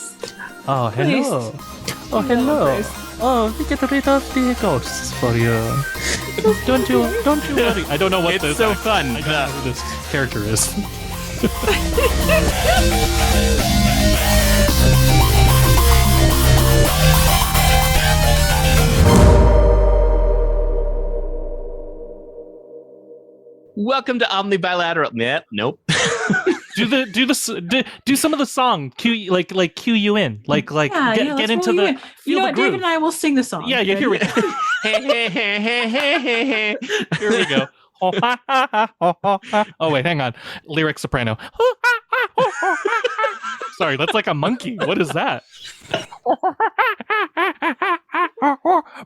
Oh, hello. Priest. Oh, hello. Oh, we get rid of the ghosts for you. Don't you worry. I don't know what it's so fun. I don't know who this character is. Welcome to Omni Bilateral. Nope. do some of the song. Cue you in. Get into the. You know the what? groove. David and I will sing the song. Yeah. Here we go. Here we go. Oh wait, hang on. Lyric soprano. Sorry, that's like a monkey. What is that?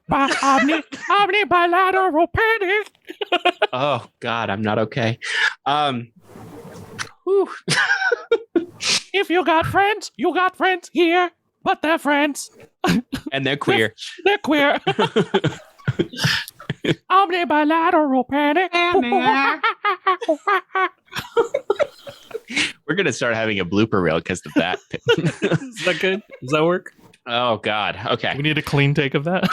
Omni bilateral panic. Oh God, I'm not okay. If you got friends here, but they're friends. And they're queer. They're queer. Omni bilateral panic. We're gonna start having a blooper reel because of that. Is that good? Does that work? Oh God. Okay. We need a clean take of that.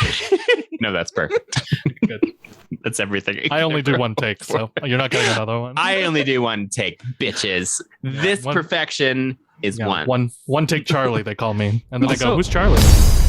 No, that's perfect. Good. That's everything. I only do one take, so you're not getting another one. I only do one take, bitches. This perfection is one. One take Charlie, they call me. And then I Also- go, who's Charlie?